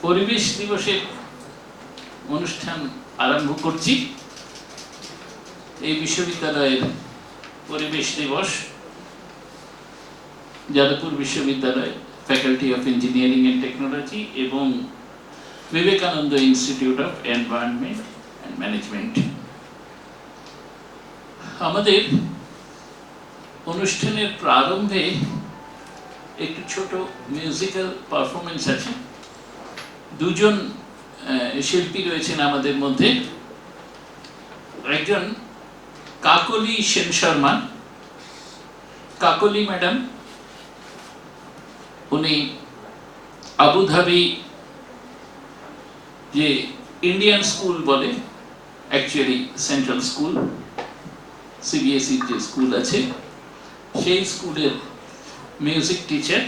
পরিবেশ দিবসের অনুষ্ঠান আরম্ভ করছি। এই বিশ্ববিদ্যালয়ের পরিবেশ দিবস যাদবপুর বিশ্ববিদ্যালয়, faculty of engineering and technology এবং Vivekananda institute of environment and management. আমাদের অনুষ্ঠানের প্রারম্ভে একটি ছোট মিউজিক্যাল পারফরমেন্স আছে। দুজন শিল্পী রয়েছেন আমাদের মধ্যে। একজন কাকলি সেন শর্মা, কাকলি ম্যাডাম, উনি আবুধাবি যে ইন্ডিয়ান স্কুল বলে, অ্যাকচুয়ালি সেন্ট্রাল স্কুল, সিবিএসই যে স্কুল আছে সেই স্কুলের মিউজিক টিচার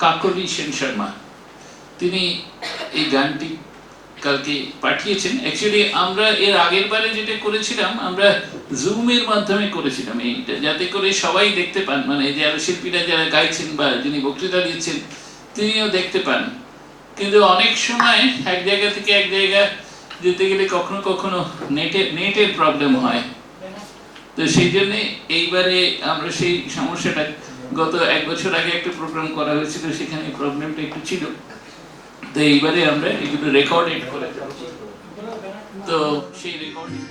কাকলি সেন শর্মা। তিনি এই গানটি কালকে পাঠিয়েছেন। অ্যাকচুয়ালি আমরা এর আগের বারে যেটা করেছিলাম, আমরা জুমের মাধ্যমে করেছিলাম এইটা, যাতে করে সবাই দেখতে পান, মানে যারা শিল্পীরা যারা গাইছেন বা যিনি বক্তৃতা দিচ্ছেন তিনিও দেখতে পান। কিন্তু অনেক সময় এক জায়গা থেকে এক জায়গা যেতে গেলে কখনো কখনো নেটের প্রবলেম হয়। তো সেই জন্য এইবারে আমরা সেই সমস্যাটা, গত এক বছর আগে একটা প্রোগ্রাম করা হয়েছিল, সেখানে প্রবলেমটা একটু ছিল। তো এইবারে আমরা এগুলো রেকর্ডেড করে যাচ্ছি। তো সেই রেকর্ডিং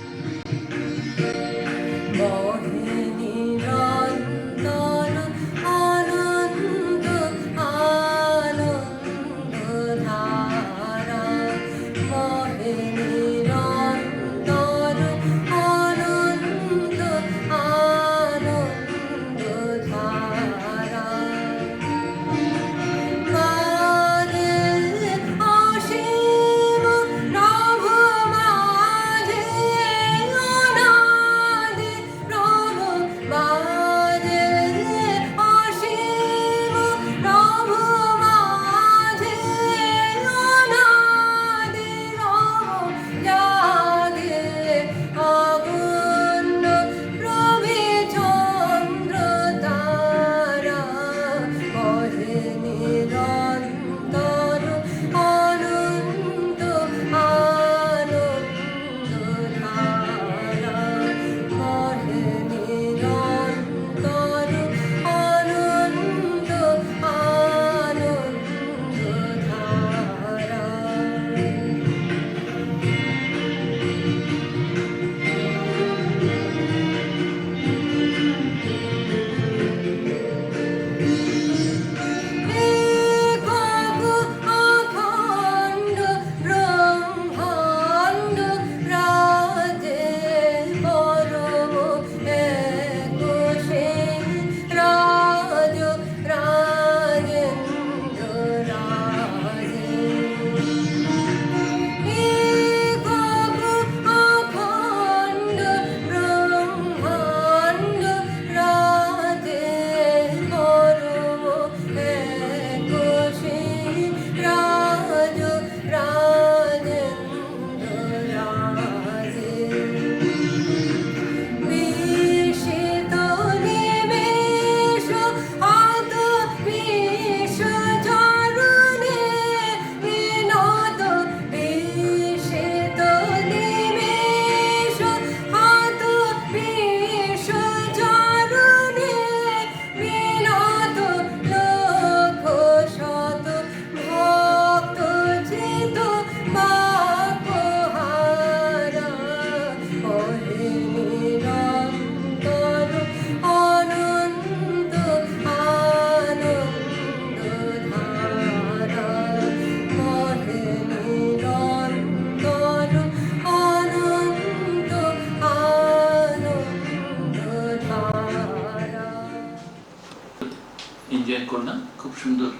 এনজয় করলাম। খুব সুন্দর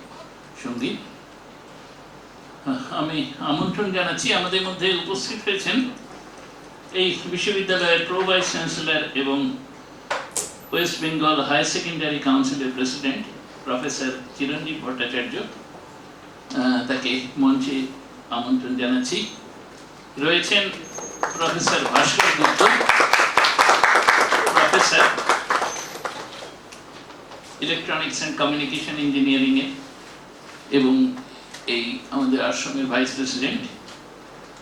সঙ্গীত। আমি আমন্ত্রণ জানাচ্ছি, আমাদের মধ্যে উপস্থিত হয়েছেন এই বিশ্ববিদ্যালয়ের প্রো ভাইস চ্যান্সেলর এবং ওয়েস্ট বেঙ্গল হায়ার সেকেন্ডারি কাউন্সিলের প্রেসিডেন্ট প্রফেসর চিরঞ্জীব ভট্টাচার্য। তাকে মঞ্চে আমন্ত্রণ জানাচ্ছি। রয়েছেন professor Bhaskar Gupta, professor electronics and communication engineering এ এবং এই আমাদের আশ্রমের vice president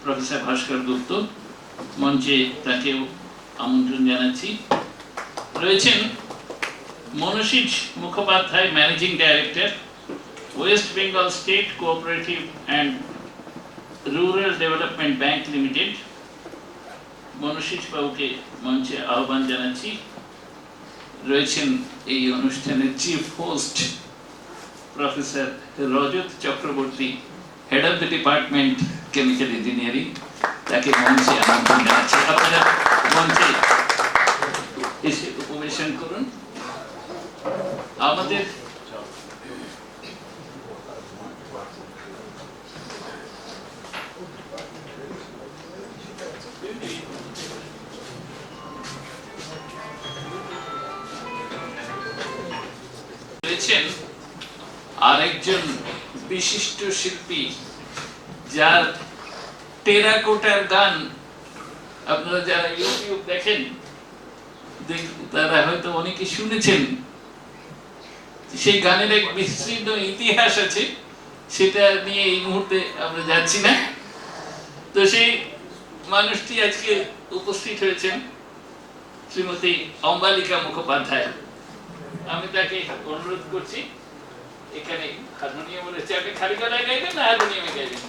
professor Bhaskar Gupta, মঞ্চে তাকেও আমন্ত্রণ জানাচ্ছি। রয়েছেন Manasij Mukhopadhyay, managing director, West Bengal state cooperative and rural development bank limited. Manasij বাবুকে মঞ্চে আহ্বান জানাচ্ছি। রয়েছেন এই অনুষ্ঠানের chief host professor Rajat Chakraborty, head of the department chemical engineering, তাকে মঞ্চে আমন্ত্রণ জানাচ্ছি। আপনারা মঞ্চে এসে উপবেশন করুন। আমাদের রয়েছেন আরেকজন বিশিষ্ট শিল্পী, যার টেরাকোটার গান আপনারা যারা ইউটিউব দেখেন তারা হয়তো অনেকে শুনেছেন। সেই গানের এক বিস্তীর্ণ ইতিহাস আছে, সেটা নিয়ে এই মুহূর্তে আমরা যাচ্ছি না। তো সেই মানুষটি আজকে উপস্থিত হয়েছেন, শ্রীমতী অম্বালিকা মুখোপাধ্যায়। আমি তাকে অনুরোধ করছি, এখানে হারমোনিয়াম রয়েছে, আপনি খালি গলায় গাইবেন না হারমোনিয়ামে গাইবেন?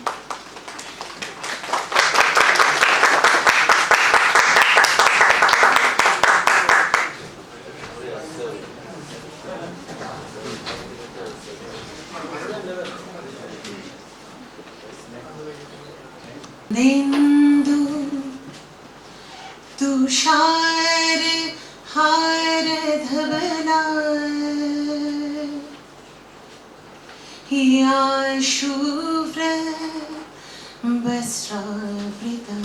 निंदु तुषार हार धवला या शुभ्र वस्त्रावृता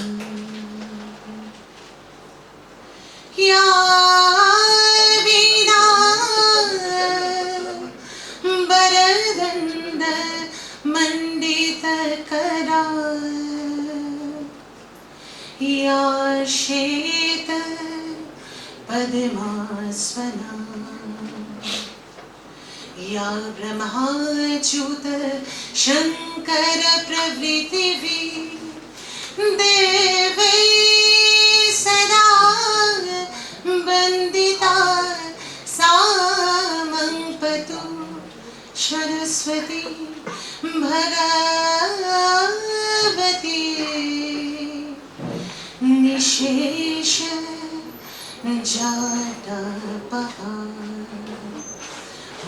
या वीणा वरदंड मंडित करा या श्वेत पद्मासना या ब्रह्माच्युत शंकर प्रभृतिभिः देवैः सदा वन्दिता सा मंपतु सरस्वती भगवती निशेष जातपहा।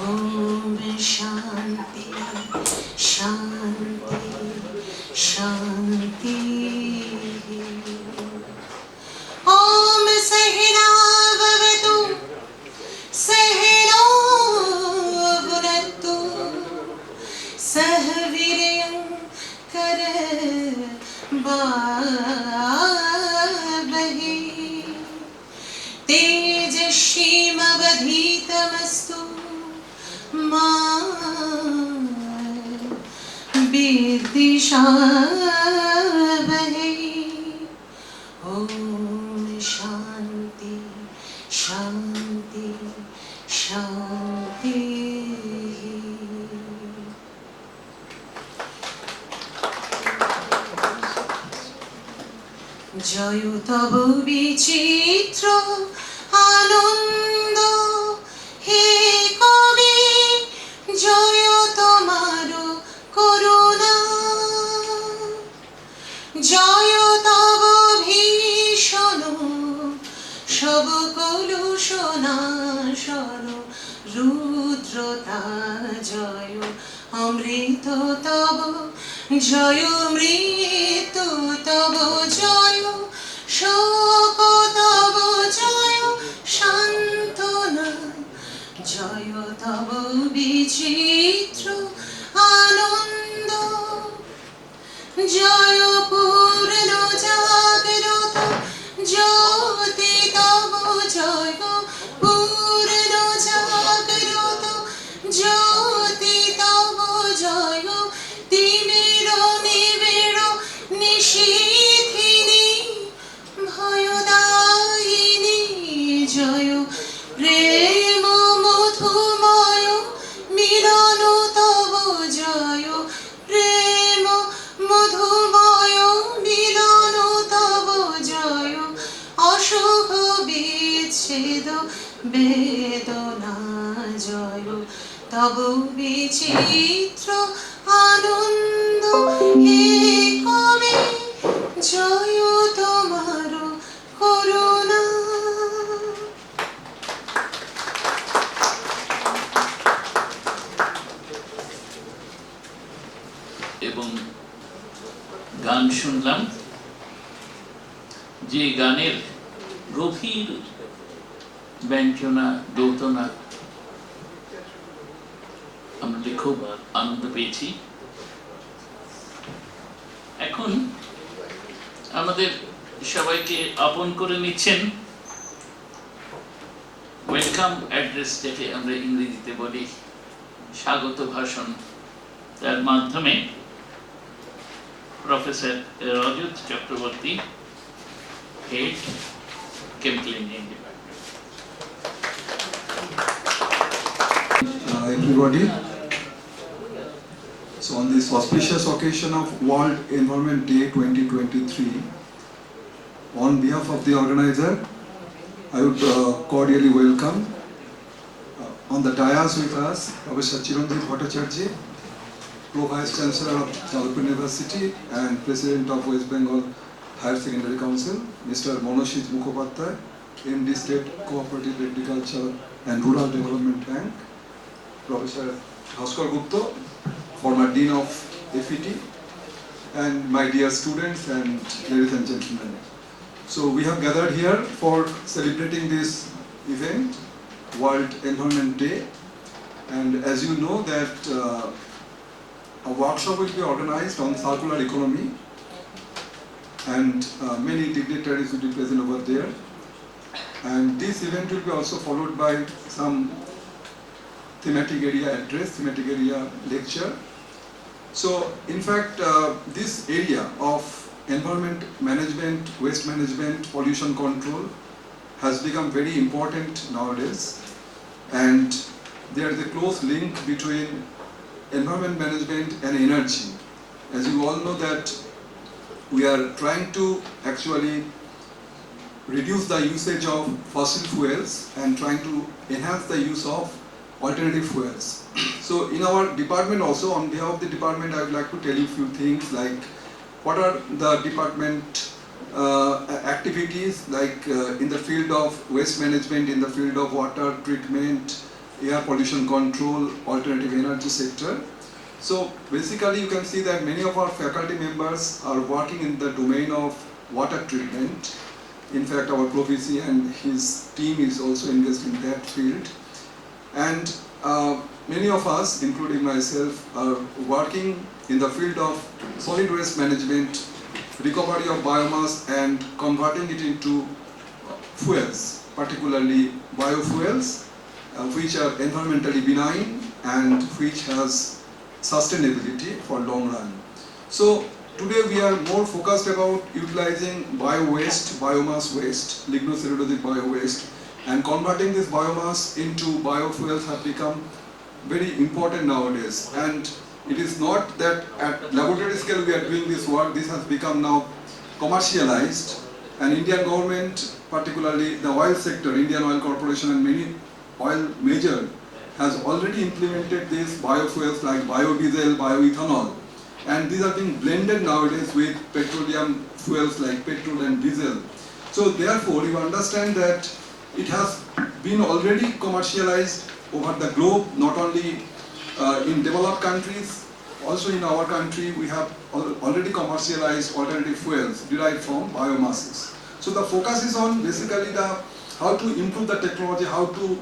ओम शांति शांति शांति। ओम सहना भवतु सहनो भुनक्तु सह वीर्यं करवावहै तेजस्वीमवधीतमस्तु मा विद्विषावहै। ओम शांति शांति शांति। जय तव विचित्र आनंद हे कवि, जय तोमार करुणा, जय तव भीषण सब कलुषनाशन रुद्रता, जय अमृत तव, जय मृत्यु तव, जय शोक तव, जय शांतना, जय तव विचित्र आनंद, जय पूर्ण जागृत ज्योति तव, जय पूर्ण जागृत ज्योति तव, जय तिमिर निबिड़ निशीथिनी भयदायिनी, जय प्रेम मधुमय मिलन तव, जय प्रेम বেদনা জয় তব বিচিত্র আনন্দ হে কবি জয় তোমার করুণা। এবং গান শুনলাম, যে গানের গভীর ব্যঞ্জনা দৌতনা আমরা খুব আনন্দ পেয়েছি। এখন আমাদের সবাইকে আপন করে নিচ্ছেন ওয়েলকাম অ্যাড্রেস, যেটা আমরা ইংরেজিতে বলি স্বাগত ভাষণ, তার মাধ্যমে professor Rajat Chakraborty, head chemical engineering department. Everybody, so on this auspicious occasion of World Environment Day 2023, on behalf of the organizer, I would cordially welcome on the dais with us Professor Chiranjeev Bhattacharjee, Pro Vice Chancellor of Jadavpur University and President of West Bengal Higher Secondary Council, Mr. Monoshit Mukhopadhyay, MD State Cooperative Agriculture and Rural Development Bank, Professor Bhaskar Gupta, former Dean of FET, and my dear students and ladies and gentlemen. So we have gathered here for celebrating this event, World Environment Day, and as you know that a workshop will be organized on circular economy, and many dignitaries will be present over there. And this event will be also followed by some thematic area address, thematic area lecture. So in fact, this area of environment management, waste management, pollution control has become very important nowadays, and there is a close link between environment management and energy. As you all know that we are trying to actually reduce the usage of fossil fuels and trying to enhance the use of alternative fuels. So in our department also, on behalf of the department, I would like to tell you a few things like what are the department activities like in the field of waste management, in the field of water treatment, air pollution control, alternative energy sector. So basically you can see that many of our faculty members are working in the domain of water treatment. In fact, our Prof. and his team is also engaged in that field. And many of us, including myself, are working in the field of solid waste management, recovery of biomass and converting it into fuels, particularly biofuels, which are environmentally benign and which has sustainability for long run. So today we are more focused about utilizing bio-waste, biomass waste, lignocellulosic bio-waste, and converting this biomass into biofuels have become very important nowadays. And it is not that at laboratory scale we are doing this work, this has become now commercialized, and Indian government, particularly the oil sector, Indian Oil Corporation and many oil major has already implemented these biofuels like biodiesel, bioethanol, and these are being blended nowadays with petroleum fuels like petrol and diesel. So therefore you understand that it has been already commercialized over the globe, not only in developed countries, also in our country we have already commercialized alternative fuels derived from biomasses. So the focus is on basically how to improve the technology, how to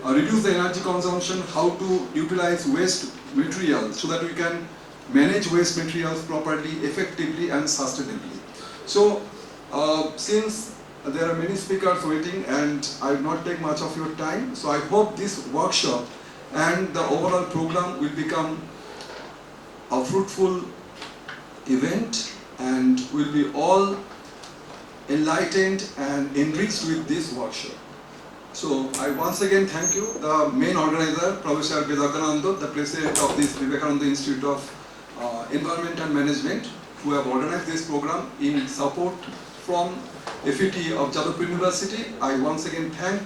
reduce the energy consumption, how to utilize waste materials so that we can manage waste materials properly, effectively and sustainably. So since there are many speakers waiting and I will not take much of your time, so I hope this workshop and the overall program will become a fruitful event and will be all enlightened and enriched with this workshop. So I once again thank you, the main organizer, Professor Vivekananda, the president of this Vivekananda Institute of Environment and Management, who have organized this program in support from FET of Jadavpur University. I once again thank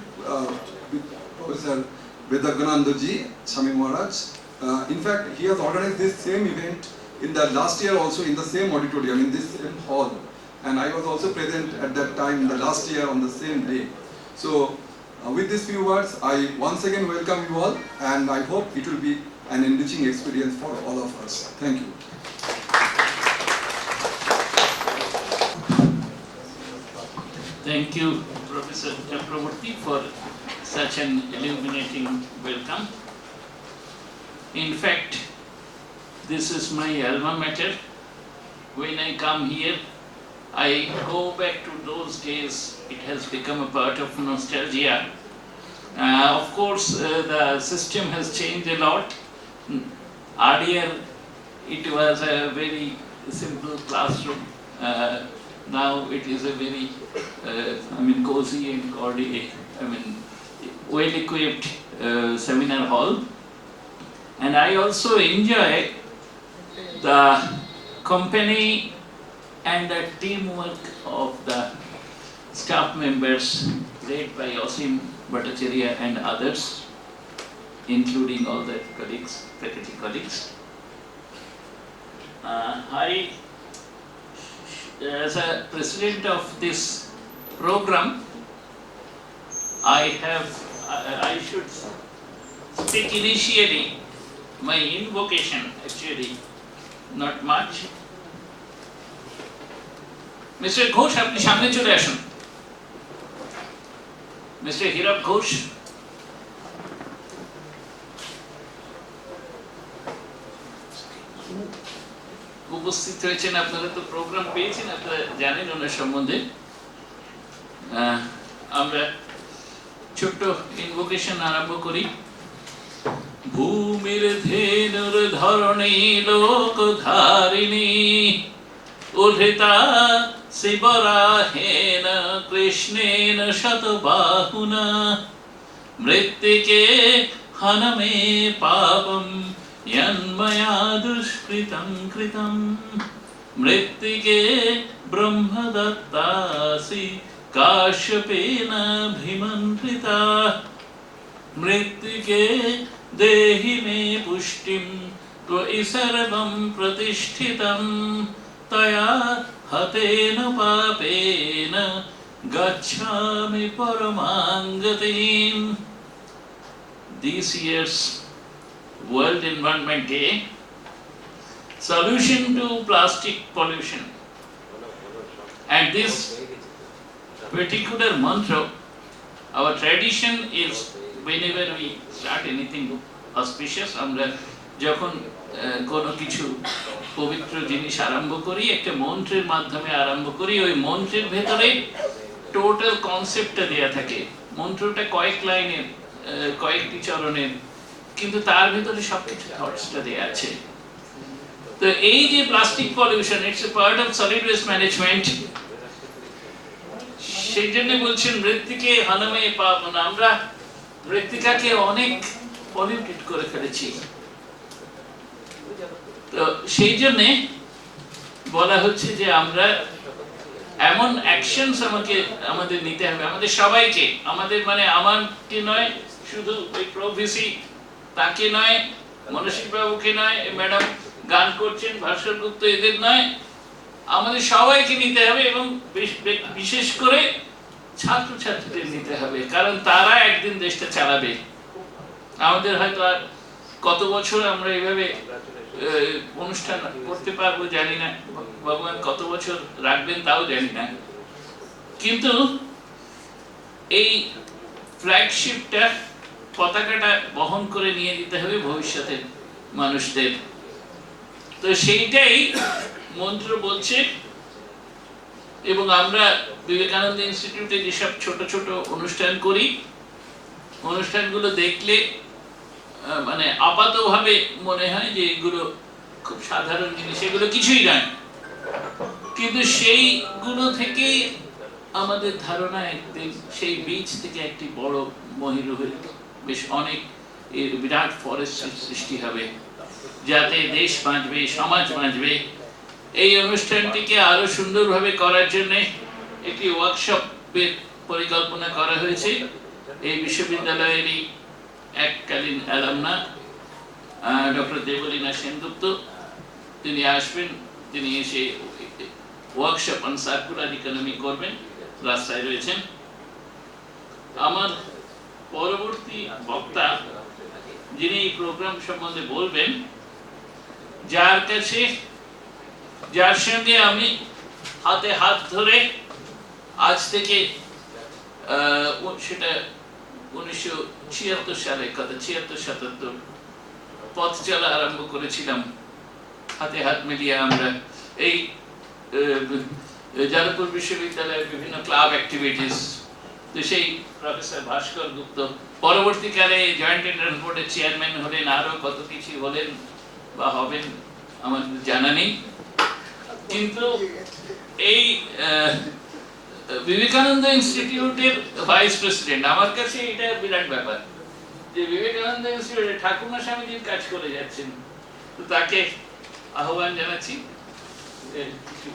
with Professor Vedaganandaji, Swami Maharaj. In fact, he has organized this same event in the last year also in the same auditorium, in this same hall. And I was also present at that time, the last year on the same day. So, with these few words, I once again welcome you all, and I hope it will be an enriching experience for all of us. Thank you. Thank you, Professor Chakraborty, for such an illuminating welcome. In fact, this is my alma mater. When I come here, I go back to those days. It has become a part of nostalgia. Of course, the system has changed a lot. Earlier, it was a very simple classroom. Now it is a very, cozy and well-equipped seminar hall. And I also enjoy the company and the teamwork of the staff members led by Osim Bhattacharya and others, including all the colleagues, faculty colleagues. As a president of this program, I should speak initially my invocation, actually, not much. Mr. Ghosh, আপনি সামনে চলে আসুন। Mr. Hirab Ghosh. উপস্থিত হয়েছেন, আপনারা তো programme পেয়েছেন, আপনারা জানেন ওনার সম্বন্ধে। আমরা ছোট্ট ইনভোকেশন আরম্ভ করি। ভূমির ধেনুর ধরণী লোক ধারিণী উদ্ধৃতা শিবরাহেন কৃষ্ণেন শতবাহুনা মৃত্তিকে হনমে পাপম यन्मया दुष्कृतं कृतं मृत्तिके ब्रह्मदत्तासि काश्यपेन भीमन्त्रिता मृत्तिके देहि मे पुष्टिं त्वयि सर्वं प्रतिष्ठितं तया हतेन पापेन गच्छामि परमां गतिं. This year's World Environment Day, solution to plastic pollution. And this particular mantra, our tradition is whenever we start anything auspicious, আমরা যখন কোনো কিছু পবিত্র জিনিস আরম্ভ করি, একটা মন্ত্রের মাধ্যমে আরম্ভ করি। ওই মন্ত্রের ভেতরে টোটাল কনসেপ্টটা দেয়া থাকে। মন্ত্রটা কয়েক লাইনের, কয়েকটি চরণের, কিন্তু তার ভিতরে সবকিছু থটসটা দেয়া আছে। তো এই যে plastic pollution, it's a part of solid waste management. সেই জন্য বলছেন মৃত্তিকে হনমে পাপন, আমরা মৃত্তিকাকে অনেক পলিউটেড করে ফেলেছি। তো সেই জন্য বলা হচ্ছে যে আমরা এমন অ্যাকশনস আমাদের নিতে হবে, আমাদের সবাইকে, আমাদের আমারকে নয়, শুধু ওই প্রভিসি তাকে নয়, মনসিক বাবুকে নয়, ম্যাডাম গান করছেন, ভাস্কর গুপ্ত, এদের নয়, আমাদের সবাইকে নিতে হবে, এবং বিশেষ করে ছাত্রছাত্রীদের নিতে হবে, কারণ তারা একদিন দেশটা চালাবে। আমাদের হয়তো আর কত বছর আমরা এইভাবে অনুষ্ঠান করতে পারবো জানি না, ভগবান কত বছর রাখবেন তাও জানি না, কিন্তু এই ফ্ল্যাগশিপটা, পতাকাটা বহন করে নিয়ে যেতে হবে ভবিষ্যতের মানুষদের। তো সেইটাই মন্ত্র বলছে। এবং আমরা বিবেকানন্দ ইনস্টিটিউটে যেসব ছোট ছোট অনুষ্ঠান করি, অনুষ্ঠানগুলো দেখলে আপাতভাবে মনে হয় যে এগুলো খুব সাধারণ জিনিস, এগুলো কিছুই নয়, কিন্তু সেইগুলো থেকেই আমাদের ধারণা একদিন সেই বীজ থেকে একটি বড় মহিরু হয়ে বেশ অনেক বিরাট ফরেস্টের সৃষ্টি হবে, যাতে দেশ বাঁচবে, সমাজ বাঁচবে। এই অনুষ্ঠানটিকে আরো সুন্দরভাবে করার জন্য একটি ওয়ার্কশপের পরিকল্পনা করা হয়েছে এই বিশ্ববিদ্যালয়েরই তৎকালীন অ্যালামনা ডক্টর দেবলীনা সেনগুপ্ত, তিনি আসবেন, তিনি এসে ওয়ার্কশপ অন সার্কুলার ইকোনমি করবেন, রাস্তায় রয়েছেন। আমার পরবর্তী বক্তা যিনি এই প্রোগ্রাম সম্বন্ধে বলবেন, যার সঙ্গে আমি হাতে হাত ধরে আজ থেকে সেটা 1976 সালে, কথা 76-77 পথ চলা আরম্ভ করেছিলাম হাতে হাত মিলিয়ে আমরা এই যাদবপুর বিশ্ববিদ্যালয়ের বিভিন্ন ক্লাব অ্যাক্টিভিটিস। তো সেই প্রফেসর ভাস্কর গুপ্ত পরবর্তীকালে জয়েন্ট এন্ট্রান্স বোর্ডের চেয়ারম্যান হলেন, আরো কত কিছু হলেন বা হবেন আমার জানা নেই। কিন্তু এই বিবেকানন্দ ইনস্টিটিউটের ভাইস প্রেসিডেন্ট, আমার কাছে এটা বিরাট ব্যাপার যে বিবেকানন্দ ইনস্টিটিউটে ঠাকুমা স্বামীজির কাজ করে যাচ্ছেন। তো তাকে আহ্বান জানাচ্ছি কিছু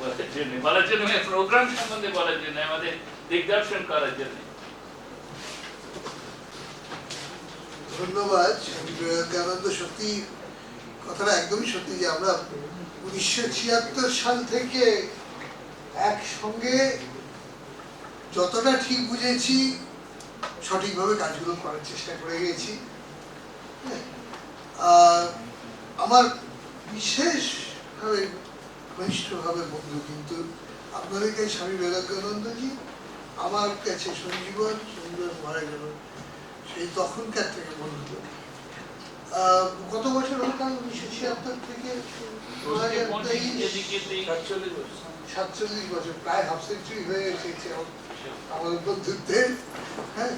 বলার জন্য, প্রোগ্রাম সম্বন্ধে বলার জন্য, আমাদের দিগদর্শন করার জন্য। ধন্যবাদ বিবেকানন্দ। সত্যি কথাটা একদমই সত্যি যে আমরা 1976 সাল থেকে একসঙ্গে যতটা ঠিক বুঝেছি সঠিকভাবে কাজগুলো করার চেষ্টা করে গেছি। আমার বিশেষভাবে ঘনিষ্ঠভাবে বন্ধু কিন্তু আপনাদের কাছে স্বামী বিবেকানন্দজি, আমার কাছে সঞ্জীবন মারা গেল সেই তখনকার থেকে বন্ধু। কত বছর হল? 1976 থেকে 47 বছর, প্রায় হাফ সেঞ্চুরি হয়ে গেছে আমাদের বন্ধুত্বের। হ্যাঁ,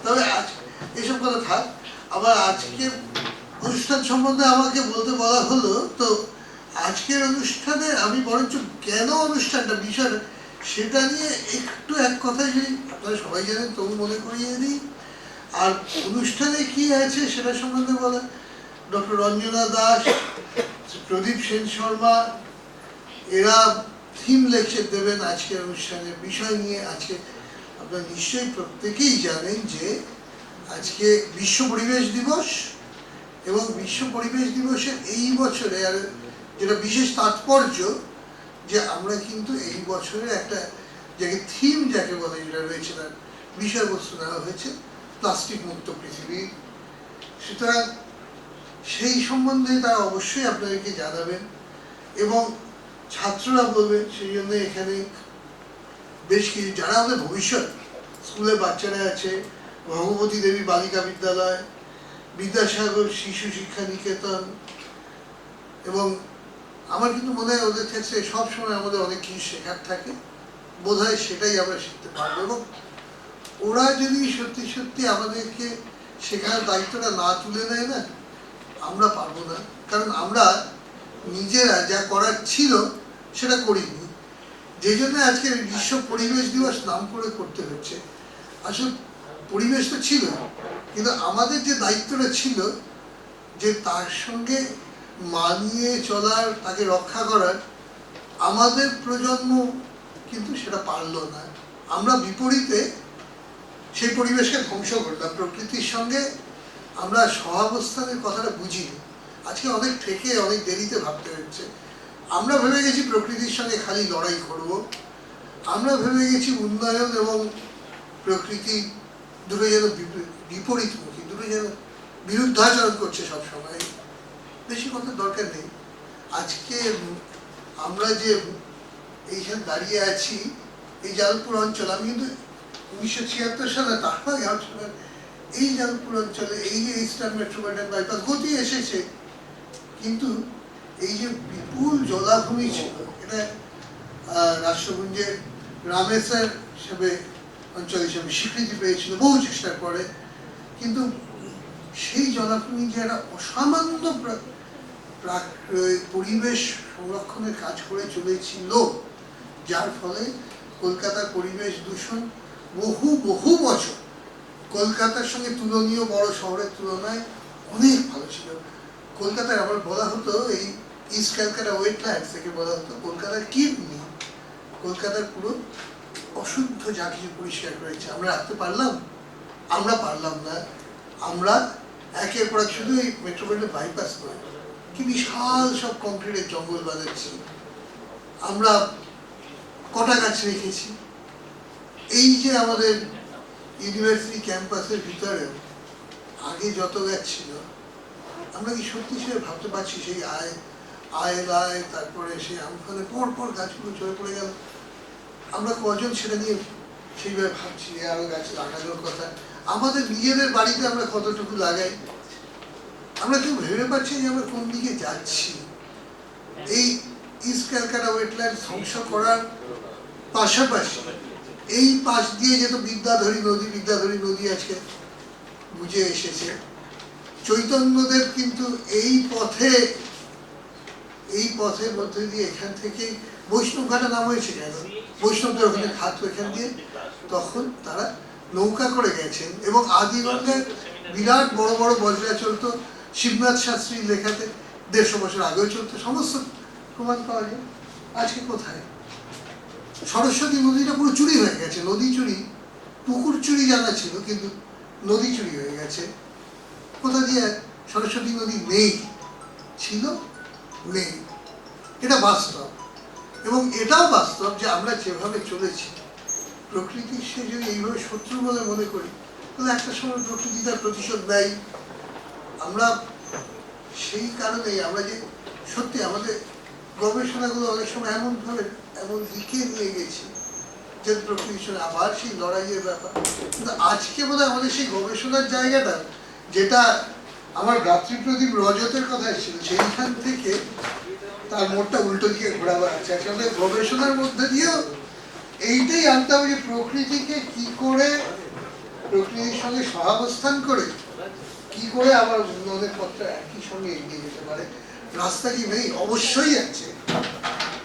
তবে আজ এসব কথা থাক। আবার আজকের অনুষ্ঠান সম্বন্ধে আমাকে বলতে বলা হলো, তো আজকের অনুষ্ঠানে আমি বরঞ্চ কেন অনুষ্ঠানটা বিষয় সেটা নিয়ে একটু এক কথায় যদি আপনারা সবাই জানেন তবু মনে করিয়ে দিই। আর অনুষ্ঠানে কি আছে সেটা সম্বন্ধে বলা, ডক্টর রঞ্জনা দাস, প্রদীপ সেন শর্মা, এরা থিম লেকচার দেবেন আজকের অনুষ্ঠানের বিষয় নিয়ে। আজকে আপনারা নিশ্চয়ই প্রত্যেকেই জানেন যে আজকে বিশ্ব পরিবেশ দিবস, এবং বিশ্ব পরিবেশ দিবসের এই বছরে আর যেটা বিশেষ তাৎপর্য যে আমরা কিন্তু এই বছরের একটা যাকে থিম যাকে বলে যেটা রয়েছে তার বিষয়বস্তু নেওয়া হয়েছে প্লাস্টিক মুক্ত পৃথিবী। সুতরাং সেই সম্বন্ধে তারা অবশ্যই আপনাদেরকে জানাবেন এবং ছাত্ররা বলবেন। সেই জন্য এখানে বেশ কিছু যারা আমাদের ভবিষ্যৎ স্কুলের বাচ্চারা আছে, ভগবতী দেবী বালিকা বিদ্যালয়, বিদ্যাসাগর শিশু শিক্ষা নিকেতন, এবং আমার কিন্তু মনে হয় ওদের ক্ষেত্রে সবসময় আমাদের অনেক কিছু শেখার থাকে, বোধ হয় সেটাই আমরা শিখতে পারবো। এবং ওরা যদি সত্যি সত্যি আমাদেরকে শেখার দায়িত্বটা না তুলে নেয় না, আমরা পারবো না। কারণ আমরা নিজেরা যা করার ছিল সেটা করিনি, যে জন্য আজকে বিশ্ব পরিবেশ দিবস নাম করে করতে হচ্ছে। আসলে পরিবেশ তো ছিল, কিন্তু আমাদের যে দায়িত্বটা ছিল যে তার সঙ্গে মানিয়ে চলার, তাকে রক্ষা করার, আমাদের প্রজন্ম কিন্তু সেটা পারলো না। আমরা বিপরীতে সেই পরিবেশকে ধ্বংস করলাম। প্রকৃতির সঙ্গে আমরা সহাবস্থানের কথাটা বুঝিনি। আজকে অনেক থেকে অনেক দেরিতে ভাবতে হচ্ছে। আমরা ভেবে গেছি প্রকৃতির সঙ্গে খালি লড়াই করব, আমরা ভেবে গেছি উন্নয়ন এবং প্রকৃতি দুটো যেন বিপরীতমুখী, দুটো যেন বিরুদ্ধাচরণ করছে সবসময়। বেশি কথা দরকার নেই। আজকে আমরা যে এইখানে দাঁড়িয়ে আছি এই যাদবপুর অঞ্চল, আমি কিন্তু 1976 সালে তারপর এই যাদবপুর অঞ্চলে এই যে ইস্টার্ন মেট্রোপলিটন বাইপাস গতি এসেছে, কিন্তু এই যে বিপুল জলাভূমি ছিল, এটা রাষ্ট্রপুঞ্জের রামেসার হিসেবে অঞ্চল হিসেবে স্বীকৃতি পেয়েছিল বহু চেষ্টার পরে। কিন্তু সেই জলাভূমি যে একটা অসামান্য পরিবেশ সংরক্ষণের কাজ করে চলেছিল, যার ফলে কলকাতার পরিবেশ দূষণ বহু বহু বছর কলকাতার সঙ্গে তুলনীয় বড় শহরের তুলনায় অনেক ভালো ছিল। কলকাতায় আবার বলা হতো এই ইস্ট ক্যালকাটা ওয়েটল্যান্ডস থেকে বলা হতো কলকাতার কিডনি, কলকাতার পুরো অশুদ্ধ যা কিছু পরিষ্কার করেছে। আমরা রাখতে পারলাম? আমরা পারলাম না। আমরা একের পর এক, শুধু এই মেট্রোপলিটন বাইপাস নয়, কি বিশাল সব কংক্রিটের জঙ্গল বানাচ্ছি আমরা, কটা গাছ রেখেছি। এই যে আমাদের ইউনিভার্সিটি ক্যাম্পাসের ভিতরে আগে যত গাছ ছিল, আমরা কি সত্যি সে ভাবতে পারছি সেই আয় তারপরে সেই আমফানে পর পর গাছগুলো ঝরে পড়ে গেল, আমরা কজন সেটা নিয়ে সেইভাবে ভাবছি আরো গাছ লাগানোর কথা। আমাদের নিজেদের বাড়িতে আমরা কতটুকু লাগাই, আমরা কেউ ভেবে পাচ্ছি যে আমরা কোন দিকে যাচ্ছি। এই ইস্ট ক্যালকাটা ওয়েটল্যান্ড ধ্বংস করার পাশাপাশি এই পাশ দিয়ে যেত বিদ্যাধরী নদী আজকে বুঝে এসেছে। চৈতন্যদেব কিন্তু এই পথের মধ্যে দিয়ে এখান থেকে বৈষ্ণবঘাটা নাম হয়েছে কেন, বৈষ্ণবদের ওখানে খাত এখান দিয়ে, তখন তারা নৌকা করে গেছেন এবং আদিগঙ্গায় বিরাট বড় বড় বজরা চলতো, শিবনাথ শাস্ত্রীর লেখাতে 150 বছর আগেও চলতো, সমস্ত প্রমাণ পাওয়া যায়। আজকে কোথায়? সরস্বতী নদীটা পুরো চুরি হয়ে গেছে, নদী চুরি, পুকুর চুরি জানা ছিল কিন্তু নদী চুরি হয়ে গেছে। কোথা দিয়ে? সরস্বতী নদী নেই, ছিল নেই, এটা বাস্তব। এবং এটাও বাস্তব যে আমরা যেভাবে চলেছি, প্রকৃতির সে যদি এইভাবে শত্রু বলে মনে করি, তাহলে একটা সময় প্রকৃতি তার প্রতিশোধ দেয়। আমরা সেই কারণেই আমরা যে সত্যি আমাদের গবেষণাগুলো অনেক সময় এমন দিকে নিয়ে গেছি যে প্রকৃতির সঙ্গে আবার সেই লড়াইয়ের ব্যাপার। কিন্তু আজকে বোধহয় আমাদের সেই গবেষণার জায়গাটা, যেটা আমার ভ্রাতৃপ্রতিম রজতের কথা ছিল, সেইখান থেকে তার মোড়টা উল্টো দিকে ঘোরাবার আছে। আসলে গবেষণার মধ্যে দিয়েও এইটাই আনতে হবে যে প্রকৃতিকে কি করে, প্রকৃতির সঙ্গে সহাবস্থান করে কি করে আবার উন্নয়নের পথটা একই সঙ্গে এগিয়ে যেতে পারে। রাস্তা কি নেই? অবশ্যই আছে,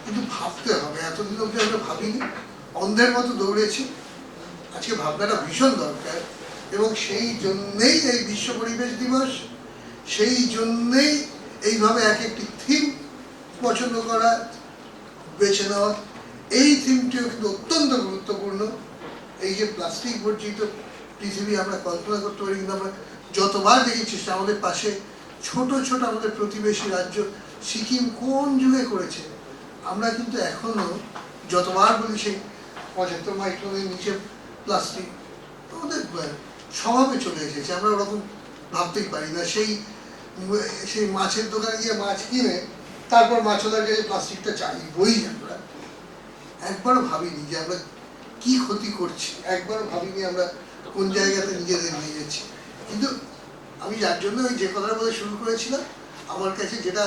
কিন্তু ভাবতে হবে। এতদিন অব্দি আমরা ভাবিনি, অন্ধের মতো দৌড়েছি। আজকে ভাবনাটা ভীষণ দরকার এবং সেই জন্যেই এই বিশ্ব পরিবেশ দিবস, সেই জন্যেই এইভাবে এক একটি থিম পছন্দ করা, বেছে নেওয়া। এই থিমটিও কিন্তু অত্যন্ত গুরুত্বপূর্ণ। এই যে প্লাস্টিক বর্জিত পৃথিবী আমরা কল্পনা করতে পারি, কিন্তু আমরা যতবার দেখেছি আমাদের পাশে ছোট ছোট আমাদের প্রতিবেশী রাজ্য সিকিম কোন যুগে করেছে, আমরা কিন্তু এখনো যতবার বলি সেই 75 মাইক্রনের নিচে প্লাস্টিক আমাদের স্বভাবে চলে এসেছে। আমরা ওরকম ভাবতেই পারি না। সেই মাছের দোকানে গিয়ে মাছ কিনে তারপর মাছওয়ালার কাছে প্লাস্টিকটা চাইবই। আমরা একবারও ভাবিনি যে আমরা কি ক্ষতি করছি, একবারও ভাবিনি আমরা কোন জায়গাতে নিজেদের নিয়ে যাচ্ছি। কিন্তু আমি যার জন্য ওই যে কথাটা বলে শুরু করেছিলাম, আমার কাছে যেটা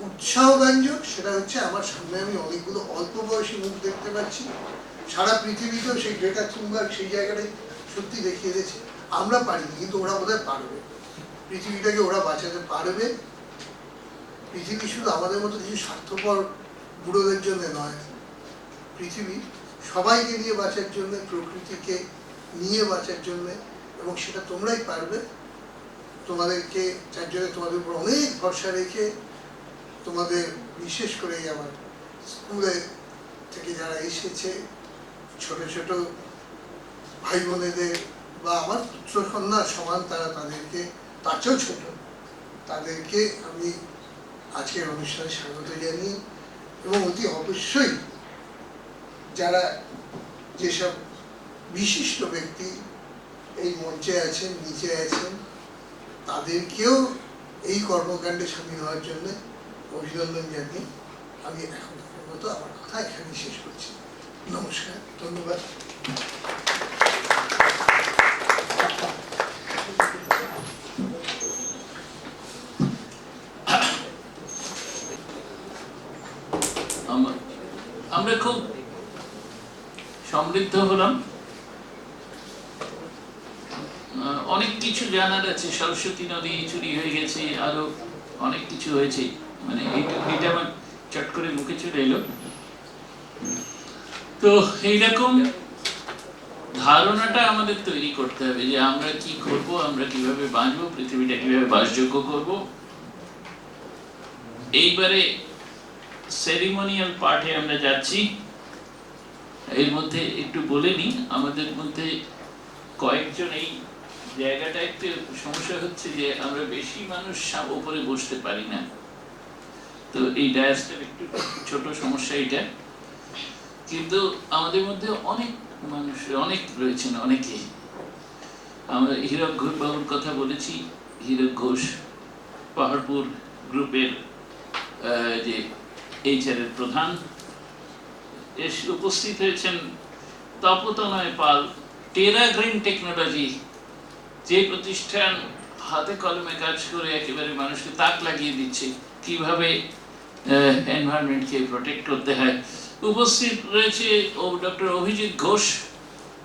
উৎসাহব্যঞ্জক সেটা হচ্ছে আমার সামনে আমি অনেকগুলো অল্প বয়সী মুখ দেখতে পাচ্ছি। সারা পৃথিবীতেও সেই গ্রেটা থুনবার্গ সেই জায়গাটাই সত্যি দেখিয়ে দিয়েছে আমরা পারিনি, কিন্তু ওরা বোধহয় পারবে। পৃথিবীটাকে ওরা বাঁচাতে পারবে। পৃথিবী শুধু আমাদের মতো কিছু স্বার্থপর বুড়োদের জন্য নয়, পৃথিবী সবাইকে নিয়ে বাঁচার জন্য, প্রকৃতিকে নিয়ে বাঁচার জন্য, এবং সেটা তোমরাই পারবে। তোমাদেরকে যার জন্য তোমাদের উপর অনেক ভরসা রেখে, তোমাদের বিশেষ করে আমার স্কুলে থেকে যারা এসেছে ছোট ছোট ভাই বোনেদের বা আমার পুত্রকন্যার সমান তারা, তাদেরকে তার চেয়েও ছোট, তাদেরকে আমি আজকের অনুষ্ঠানে স্বাগত জানিয়ে, এবং অতি অবশ্যই যারা যেসব বিশিষ্ট ব্যক্তি এই মঞ্চে আছেন, নিচে আছেন, তাদেরকেও এই কর্মকাণ্ডে সামিল হওয়ার জন্য অভিনন্দন জানিয়ে আমি এখন মতো আমার কথা এখানে শেষ করছি। নমস্কার, ধন্যবাদ। আমরা খুব সমৃদ্ধ হলাম, অনেক কিছু জানার আছে। সরস্বতী নদী চুরি হয়ে গেছে, আরো অনেক কিছু হয়েছে, মানে এটা আমার চট করে মুখে চলে এলো। তো এইরকম ধারণাটা আমাদের তৈরি করতে হবে যে আমরা কি করব, আমরা কিভাবে বাঁচবো, পৃথিবীটা কিভাবে বাসযোগ্য করব। এইবারে সেরিমোনিয়াল পার্টে আমরা যাচ্ছি। এর মধ্যে একটু বলে নিই, আমাদের মধ্যে কয়েকজন এই জায়গাটা একটু সমস্যা হচ্ছে যে আমরা বেশি মানুষ উপরে বসতে পারি না, তো এই ডায়াসটার একটু ছোট সমস্যা এটা। কিন্তু আমাদের মধ্যে অনেক মানুষ অনেক রয়েছেন, অনেকেই। আমরা হীরক ঘোষ বাবুর কথা বলেছি, হীরক ঘোষ পাহাড়পুর গ্রুপের যে HR এর প্রধান। উপস্থিত হয়েছেন তপতনয় পাল, টেরা গ্রিন টেকনোলজি, যে প্রতিষ্ঠান হাতে কলমে কাজ করে একেবারে মানুষকে তাক লাগিয়ে দিচ্ছে কিভাবে এনভায়রনমেন্টকে প্রোটেক্ট করতে হয়। উপস্থিত রয়েছে doctor Abhijit Ghosh,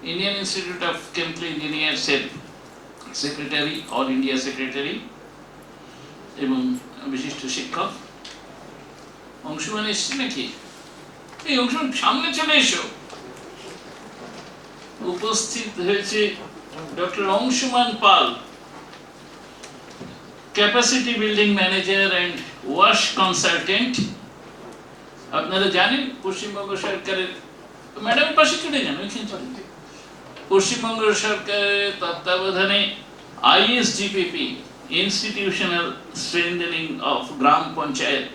Indian institute of chemical engineers এর সেক্রেটারি, অল ইন্ডিয়া সেক্রেটারি এবং বিশিষ্ট শিক্ষক। অংশমান এসছে নাকি? এই অংশমান সামনে চলে এসো। উপস্থিত হয়েছে doctor Anshuman Pal, capacity building manager and ওয়াশ কনসালটেন্ট। আপনারা জানেন পশ্চিমবঙ্গ সরকারের, ম্যাডাম পাশে চলে যান, ওইখানে চলে, পশ্চিমবঙ্গ সরকারের তত্ত্বাবধানে ISGPP, ইনস্টিটিউশনাল স্ট্রেংথেনিং অফ গ্রাম পঞ্চায়েত,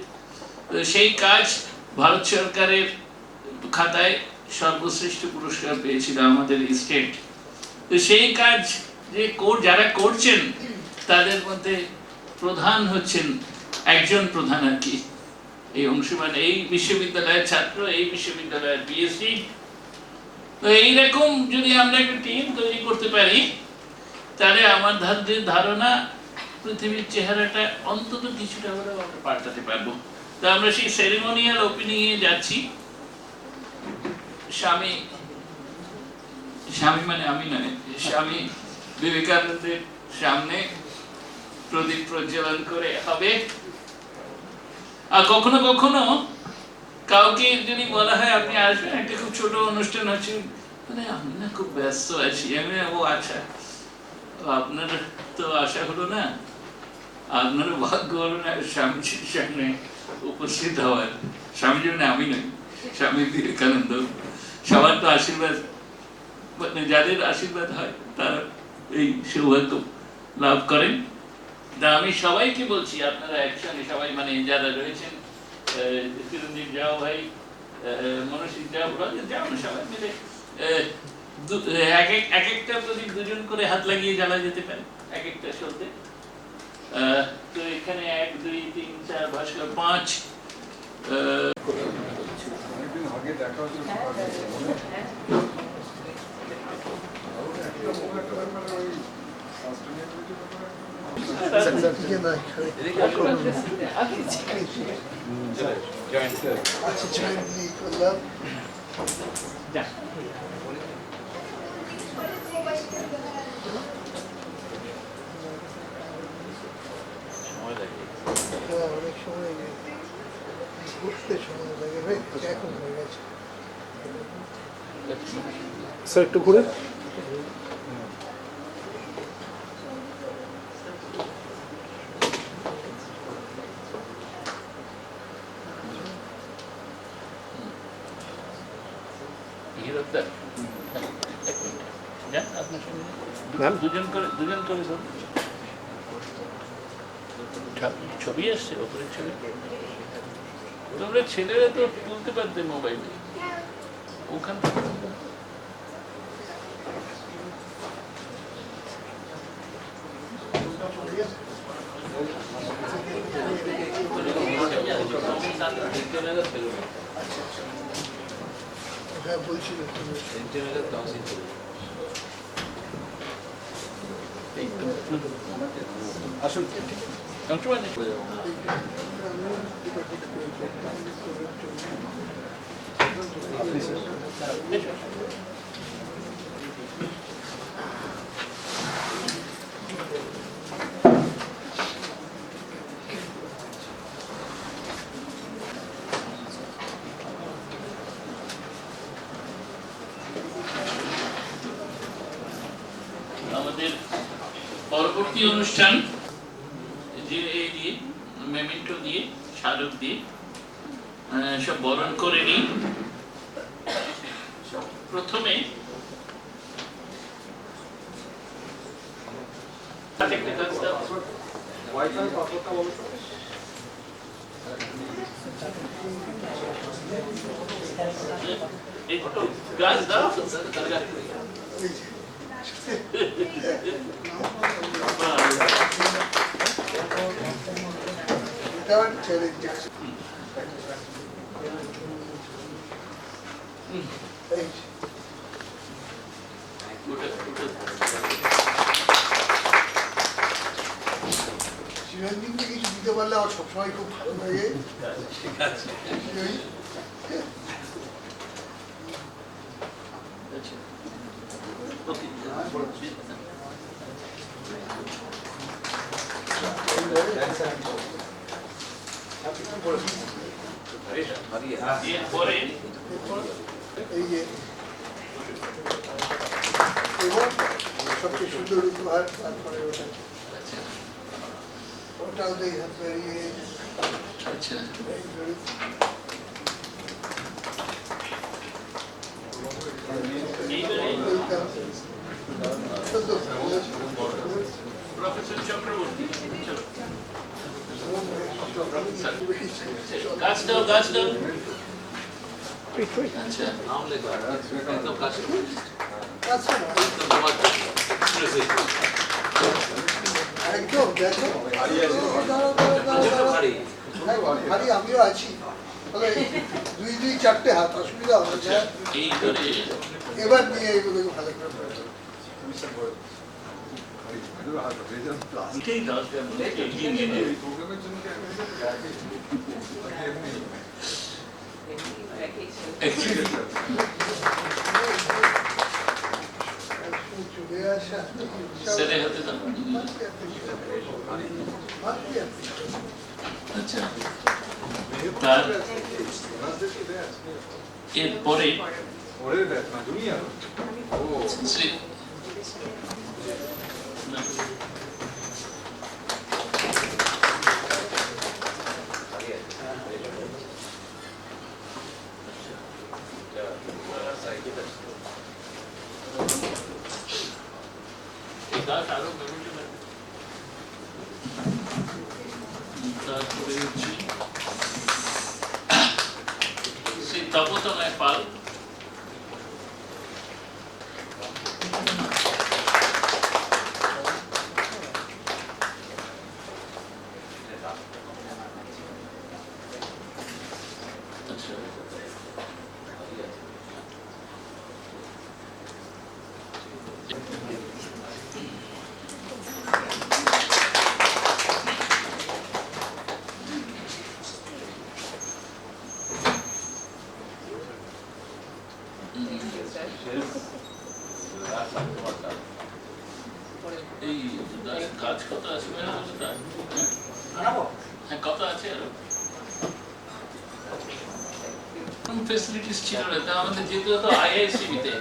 সেই কাজ ভারত সরকারের খাতায় সর্বশ্রেষ্ঠ পুরস্কার পেয়েছিল আমাদের স্টেট। তো সেই কাজ যে যারা করছেন তাদের মধ্যে প্রধান হচ্ছেন, একজন প্রধান আর কি, এই অংশমান, এই বিশ্ববিদ্যালয়ের ছাত্র, এই বিশ্ববিদ্যালয়ের PhD। তো এইরকম যদি আমরা একটা টিম তৈরি করতে পারি তাহলে আমার ধারণা পৃথিবীর চেহারাটা অন্তত কিছুটা হলেও আমরা পাল্টাতে পারবো। তো আমরা সেই সেরিমোনিয়াল ওপেনিং এ যাচ্ছি। স্বামী মানে আমি নয়, স্বামী বিবেকানন্দের সামনে প্রদীপ প্রজ্বলন করে হবে। আর কখনো কখনো কাউকে যদি বলা হয় আপনি আসবেন, একটা খুব ছোট অনুষ্ঠান হচ্ছে, মানে আমি না খুব ব্যস্ত আছি, আমি ও আচ্ছা, আপনার তো আশা হলো না, আপনার ভাগ্য হলো না স্বামীজির সামনে উপস্থিত হওয়ার। স্বামীজি মানে আমি নই, স্বামী বিবেকানন্দ। সবার তো আশীর্বাদ, মানে যাদের আশীর্বাদ হয় তারা এই সৌভাগ্য লাভ করেন। তা আমি সবাইকে বলছি, আপনারা একসঙ্গে সবাই, মানে যারা রয়েছেন, চিরঞ্জিত যাও ভাই, মনসিক যাও, যাও না, সবাই মিলে এক একটা প্রদীপ দুজন করে হাত লাগিয়ে জ্বালা যেতে পারে এক একটা শব্দে। তো এখানে 1 2 3 4 ভাস্কর 5 আগে দেখা হয়েছিল। অনেক সময় ঘুরতে সময় লাগে, এখন হয়ে গেছে। স্যার একটু ঘুরে দুজন করে ছবি আসছে, ওপরের ছবি। তোমরা ছেলেরা তো তুলতে পারতে মোবাইলে, ওখান থেকে হ্যাঁ বলছিল আসুন। আমাদের পরবর্তী অনুষ্ঠান যে এই দিয়ে মেমেন্টো দিয়ে, স্মারক দিয়ে সব বরণ করে নিই। প্রথমে গাছ দাও এটা আমার চ্যালেঞ্জ আছে চিরঞ্জিনকে কিছু দিতে পারলে আমার সবসময় খুব ভালো লাগে ঠিক আছে এরপরে এই যে এবং সবচেয়ে সুন্দর উপহার তারপরে ওটাও দেই হাত বেরিয়ে আচ্ছা প্রফেসর চক্রবর্তী গাছ দাও গাছ দাও আচ্ছা একদম দেখো ভারী আমিও আছি তাহলে 2-2-4টে হাত অসুবিধা হবে না এবার নিয়ে এগুলো ভালো করে এটাই দরকার এগিয়ে নিয়ে নেবে চলে আসা সেরে হতে দাও আচ্ছা তার এরপরে শ্রী তারপরে হচ্ছে শ্রী তপতময় পাল এই কাজ কত আছে হ্যাঁ কত আছে আরো ফেসিলিটিস ছিল না তা আমাদের যেতে হতো আইআইসিবিতে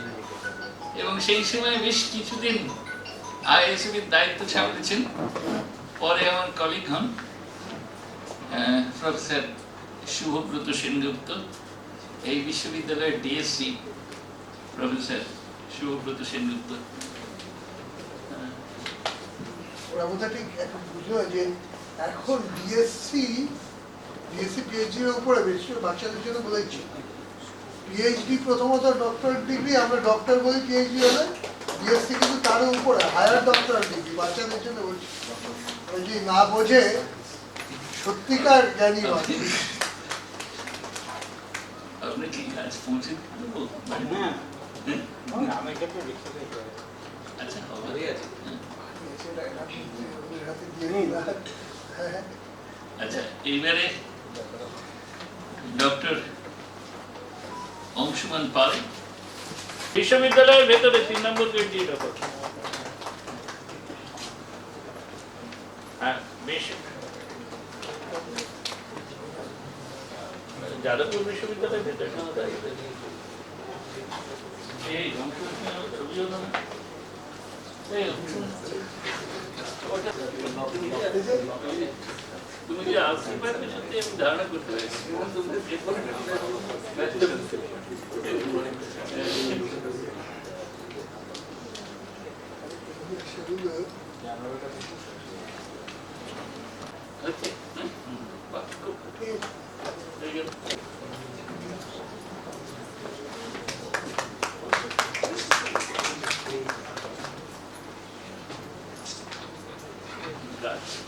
এবং সেই সময় বেশ কিছুদিন আইআইসিবির দায়িত্ব সামলেছেন পরে আমার কলিগ হন প্রফেসর শুভব্রত সেনগুপ্ত এই বিশ্ববিদ্যালয়ের ডিএসসি প্রফেসর শুভব্রত সেনগুপ্ত ওরা বোধহয় ঠিক এখন বুঝলো যে এখন বিএসসি পিএইচডি এর উপরে বেশি বাচ্চাদের জন্য বলেছি পিএইচডি প্রথমত ডক্টরেট ডিগ্রি আমরা ডক্টর বলি পিএইচডি হলে বিএসসি কিন্তু তার উপরে হায়ার ডক্টরেট ডিগ্রি বাচ্চাদের জন্য বলছি ওই যে না বোঝে সত্যিকার জ্ঞানী হয় আপনি কি কাজ পৌঁছে দেবো আচ্ছা খবরই আছে আচ্ছা এইবারে ডক্টর অংশুমান পাল বিশ্ববিদ্যালয়ের ভেতরে 3 নম্বর গেট দিয়ে ঢোকো হ্যাঁ বেশ যাদবপুর বিশ্ববিদ্যালয়ের ভেতরে এই ছবি হলো না তুমি যে আসতে পারবে সত্যি আমি ধারণা করতে পারছি Okay. Cool. Very good. Got it.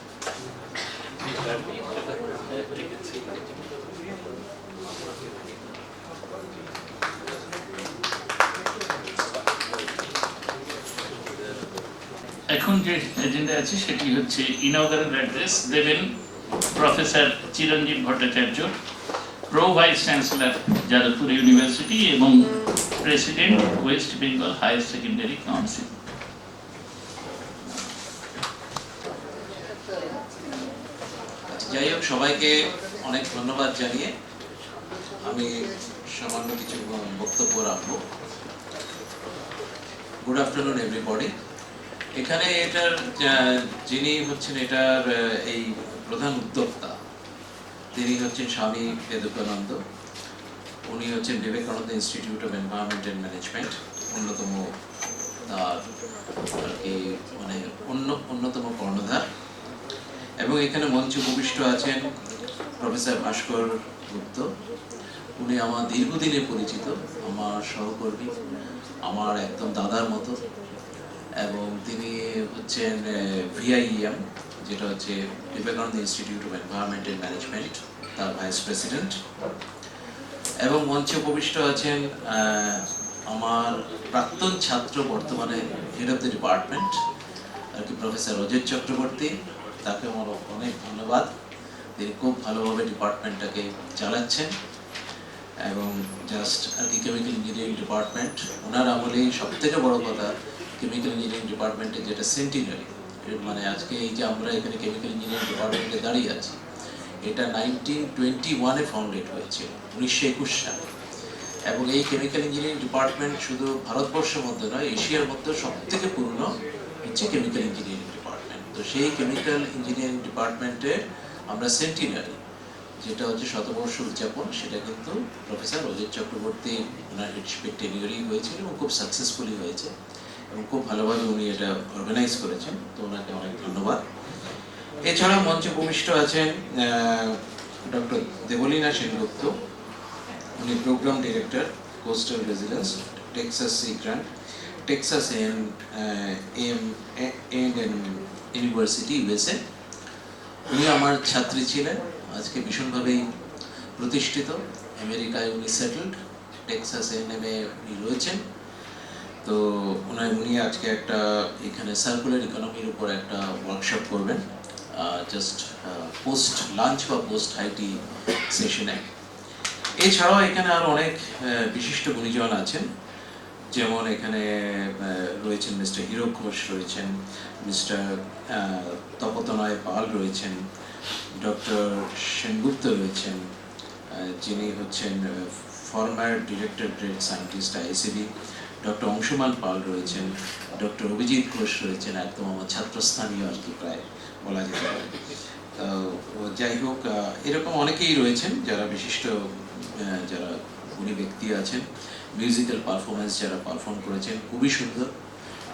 এখন যে এজেন্ডা আছে সেটি হচ্ছে ইনঅগারাল অ্যাড্রেস দেবেন professor Chiranjib Bhattacharya, pro vice chancellor Jadavpur university এবং president West Bengal higher secondary council. যাই হোক, সবাইকে অনেক ধন্যবাদ জানিয়ে আমি সামান্য কিছু বক্তব্য রাখবো। Good afternoon everybody. এখানে এটার যিনি হচ্ছেন এটার এই প্রধান উদ্যোক্তা, তিনি হচ্ছেন স্বামী বেদকানন্দ। উনি হচ্ছেন Vivekananda institute of environment and management অন্যতম তার আর কি মানে অন্যতম কর্ণধার। এবং এখানে মঞ্চে উপবিষ্ট আছেন প্রফেসর ভাস্কর গুপ্ত। উনি আমার দীর্ঘদিনে পরিচিত, আমার সহকর্মী, আমার একদম দাদার মতো। এবং তিনি হচ্ছেন ভিআইএম, যেটা হচ্ছে Vivekananda institute of environment and management, তার ভাইস প্রেসিডেন্ট। এবং মঞ্চে উপবিষ্ট আছেন আমার প্রাক্তন ছাত্র, বর্তমানে হেড অফ দ্য ডিপার্টমেন্ট আর কি প্রফেসর অজিত চক্রবর্তী। তাকে আমার অনেক ধন্যবাদ, তিনি খুব ভালোভাবে ডিপার্টমেন্টটাকে চালাচ্ছেন। এবং জাস্ট আর কি কেমিক্যাল ইঞ্জিনিয়ারিং ডিপার্টমেন্ট ওনার আমলেই সবথেকে বড় কথা, কেমিক্যাল ইঞ্জিনিয়ারিং ডিপার্টমেন্টে যেটা সেন্টিনারি, মানে আজকে এই যে আমরা এখানে কেমিক্যাল ইঞ্জিনিয়ারিং ডিপার্টমেন্টে দাঁড়িয়ে আছি, এটা 1921-এ ফাউন্ডেড হয়েছে, 1921 সালে। এবং এই কেমিক্যাল ইঞ্জিনিয়ারিং ডিপার্টমেন্ট শুধু ভারতবর্ষের মধ্যে নয়, এশিয়ার মধ্যে সবথেকে পুরনো হচ্ছে কেমিক্যাল ইঞ্জিনিয়ারিং ডিপার্টমেন্ট। তো সেই কেমিক্যাল ইঞ্জিনিয়ারিং ডিপার্টমেন্টে আমরা সেন্টিনারি, যেটা হচ্ছে শতবর্ষ উদযাপন, সেটা কিন্তু প্রফেসর অজিত চক্রবর্তী ওনার হেডশিপের টেনিওরেই হয়েছিল এবং খুব সাকসেসফুলি হয়েছে এবং খুব ভালোভাবে উনি এটা অর্গানাইজ করেছেন। তো ওনাকে অনেক ধন্যবাদ। এছাড়া মঞ্চে উপবিষ্ট আছেন ডক্টর দেবলীনা সেনগুপ্ত। উনি programme director, coastal resilience, Texas Sea Grant, Texas A&M university, USA. উনি আমার ছাত্রী ছিলেন, আজকে ভীষণভাবেই প্রতিষ্ঠিত। আমেরিকায় উনি সেটেলড, টেক্সাস A&M-এ উনি রয়েছেন। তো উনি আজকে একটা এখানে সার্কুলার ইকোনমির উপর একটা ওয়ার্কশপ করবেন, জাস্ট পোস্ট লাঞ্চ বা পোস্ট আইটি সেশনে। এছাড়াও এখানে আরও অনেক বিশিষ্ট গুণীজন আছেন, যেমন এখানে রয়েছেন মিস্টার হীরক ঘোষ, রয়েছেন মিস্টার তপতনয় পাল, রয়েছেন ডক্টর সেনগুপ্ত, রয়েছেন যিনি হচ্ছেন former director grade scientist ICB, doctor Anshuman Pal রয়েছেন, ডক্টর অভিজিৎ ঘোষ রয়েছেন, একদম আমার ছাত্রস্থানীয় আর কি প্রায় বলা যেতে পারে। যাই হোক, এরকম অনেকেই রয়েছেন যারা বিশিষ্ট, যারা গুণী ব্যক্তি আছেন। মিউজিক্যাল পারফরমেন্স যারা পারফর্ম করেছেন, খুবই সুন্দর।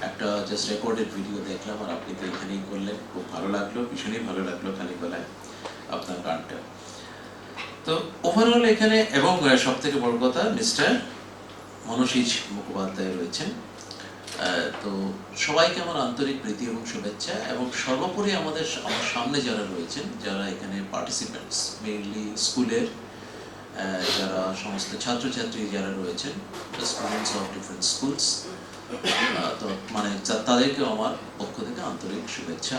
একটা জাস্ট রেকর্ডেড ভিডিও দেখলাম, আর আপনি তো এখানেই করলেন, খুব ভালো লাগলো, ভীষণই ভালো লাগলো খালি গলায় আপনার গানটা। তো ওভারঅল এখানে, এবং সব থেকে বড় কথা মিস্টার মনোশীজ মুখোপাধ্যায় রয়েছেন। তো সবাইকে আমার আন্তরিক প্রীতি এবং শুভেচ্ছা। এবং সর্বোপরি আমার সামনে যারা রয়েছেন, যারা এখানে পার্টিসিপেন্টস, মেইনলি স্কুলের যারা সমস্ত ছাত্রছাত্রী যারা রয়েছেন, স্টুডেন্টস অফ ডিফারেন্ট স্কুলস, তো মানে তাদেরকেও আমার পক্ষ থেকে আন্তরিক শুভেচ্ছা।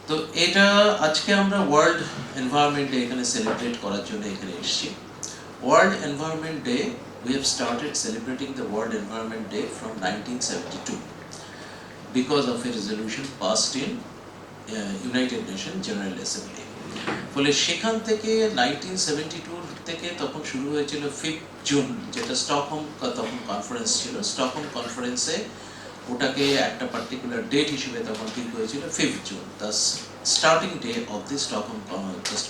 তো এটা আজকে আমরা ওয়ার্ল্ড এনভায়রনমেন্ট ডে এখানে সেলিব্রেট করার জন্য এখানে এসেছি। World environment day, we have started celebrating the World Environment Day from 1972 because of a resolution passed in United Nations General Assembly. ফলে সেখান থেকে 1972 থেকে তখন শুরু হয়েছিল 5 জুন, যেটা স্টকহোম তখন কনফারেন্স ছিল। স্টকহোম কনফারেন্সে ওটাকে একটা পার্টিকুলার ডেট হিসেবে তখন ঠিক হয়েছিল 5 June, the starting day of the Stockholm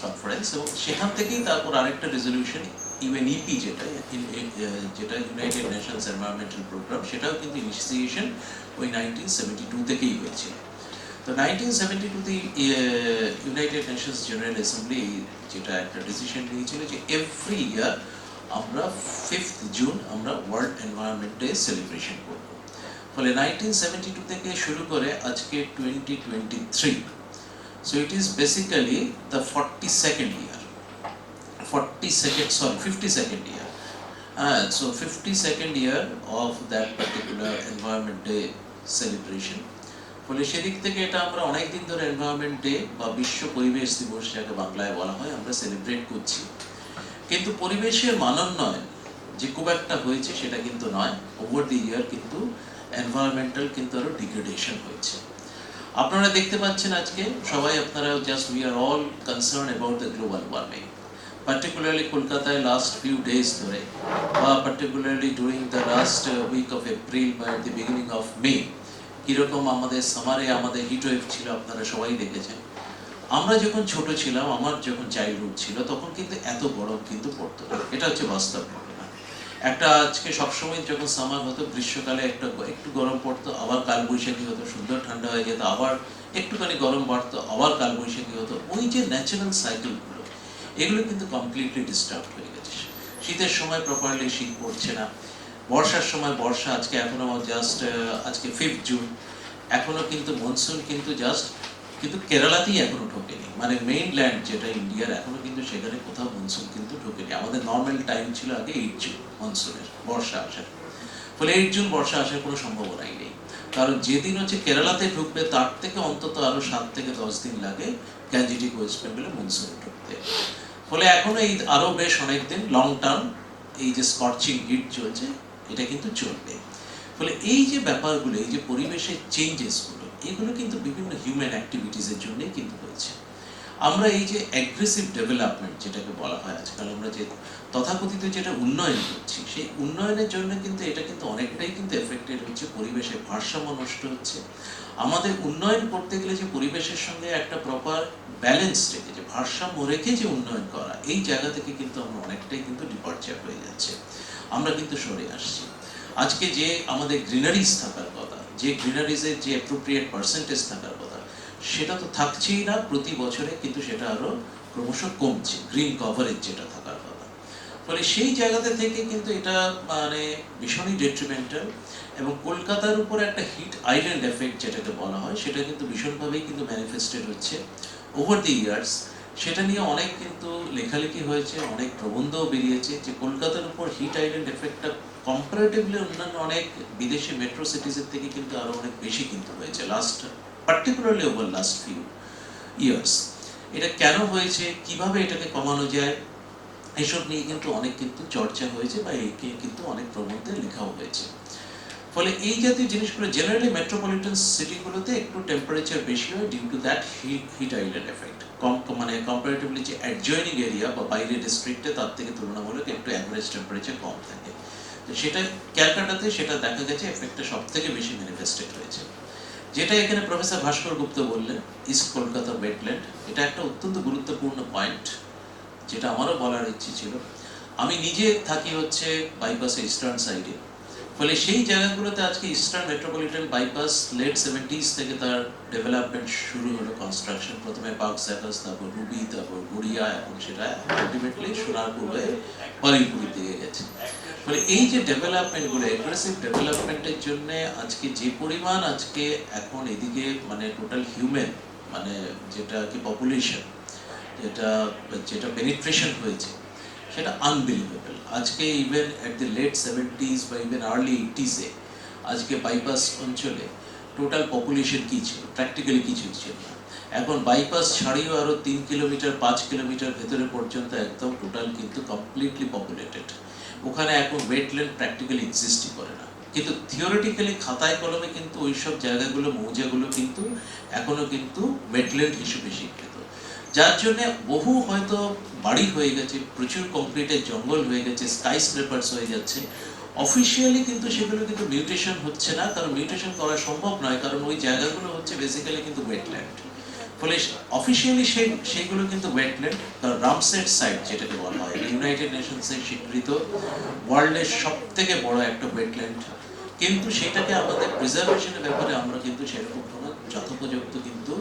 conference. এবং সেখান থেকেই তারপর আরেকটা রেজলিউশন ইউএনইপি যেটা ইউনাইটেড নেশনস এনভায়রনমেন্টাল প্রোগ্রাম, সেটাও কিন্তু ইনিশিয়েশন ওই 1972 থেকেই হয়েছিল। তো 1972-তে ইউনাইটেড নেশনস জেনারেল অ্যাসেম্বলি যেটা একটা ডিসিশন নিয়েছিল যে এভরি ইয়ার আমরা 5th জুন আমরা ওয়ার্ল্ড এনভায়রনমেন্ট ডে সেলিব্রেশন করব। ফলে 1972 থেকে শুরু করে আজকে 2023, so it is basically the 52nd year, 52nd year. So 52nd year of that particular environment day celebration. ফলে সেদিক থেকে এটা আমরা অনেক দিন ধরে এনভায়রনমেন্ট ডে বা বিশ্ব পরিবেশ দিবস যাকে বাংলায় বলা হয় আমরা সেলিব্রেট করছি। কিন্তু পরিবেশের মানোন্নয়ন যে খুব একটা হয়েছে সেটা কিন্তু নয়। ওভার দি ইয়ার কিন্তু এনভায়রনমেন্টাল কিন্তু আরো ডিগ্রেডেশন হয়েছে। আপনারা দেখতে পাচ্ছেন আজকে সবাই আপনারা just we are all concern about the global warming, particularly কলকাতায় লাস্ট ফিউ ডেজ ধরে বা particularly during the last week of April বা দি বিগিনিং অফ মে কীরকম আমাদের সামারে আমাদের হিট ওয়েভ ছিল আপনারা সবাই দেখেছেন। আমরা যখন ছোট ছিলাম, আমার যখন চাইল্ডহুড ছিল, তখন কিন্তু এত গরম কিন্তু পড়তো না, এটা হচ্ছে বাস্তব ঘটনা। একটা আজকে সবসময় যখন সামার হতো গ্রীষ্মকালে একটু গরম পড়তো, আবার কালবৈশাখী হতো, সুন্দর ঠান্ডা হয়ে যেত, আবার একটুখানি গরম বাড়তো, আবার কালবৈশাখী হতো। ওই যে ন্যাচারাল সাইকেলগুলো এগুলো কিন্তু কমপ্লিটলি ডিস্টার্ব হয়ে গেছে। শীতের সময় প্রপারলি শীত পড়ছে না, বর্ষার সময় বর্ষা আজকে এখনো জাস্ট আজকে 5th জুন এখনো কিন্তু মনসুন কিন্তু জাস্ট কিন্তু কেরালাতেই এখনো ঢোকেনি, মানে মেইনল্যান্ড যেটা ইন্ডিয়ার এখনো কিন্তু সেখানে কোথাও মনসুন কিন্তু ঢোকেনি। আমাদের নর্মাল টাইম ছিল আগে 8 জুন মনসুনের বর্ষা আসার। ফলে 8 জুন বর্ষা আসার কোনো সম্ভাবনাই নেই, কারণ যেদিন হচ্ছে কেরালাতে ঢুকবে তার থেকে অন্তত আরো 7 থেকে 10 দিন লাগে গ্যাঞ্জেটিক ওয়েস্ট বেঙ্গলে মনসুনে ঢুকতে। ফলে এখনো এই আরো বেশ অনেক দিন লং টার্ম এই যে স্কর্চিং হিট চলছে এটা কিন্তু চলবে। ফলে এই যে ব্যাপারগুলো, এই যে পরিবেশের চেঞ্জেসগুলো, এগুলো কিন্তু বিভিন্ন হিউম্যান অ্যাক্টিভিটিসের জন্যই কিন্তু হয়েছে। আমরা এই যে অ্যাগ্রেসিভ ডেভেলপমেন্ট যেটাকে বলা হয় আজকাল, আমরা যে তথাকথিত যেটা উন্নয়ন করছি, সেই উন্নয়নের জন্য কিন্তু এটা কিন্তু অনেকটাই কিন্তু এফেক্টেড হচ্ছে, পরিবেশের ভারসাম্য নষ্ট হচ্ছে। আমাদের উন্নয়ন করতে গেলে যে পরিবেশের সঙ্গে একটা প্রপার ব্যালেন্স রেখে, যে ভারসাম্য রেখে যে উন্নয়ন করা, এই জায়গা থেকে কিন্তু আমরা অনেকটাই কিন্তু ডিপার্চার হয়ে যাচ্ছে, আমরা কিন্তু সরে আসছি। আজকে যে আমাদের গ্রিনারিজ থাকার কথা, যে গ্রিনারিজের যে অ্যাপ্রোপ্রিয়েট পার্সেন্টেজ থাকার কথা, সেটা তো থাকছেই না, প্রতি বছরে কিন্তু সেটা আরো ক্রমশ কমছে, গ্রিন কভারেজ যেটা থাকার কথা। ফলে সেই জায়গাতে থেকে কিন্তু এটা মানে ভীষণই ডেট্রিমেন্টাল। এবং কলকাতার উপর একটা হিট আইল্যান্ড এফেক্ট যেটাকে বলা হয়, সেটা কিন্তু ভীষণভাবেই কিন্তু ম্যানিফেস্টেড হচ্ছে ওভার দি ইয়ার্স। সেটা নিয়ে অনেক কিন্তু লেখালেখি হয়েছে, অনেক প্রবন্ধও বেরিয়েছে যে কলকাতার উপর হিট আইল্যান্ড এফেক্টটা কম্পারেটিভলি অন্যান্য অনেক বিদেশি মেট্রো সিটিজের থেকে কিন্তু আরো অনেক বেশি কিন্তু হয়েছে last, particularly over last few years. এটা কেন হয়েছে, কিভাবে এটাকে কমানো যায়, এসব নিয়ে কিন্তু অনেক কিন্তু চর্চা হয়েছে বা একে কিন্তু অনেক প্রবন্ধে লেখাও হয়েছে। ফলে এই জাতীয় জিনিসগুলো জেনারেলি মেট্রোপলিটন সিটিগুলোতে একটু টেম্পারেচার বেশি হয় due to that heat island effect. মানে কম্পারেটিভলি যে অ্যাডজয়নিং এরিয়া বা বাইরের ডিস্ট্রিক্টে তার থেকে তুলনামূলক একটু অ্যাভারেজ টেম্পারেচার কম থাকে। তো সেটা ক্যালকাটাতে সেটা দেখা গেছে এফেক্টটা সব থেকে বেশি ম্যানিফেস্টেড হয়েছে। যেটা এখানে প্রফেসর ভাস্কর গুপ্ত বললেন, ইস্ট কলকাতা ওয়েটল্যান্ড, এটা একটা অত্যন্ত গুরুত্বপূর্ণ পয়েন্ট যেটা আমারও বলার ইচ্ছে ছিল। আমি নিজে থাকি হচ্ছে বাইপাসে ইস্টার্ন সাইডে। ফলে সেই জায়গাগুলোতে আজকে eastern metropolitan bypass late 70s থেকে তার ডেভেলপমেন্ট শুরু হলো, কনস্ট্রাকশন। প্রথমে পার্ক সার্কাস, তারপর রুবি, তারপর গুড়িয়া, এবং সেটা আলটিমেটলি সোনারপুর হয়ে বারুইপুরের দিকে গেছে। ফলে এই যে ডেভেলপমেন্টগুলো, অ্যাগ্রেসিভ ডেভেলপমেন্টের জন্য আজকে যে পরিমাণ আজকে এখন এদিকে মানে টোটাল হিউম্যান মানে যেটা কি পপুলেশন যেটা পেনিট্রেশন হয়েছে, সেটা আনবিলিভেবল। আজকে ইভেন এট দি লেট 70s বা ইভেন আর্লি 80s-এ আজকে বাইপাস অঞ্চলে টোটাল পপুলেশন কী ছিল, প্র্যাকটিক্যালি কিছু ছিল না। এখন বাইপাস ছাড়িয়েও আরও 3 কিলোমিটার 5 কিলোমিটার ভেতরে পর্যন্ত একদম টোটাল কিন্তু কমপ্লিটলি পপুলেটেড। ওখানে এখন ওয়েটল্যান্ড প্র্যাকটিক্যালি এক্সিস্টই করে না, কিন্তু থিওরিটিক্যালি খাতায় কলমে কিন্তু ওইসব জায়গাগুলো, মৌজাগুলো কিন্তু এখনো কিন্তু ওয়েটল্যান্ড হিসেবে স্বীকৃত। যার জন্য বহু হয়তো বাড়ি হয়ে গেছে, প্রচুর কংক্রিটের জঙ্গল হয়ে গেছে, স্কাই স্ক্রেপার্স হয়ে যাচ্ছে। অফিসিয়ালি কিন্তু সেগুলো কিন্তু মিউটেশন হচ্ছে না, কারণ মিউটেশন করা সম্ভব নয়, কারণ ওই জায়গাগুলো হচ্ছে বেসিক্যালি কিন্তু ওয়েটল্যান্ড। ফলে অফিসিয়ালি সেইগুলো কিন্তু ওয়েটল্যান্ড, রামসের সাইট যেটাকে বলা হয়, ইউনাইটেড নেশনসের স্বীকৃত ওয়ার্ল্ডের সব থেকে বড় একটা ওয়েটল্যান্ড, কিন্তু সেটাকে আমাদের প্রিজার্ভেশনের ব্যাপারে আমরা কিন্তু সেরকম কোনো যথোপযুক্ত কিন্তু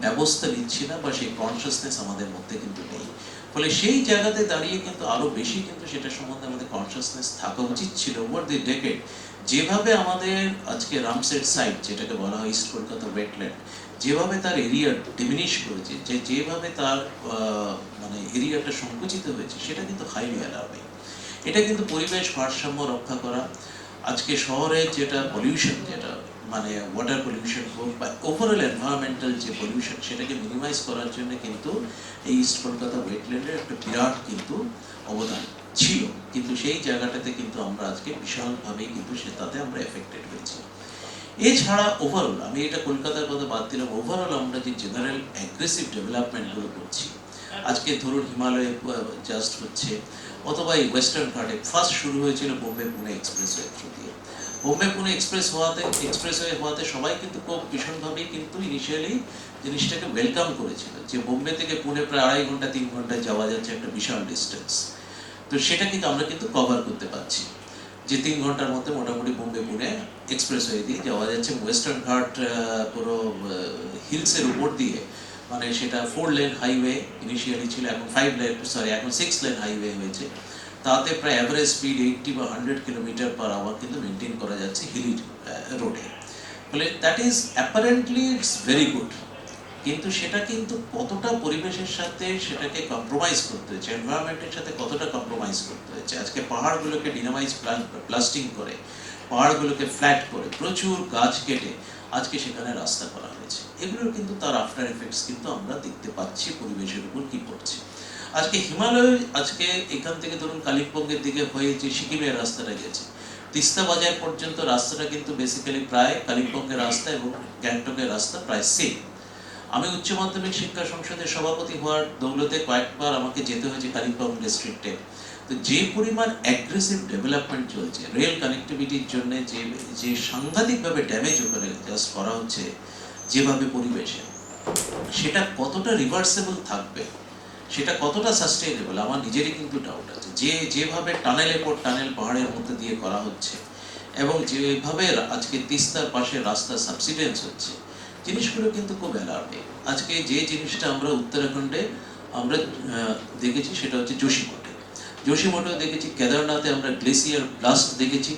ব্যবস্থা নিচ্ছি না, বা সেই কনসিয়াসনেস আমাদের মধ্যে কিন্তু নেই। ফলে সেই জায়গাতে দাঁড়িয়ে কিন্তু আরো বেশি কিন্তু সেটা সম্বন্ধে আমাদের কনসিয়াসনেস থাকা উচিত ছিল ওভার দি ডেকেড। যেভাবে আমাদের আজকে রামসের সাইট যেটাকে বলা হয় ইস্ট কলকাতা ওয়েটল্যান্ড, যেভাবে তার এরিয়া ডিমিনিশ করেছে, যেভাবে তার মানে এরিয়াটা সংকুচিত হয়েছে, সেটা কিন্তু হাইলি অ্যালার্মিং। এটা কিন্তু পরিবেশ ভারসাম্য রক্ষা করা, আজকে শহরের যেটা পলিউশন, যেটা মানে ওয়াটার পলিউশন হোক বা ওভারঅল এনভায়রনমেন্টাল যে পলিউশন, সেটাকে মিনিমাইজ করার জন্য কিন্তু এই ইস্ট কলকাতা ওয়েটল্যান্ডের একটা বিরাট কিন্তু অবদান ছিল। কিন্তু সেই জায়গাটাতে কিন্তু আমরা আজকে বিশালভাবেই কিন্তু তাতে আমরা এফেক্টেড হয়েছি। এছাড়া ওভারঅল, আমি এটা কলকাতার কথা বাদ দিলাম, ওভারঅল আমরা যে জেনারেল অ্যাগ্রেসিভ ডেভেলপমেন্টগুলো করছি, আজকে ধরুন হিমালয়ে জাস্ট হচ্ছে, অথবা এই ওয়েস্টার্ন ঘাটে ফার্স্ট শুরু হয়েছিল বোম্বে পুনে এক্সপ্রেসওয়ে থ্রু দিয়ে। বোম্বে পুনে এক্সপ্রেসওয়ে হওয়াতে সবাই কিন্তু খুব ভীষণভাবেই কিন্তু ইনিশিয়ালি জিনিসটাকে ওয়েলকাম করেছিল, যে বোম্বে থেকে পুনে প্রায় 2.5 ঘন্টা 3 ঘন্টায় যাওয়া যাচ্ছে, একটা বিশাল ডিস্টেন্স। তো সেটা কিন্তু আমরা কিন্তু কভার করতে পারছি, যে 3 ঘন্টার মধ্যে মোটামুটি বোম্বে পুনে এক্সপ্রেসওয়ে দিয়ে যাওয়া যাচ্ছে। ওয়েস্টার্ন ঘাট পুরো হিলসের উপর দিয়ে, মানে সেটা 4 লেন হাইওয়ে ইনিশিয়ালি ছিল, এখন 6 লেন হাইওয়ে হয়েছে। তাতে প্রায় অ্যাভারেজ স্পিড 80 বা 100 কিলোমিটার/আওয়ার কিন্তু মেনটেন করা যাচ্ছে হিলি রোডে। ফলে that is apparently it's very good, কিন্তু সেটা কিন্তু কতটা পরিবেশের সাথে সেটাকে কম্প্রোমাইজ করতে হয়েছে, এনভায়রনমেন্টের সাথে কতটা কম্প্রোমাইজ করতে হয়েছে। আজকে পাহাড়গুলোকে ডিনামাইজ ব্লাস্টিং করে, পাহাড়গুলোকে ফ্ল্যাট করে, প্রচুর গাছ কেটে আজকে সেখানে রাস্তা করা হয়েছে। এগুলোর কিন্তু তার আফটার এফেক্টস কিন্তু আমরা দেখতে পাচ্ছি পরিবেশের উপর কি পড়ছে। আজকে হিমালয়, আজকে এখান থেকে ধরুন কালিম্পংয়ের দিকে হয়ে যে সিকিমের রাস্তাটা গেছে, তিস্তা বাজার পর্যন্ত রাস্তাটা কিন্তু বেসিক্যালি প্রায় কালিম্পংয়ের রাস্তা এবং গ্যাংটকের রাস্তা প্রায় সেম। আমি উচ্চ মাধ্যমিক শিক্ষা সংসদের সভাপতি হওয়ার দৌলতে কয়েকবার আমাকে যেতে হয়েছে কালিম্পং ডিস্ট্রিক্টে। তো যে পরিমাণ অ্যাগ্রেসিভ ডেভেলপমেন্ট চলছে রেল কানেক্টিভিটির জন্য, যে সাংঘাতিকভাবে ড্যামেজ ওখানে জাস্ট করা হচ্ছে যেভাবে পরিবেশে, সেটা কতটা রিভার্সেবল থাকবে, সেটা কতটা সাস্টেইনেবল, আমার নিজেরই কিন্তু ডাউট আছে। যেভাবে টানেলের পর টানেল পাহাড়ের মধ্যে দিয়ে করা হচ্ছে, এবং যেভাবে আজকে তিস্তার পাশে রাস্তা সাবসিডেন্স হচ্ছে, জিনিসগুলো কিন্তু খুব অ্যালার্মিং। আজকে যে জিনিসটা আমরা উত্তরাখণ্ডে আমরা দেখেছি, সেটা হচ্ছে যোশীমঠেও দেখেছি, কেদারনাথে আমরা গ্লেসিয়ার ব্লাস্ট দেখেছি,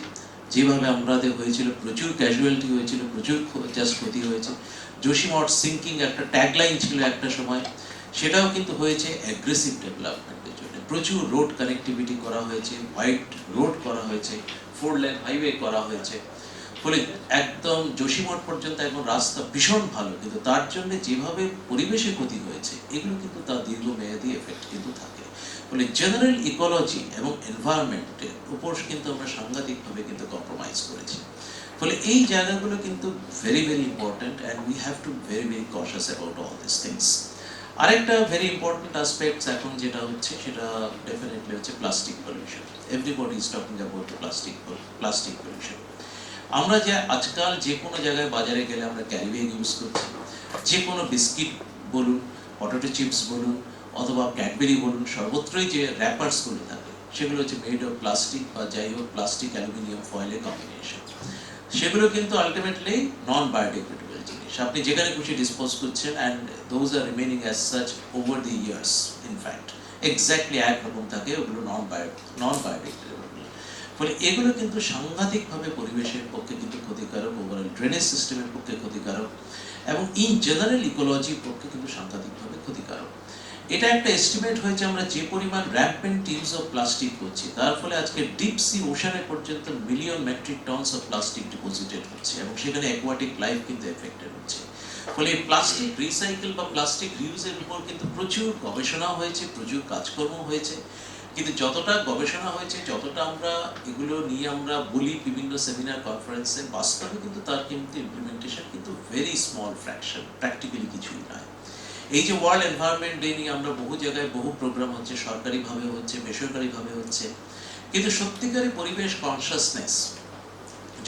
যেভাবে আমাদের হয়েছিল, প্রচুর ক্যাজুয়ালিটি হয়েছিল, প্রচুর জাস্ট ক্ষতি হয়েছে। যোশীমঠ সিঙ্কিং একটা ট্যাগলাইন ছিল একটা সময়, সেটাও কিন্তু হয়েছে অ্যাগ্রেসিভ ডেভেলপমেন্টের জন্য। প্রচুর রোড কানেক্টিভিটি করা হয়েছে, হোয়াইট রোড করা হয়েছে, 4 লেন হাইওয়ে করা হয়েছে। ফলে একদম যোশীমঠ পর্যন্ত এখন রাস্তা ভীষণ ভালো, কিন্তু তার জন্য যেভাবে পরিবেশে ক্ষতি হয়েছে, এগুলো কিন্তু তার দীর্ঘমেয়াদী এফেক্ট কিন্তু থাকে। ফলে জেনারেল ইকোলজি এবং এনভায়রনমেন্টের উপর কিন্তু আমরা সাংঘাতিকভাবে কিন্তু কম্প্রোমাইজ করেছি। ফলে এই জায়গাগুলো কিন্তু very very important, and we have two very very কশাস about all this things. আরেকটা ভেরি ইম্পর্টেন্ট অ্যাসপেক্টস এখন যেটা হচ্ছে, সেটা ডেফিনেটলি হচ্ছে plastic pollution. Everybody is talking about plastic pollution. আমরা যে আজকাল যে কোনো জায়গায় বাজারে গেলে আমরা ক্যারি ব্যাগ ইউজ করছি, যে কোনো বিস্কিট বলুন, পটেটো চিপস বলুন, অথবা ক্যাডবেরি বলুন, সর্বত্রই যে র্যাপার্সগুলো থাকে, সেগুলো হচ্ছে মেড অফ প্লাস্টিক, বা যাই হোক প্লাস্টিক অ্যালুমিনিয়াম ফয়েলের কম্বিনেশন। সেগুলো কিন্তু আলটিমেটলি নন বায়োডিগ্রেডেবল জিনিস, আপনি যেখানে খুশি ডিসপোজ করছেন, and those are remaining as such over the years. In fact exactly একরকম থাকে, ওগুলো নন বায়োডিগ্রেডেবল। ফলে এগুলো কিন্তু সাংঘাতিকভাবে পরিবেশের পক্ষে কিন্তু ক্ষতিকারক, ওভারঅল ড্রেনেজ সিস্টেমের পক্ষে ক্ষতিকারক, এবং ইন জেনারেল ইকোলজির পক্ষে কিন্তু সাংঘাতিকভাবে ক্ষতিকারক। এটা একটা এস্টিমেট হয়েছে, আমরা যে পরিমাণ র্যাম্পেন্ট ইউজ অফ প্লাস্টিক করছি, তার ফলে আজকে ডিপ সি ওশানে পর্যন্ত million metric tonnes of plastic deposited হচ্ছে, এবং সেখানে অ্যাকোয়াটিক লাইফ কিন্তু এফেক্টেড হচ্ছে। ফলে প্লাস্টিক রিসাইকেল বা প্লাস্টিক রিউজের উপর কিন্তু প্রচুর গবেষণা হয়েছে, প্রচুর কাজকর্ম হয়েছে, কিন্তু যতটা গবেষণা হয়েছে, যতটা আমরা এগুলো নিয়ে আমরা বলি বিভিন্ন সেমিনার কনফারেন্সে, বাস্তবে কিন্তু তার কিন্তু ইমপ্লিমেন্টেশন কিন্তু ভেরি স্মল ফ্র্যাকশন, প্র্যাকটিক্যালি কিছুই নয়। এই যে ওয়ার্ল্ড এনভায়রনমেন্ট ডে নিয়ে আমরা বহু জায়গায় বহু প্রোগ্রাম হচ্ছে, সরকারিভাবে হচ্ছে, বেসরকারিভাবে হচ্ছে, কিন্তু সত্যিকারের পরিবেশ কনসাসনেস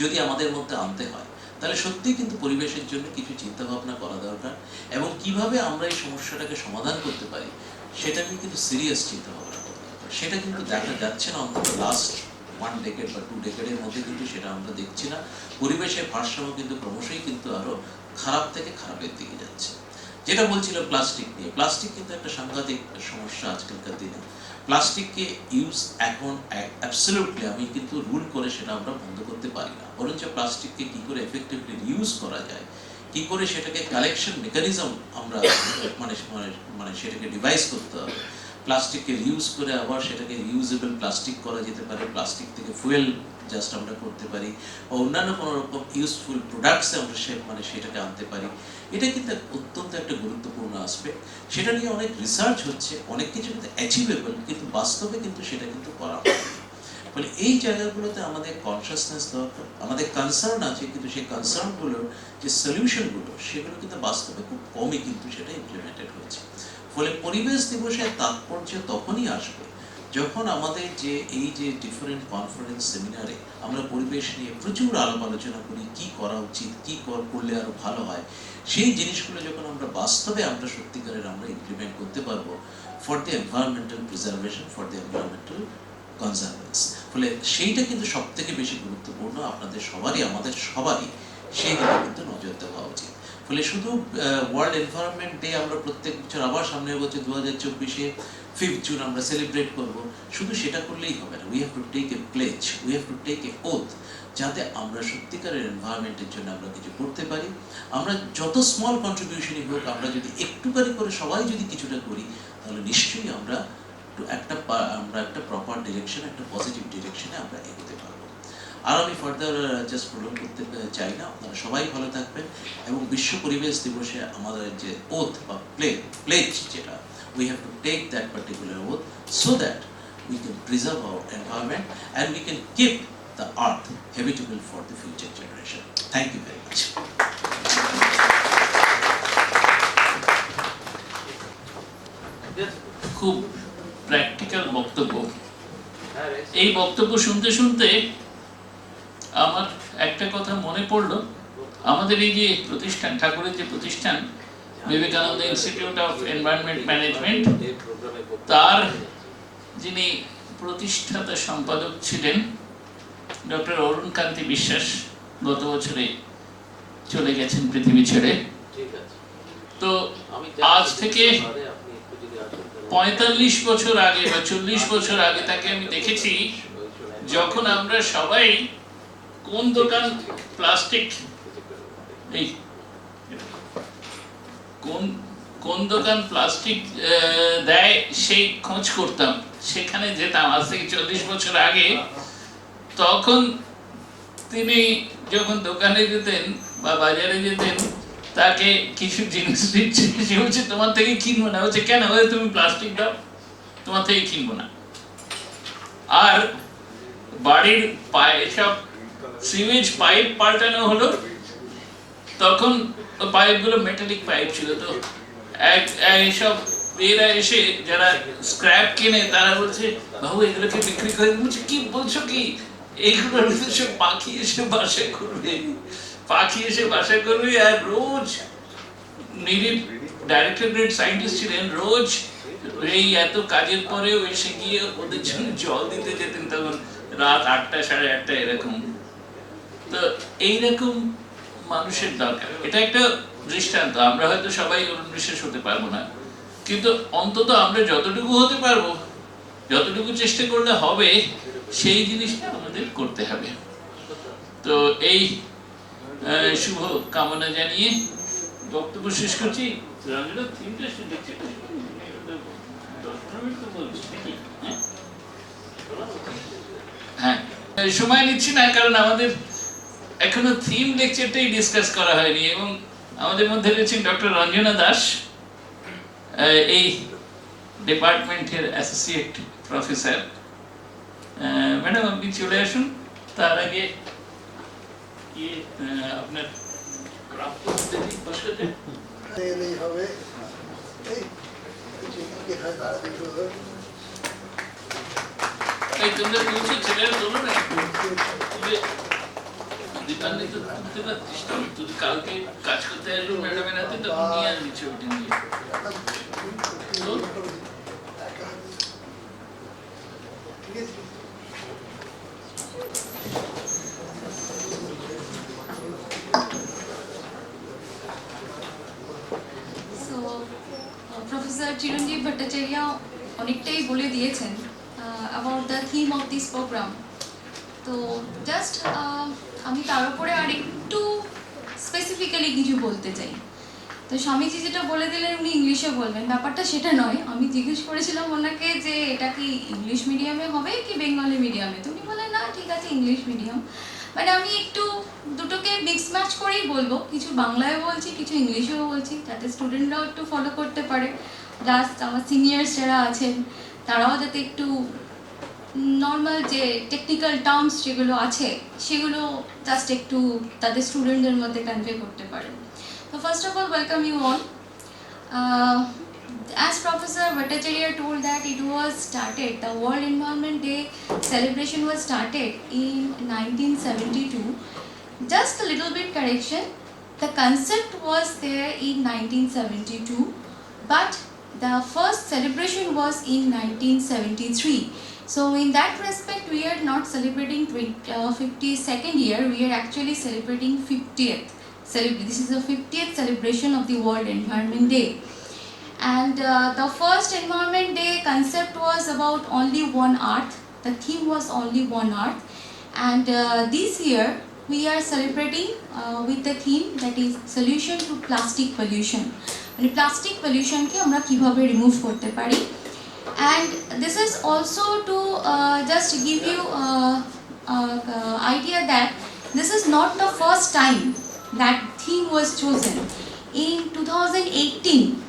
যদি আমাদের মধ্যে আনতে হয়, তাহলে সত্যিই কিন্তু পরিবেশের জন্য কিছু চিন্তা ভাবনা করা দরকার, এবং কিভাবে আমরা এই সমস্যাটাকে সমাধান করতে পারি সেটা নিয়ে কিন্তু সিরিয়াস চিন্তা ভাবনা করা দরকার। সেটা কিন্তু দেখা যাচ্ছে না, অন্তত লাস্ট 1 ডেকেড বা 2 ডেকেডের মধ্যে কিন্তু সেটা আমরা দেখছি না। পরিবেশের ভারসাম্য কিন্তু ক্রমশই কিন্তু আরো খারাপ থেকে খারাপের দিকে যাচ্ছে। যেটা বলছিল প্লাস্টিক নিয়ে, প্লাস্টিক কিন্তু একটা সাংঘাতিক সমস্যা আজকালকার দিনে। প্লাস্টিককে ইউজ এখন অ্যাবসলিউটলি আমি কিন্তু রুল করে সেটা আমরা বন্ধ করতে পারি না, বরঞ্চ প্লাস্টিককে কী করে এফেক্টিভলি ইউজ করা যায়, কী করে সেটাকে কালেকশন মেকানিজম আমরা মানে মানে সেটাকে ডিভাইস করতে হবে। প্লাস্টিককে ইউজ করে আবার সেটাকে রিউজেবল প্লাস্টিক করা যেতে পারে, প্লাস্টিক থেকে ফুয়েল জাস্ট আমরা করতে পারি, বা অন্যান্য কোনো রকম ইউজফুল প্রোডাক্টসে আমরা মানে সেটাকে আনতে পারি। এটা কিন্তু অত্যন্ত একটা গুরুত্বপূর্ণ আসপেক্ট। সেটা নিয়ে অনেক রিসার্চ হচ্ছে, অনেক কিছু কিন্তু অ্যাচিভেবল, কিন্তু বাস্তবে কিন্তু সেটা কিন্তু করা হয়। ফলে এই জায়গাগুলোতে আমাদের কনসিয়াসনেস দরকার, আমাদের কনসার্ন আছে, কিন্তু সেই কনসার্নগুলোর যে সলিউশনগুলো সেগুলো কিন্তু বাস্তবে খুব কমই কিন্তু সেটা ইমপ্লিমেন্টেড হয়েছে। ফলে পরিবেশ দিবসের তাৎপর্য তখনই আসবে যখন আমাদের যে এই যে ডিফারেন্ট কনফারেন্স সেমিনারে আমরা পরিবেশ নিয়ে প্রচুর আলাপ আলোচনা করি, কি করা উচিত, কি করলে আরো ভালো হয়, সেই জিনিসগুলো যখন আমরা বাস্তবে আমরা সত্যিকারের আমরা ইমপ্লিমেন্ট করতে পারবো for the environmental preservation, for the environmental conservance. ফলে সেইটা কিন্তু সব থেকে বেশি গুরুত্বপূর্ণ, আপনাদের সবারই আমাদের সবারই সেই দিকে কিন্তু নজর দেওয়া উচিত। ফলে শুধু ওয়ার্ল্ড এনভায়রনমেন্ট ডে আমরা প্রত্যেক বছর আবার সামনে বছর 2024-এ 5th জুন আমরা সেলিব্রেট করব, শুধু সেটা করলেই হবে না। We have to take a pledge, we have to take a oath, যাতে আমরা সত্যিকারের এনভায়রনমেন্টের জন্য আমরা কিছু করতে পারি। আমরা যত স্মল কন্ট্রিবিউশনই হোক, আমরা যদি একটুখানি করে সবাই যদি কিছুটা করি, তাহলে নিশ্চয়ই আমরা একটা প্রপার ডিরেকশন, একটা পজিটিভ ডিরেকশনে আমরা এগোতে পারবো। আর আমি ফার্দার জাস্ট প্রলং করতে চাই না, আপনারা সবাই ভালো থাকবেন, এবং বিশ্ব পরিবেশ দিবসে আমাদের যে ওথ বা প্লেজ যেটা, we have to take that particular oath so that we can preserve our environment and we can keep the earth habitable for the future generation. Thank you very much. খুব practical বক্তব্য। এই বক্তব্য শুনতে শুনতে আমার একটা কথা মনে পড়লো, আমাদের এই যে প্রতিষ্ঠান, ঠাকুরের যে প্রতিষ্ঠান Vivekananda institute of environment management, তার যিনি প্রতিষ্ঠাতা সম্পাদক ছিলেন ডক্টর অরুণ কান্তি বিশ্বাস, গত বছরে চলে গেছেন পৃথিবী ছেড়ে। তো আজ থেকে 45 বছর আগে বা 40 বছর আগে তাকে আমি দেখেছি, যখন আমরা সবাই কোন দোকান প্লাস্টিক এই কোন দোকান প্লাস্টিক দেয় সেই খোঁজ করতাম, সেখানে যেতাম আজ থেকে 40 বছর আগে। তখন তিনি যখন দোকানে যেতেন বা বাজারে যেতেন, তাকে কিছু জিনিস দিচ্ছে, সে বলছে তোমার থেকে কিনবো না। বলছে কেন? তুমি প্লাস্টিক দাও, তোমার থেকে কিনবো না। আর বাড়ির সব সিউয়েজ পাইপ পাল্টানো হলো, তখন পাইপগুলো মেটালিক পাইপ ছিল। তো সব এরা এসে যারা স্ক্র্যাপ কেনে তারা বলছে বাবু এগুলোকে বিক্রি করে। বলছে কি বলছো কি, এইগুলো সব পাখি এসে বাসা করবে, পাখি এসে বাসা করবে। আর রোজ নিরিট ডাইরেক্টর গ্রেড সায়েন্টিস্ট ছিলেন, রোজ এই এত কাজের পরেও এসে গিয়ে ওদের জন্য জল দিতে যেতেন, তখন রাত 8টা 8:30 এরকম। তো এইরকম মানুষের দরকার। এটা একটা দৃষ্টান্ত। আমরা হয়তো সবাই বিশেষ হতে পারবো না, কিন্তু অন্তত আমরা যতটুকু হতে পারবো, যতটুকু চেষ্টা করলে হবে, সেই জিনিসটা আমাদের করতে হবে। তো এই শুভ কামনা জানিয়ে বক্তব্য শেষ করছি। হ্যাঁ, সময় নিচ্ছি না, কারণ আমাদের এখনো থিম লেকচারটাই ডিসকাস করা হয়নি, এবং আমাদের মধ্যে রয়েছেন ডক্টর রঞ্জনা দাস, এই ডিপার্টমেন্টের অ্যাসোসিয়েট প্রফেসর। ম্যাডাম আপনি চলে আসুন। তার আগে আপনার তোমরা বলছো ছেলেরা তোলো না, দীপান্বিত তুলতে পারতিস তো? তুই কালকে কাজ করতে আসবো ম্যাডামের হাতে, তখন নিয়ে আসবি ছবিটা নিয়ে। তো So, Professor Chiranjeev Bhattacharya অনেকটাই বলে দিয়েছেন about the theme of this program. তো জাস্ট আমি তার উপরে আর একটু স্পেসিফিক্যালি কিছু বলতে চাই। তো স্বামীজি যেটা বলে দিলেন উনি ইংলিশে বলবেন, ব্যাপারটা সেটা নয়। আমি জিজ্ঞেস করেছিলাম ওনাকে যে এটা কি ইংলিশ মিডিয়ামে হবে কি বেঙ্গলি মিডিয়ামে, তো উনি বললেন না ঠিক আছে ইংলিশ মিডিয়াম। মানে আমি একটু দুটোকে মিক্স ম্যাচ করেই বলবো, কিছু বাংলায় বলছি কিছু ইংলিশেও বলছি, যাতে স্টুডেন্টরাও একটু ফলো করতে পারে, প্লাস আমার সিনিয়র্স যারা আছেন তারাও যাতে একটু নর্মাল যে টেকনিক্যাল টার্মস যেগুলো আছে সেগুলো জাস্ট একটু তাদের স্টুডেন্টদের মধ্যে কনভে করতে পারে। তো first of all welcome you all. As Professor Bhattacharya told that it was started, the World Environment Day celebration was started in 1972. Just a little bit correction, the concept was there in 1972, but the first celebration was in 1973. So in that respect, we are not celebrating 52nd year, we are actually celebrating 50th. This is the 50th celebration of the World Environment Day. And the first Environment Day concept was about only one earth. The theme was only one earth. And this year, we are celebrating with the theme that is solution to plastic pollution. And plastic pollution ke amra kibhabe remove korte pari. And this is also to just give you idea that this is not the first time that theme was chosen. In 2018,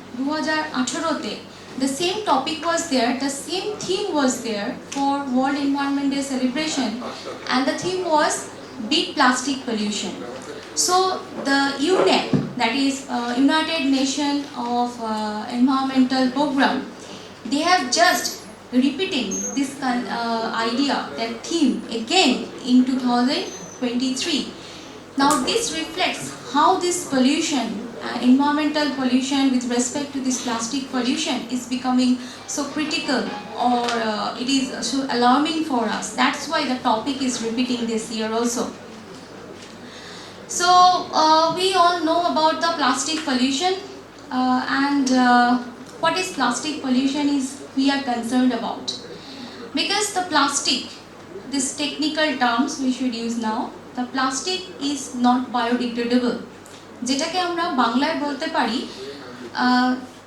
the same topic was there, the same theme was there for World Environment Day celebration, and the theme was beat plastic pollution. So the UNEP, that is United Nations of Environmental Program, they have just repeating this idea, that theme again in 2023. Now this reflects how this pollution, environmental pollution with respect to this plastic pollution is becoming so critical, or it is so alarming for us. That's why the topic is repeating this year also. So we all know about the plastic pollution, and what is plastic pollution is we are concerned about, because the plastic, this technical terms we should use now, the plastic is not biodegradable, যেটাকে আমরা বাংলায় বলতে পারি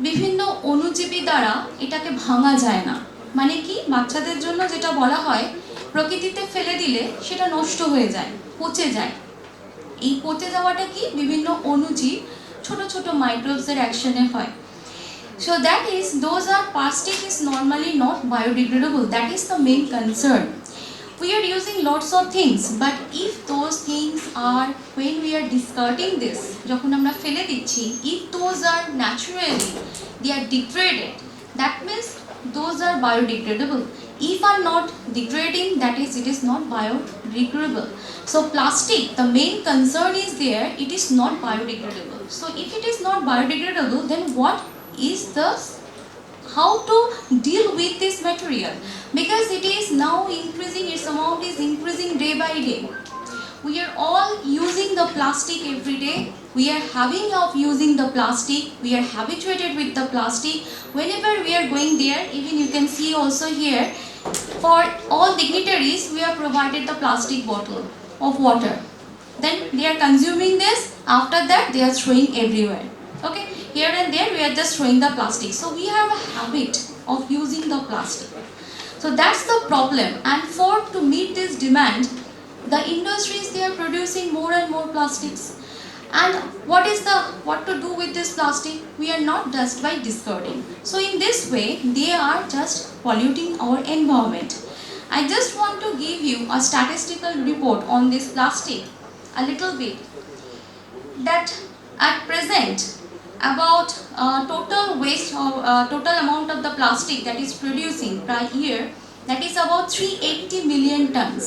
বিভিন্ন অণুজীবী দ্বারা এটাকে ভাঙা যায় না। মানে কি, বাচ্চাদের জন্য যেটা বলা হয় প্রকৃতিতে ফেলে দিলে সেটা নষ্ট হয়ে যায়, পচে যায়। এই পচে যাওয়াটা কি, বিভিন্ন অণুজীব ছোট ছোট মাইক্রোবসের অ্যাকশনে হয়। So that is, those are plastic is normally not biodegradable. That is the main concern. We are using lots of things, but if those things are, when we are discarding this, যখন আমরা ফেলে দিচ্ছি, if those are naturally, they are degraded, that means those are biodegradable. If are not degrading, that is, it is not biodegradable. So plastic, the main concern is there, it is not biodegradable. So if it is not biodegradable, then what is the, how to deal with this material? Because it is now increasing, its amount is increasing day by day. We are all using the plastic every day. We are having of using the plastic. We are habituated with the plastic. Whenever we are going there, even you can see also here, for all dignitaries, we are provided the plastic bottle of water. Then they are consuming this. After that, they are throwing everywhere. Okay, here and there we are just throwing the plastic. So we have a habit of using the plastic. So that's the problem. And for to meet this demand, the industries, they are producing more and more plastics. And what to do with this plastic? We are not just by discarding. So in this way, they are just polluting our environment. I just want to give you a statistical report on this plastic, a little bit, that at present, about total waste of total amount of the plastic that is producing per year, that is about 380 million tons.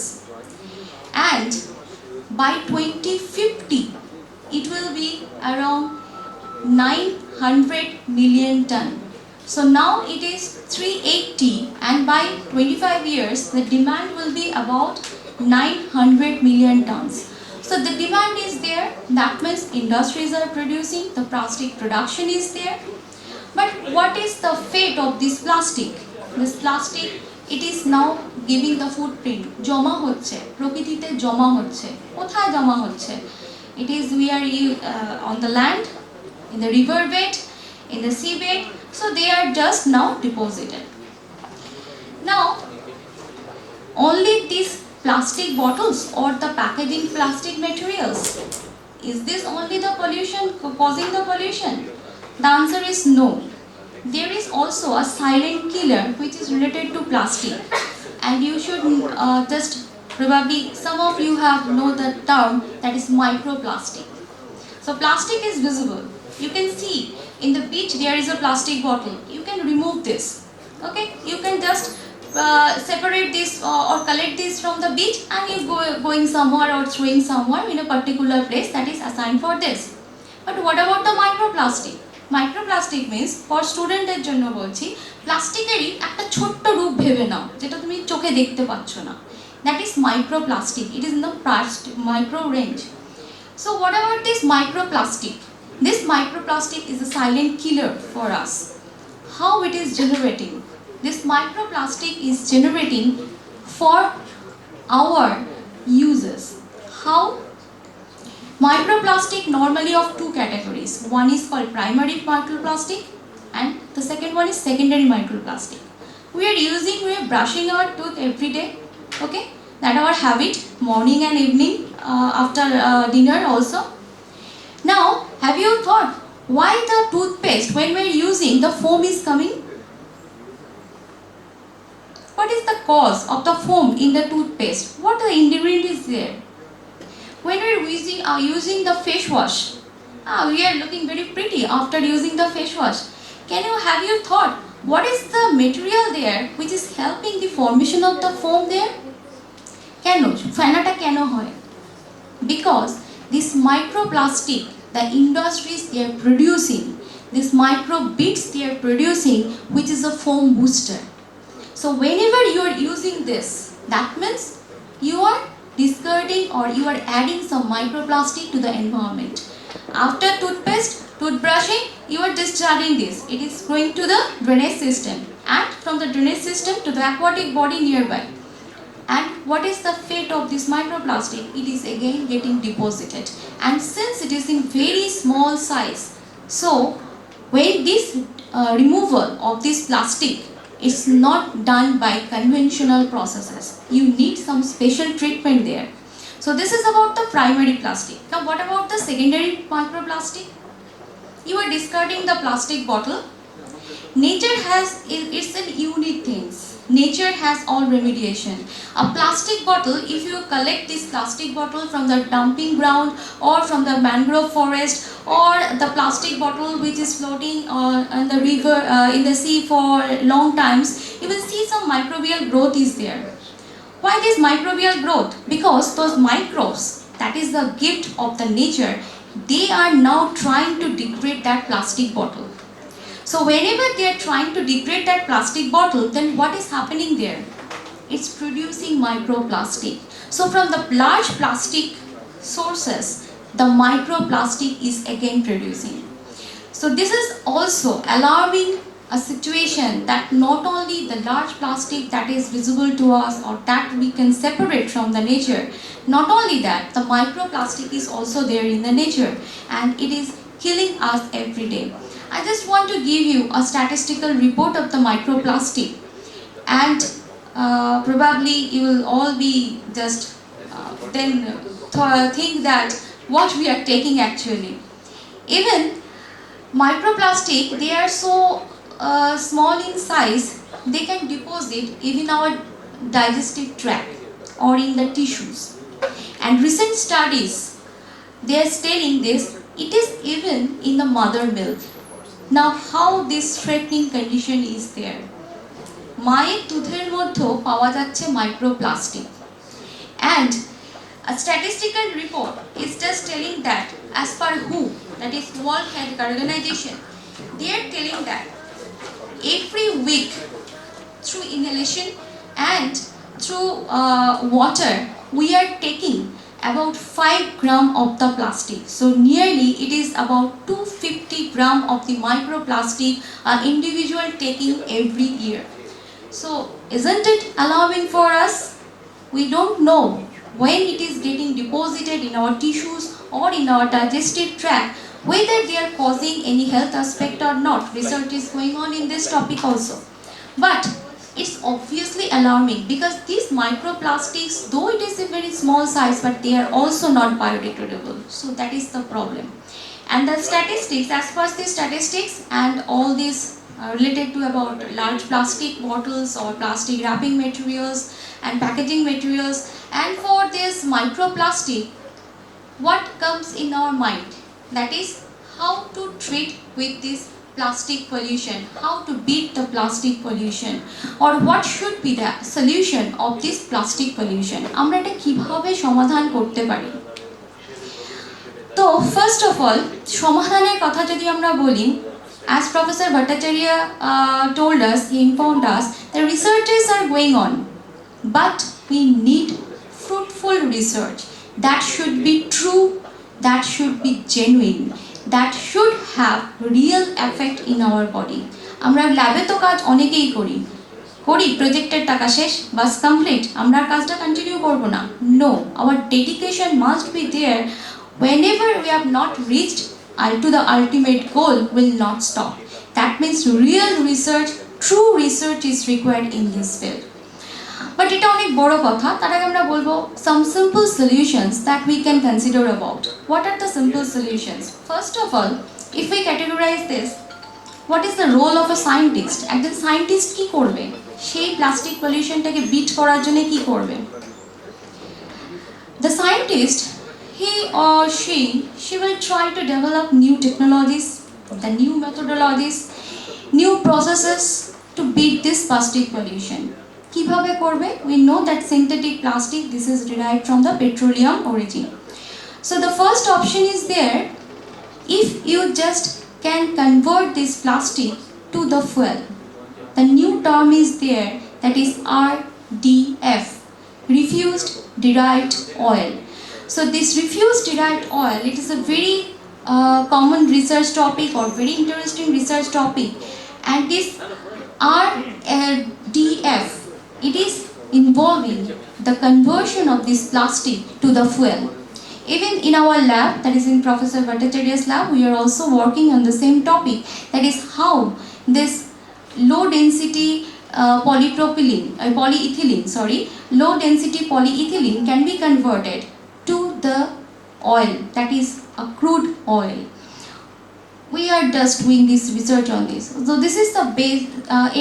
And by 2050 it will be around 900 million ton. So now it is 380, and by 25 years the demand will be about 900 million tons. So the demand is there, that means industries are producing, the plastic production is there. But what is the fate of this plastic? This plastic, it is now giving the footprint. জমা হচ্ছে, প্রকৃতিতে জমা হচ্ছে। কোথায় জমা হচ্ছে? It is we are on the land, in the river bed, in the sea bed. So they are just now deposited. Now, only these plastic bottles or the packaging plastic materials, is this only the pollution causing the pollution? The answer is no. There is also a silent killer which is related to plastic, and you should just probably some of you have know the term that is microplastic. So plastic is visible. You can see in the beach there is a plastic bottle. You can remove this. Okay, you can just separate this or collect this from the beach, and you going somewhere or throwing somewhere in a particular place that is assigned for this. But what about the microplastic? Microplastic means for স্টুডেন্টদের জন্য বলছি, প্লাস্টিকেরই একটা ছোট্ট রূপ ভেবে নাও যেটা তুমি চোখে দেখতে পাচ্ছ না, that is microplastic. It is in the micro range. So what about this microplastic? This microplastic is a silent killer for us. How it is generating? This microplastic is generating for our uses. How? Microplastic normally of two categories. One is called primary microplastic and the second one is secondary microplastic. We are brushing our tooth every day, okay? That our habit, morning and evening, after dinner also. Now, have you thought why the toothpaste, when we are using, the foam is coming? What is the cause of the foam in the toothpaste? What the ingredient is there? When we are using the face wash, we are looking very pretty after using the face wash. Have you thought what is the material there which is helping the formation of the foam there? Fenata keno hoy? Because this microplastic, the industries they are producing, this micro bits they are producing, which is a foam booster. So whenever you are using this, that means you are discarding or you are adding some microplastic to the environment. After toothpaste, toothbrushing, you are discharging this. It is going to the drainage system, and from the drainage system to the aquatic body nearby. And what is the fate of this microplastic? It is again getting deposited. And since it is in very small size, so when this removal of this plastic is not done by conventional processes, you need some special treatment there. So this is about the primary plastic. Now what about the secondary microplastic? You are discarding the plastic bottle. Nature has its unique things. Nature has all remediation. A plastic bottle, if you collect this plastic bottle from the dumping ground or from the mangrove forest, or the plastic bottle which is floating on the river, in the sea for long times, you will see some microbial growth is there. Why this microbial growth? Because those microbes, that is the gift of the nature, they are now trying to degrade that plastic bottle. So whenever they are trying to degrade that plastic bottle, then what is happening there? It's producing microplastic. So from the large plastic sources, the microplastic is again producing. So this is also alarming a situation that not only the large plastic that is visible to us or that we can separate from the nature, not only that, the microplastic is also there in the nature, and it is killing us every day. I just want to give you a statistical report of the microplastic, and probably you will all be just think that what we are taking actually. Even microplastic, they are so small in size, they can deposit even our digestive tract or in the tissues. And recent studies, they are telling this, it is even in the mother milk. Now how this threatening condition is there? মায়ের দুধের মধ্যেও পাওয়া যাচ্ছে microplastic, and A statistical report is just telling that as per WHO, that is World Health Organization, they are telling that every week through inhalation and through water, we are taking about 5 gram of the plastic. So nearly it is about 250 gram of the microplastic an individual taking every year. So isn't it alarming for us? We don't know when it is getting deposited in our tissues or in our digestive tract, whether they are causing any health aspect or not. Research is going on in this topic also. But it's obviously alarming because these microplastics, though it is a very small size, but they are also not biodegradable. So that is the problem. And the statistics, as per the statistics and all these related to about large plastic bottles or plastic wrapping materials and packaging materials, and for this microplastic, what comes in our mind? That is how to treat with this plastic pollution, how to beat the plastic pollution, or what should be the solution of this plastic pollution. আমরা এটা কিভাবে সমাধান করতে পারি? তো first of all সমাধানের কথা যদি আমরা বলি, as Professor Bhattacharya told us, he informed us, the researches are going on, but we need fruitful research that should be true, that should be genuine, that should have real effect in our body. আমরা ল্যাবে তো কাজ অনেকেই করি প্রজেক্টের টাকা শেষ, বাস complete, আমরা কাজটা কন্টিনিউ করব না। No, our dedication must be there. Whenever we have not reached to the ultimate goal, will not stop. That means real research, true research is required in this field. But এটা অনেক বড় কথা, তার আগে আমরা বলবো some simple solutions that we can consider about. What are the simple solutions? First of all, if we categorize this, what is the role of a scientist? একজন scientist কি করবে? সেই প্লাস্টিক পলিউশনটাকে বিট করার জন্য কি করবে? The scientist, he or she will try to develop new technologies, the new methodologies, new processes to beat this plastic pollution. কিভাবে করবে? We know that synthetic plastic, this is derived from the petroleum origin. So the first option is there, if you just can convert this plastic to the fuel. The new term is there, that is RDF, refused derived oil. So this refused derived oil, it is a very common research topic or very interesting research topic, and this RDF, it is involving the conversion of this plastic to the fuel. Even in our lab, that is in Professor Bhattacharya's lab, we are also working on the same topic, that is how this low density low density polyethylene can be converted to the oil, that is a crude oil. We are just doing this research on this. So this is the base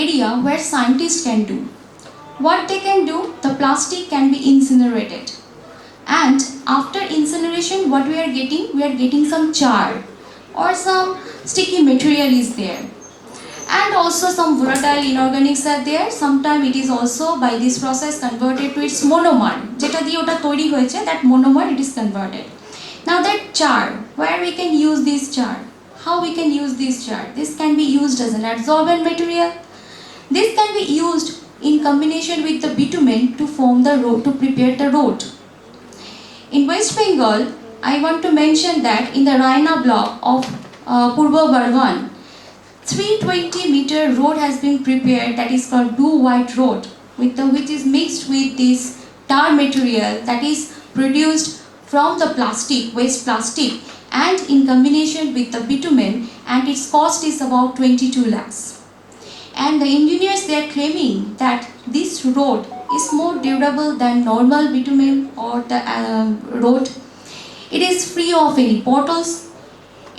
area where scientists can do. What they can do, the plastic can be incinerated. And after incineration, what we are getting some char or some sticky material is there. And also some volatile inorganics are there. Sometimes it is also by this process converted to its monomer. যেটা দিয়ে ওটা তৈরি হয়েছে, that monomer it is converted. Now that char, where we can use this char? How we can use this char? This can be used as an adsorbent material. This can be used in combination with the bitumen to form the road, to prepare the road. In West Bengal, I want to mention that in the Raina block of Purba Barwan, 320-meter road has been prepared, that is called Blue White Road, which is mixed with this tar material that is produced from the plastic, waste plastic, and in combination with the bitumen, and its cost is about 22 lakhs. And the engineers, they are claiming that this road is more durable than normal bitumen or the road. It is free of any potholes.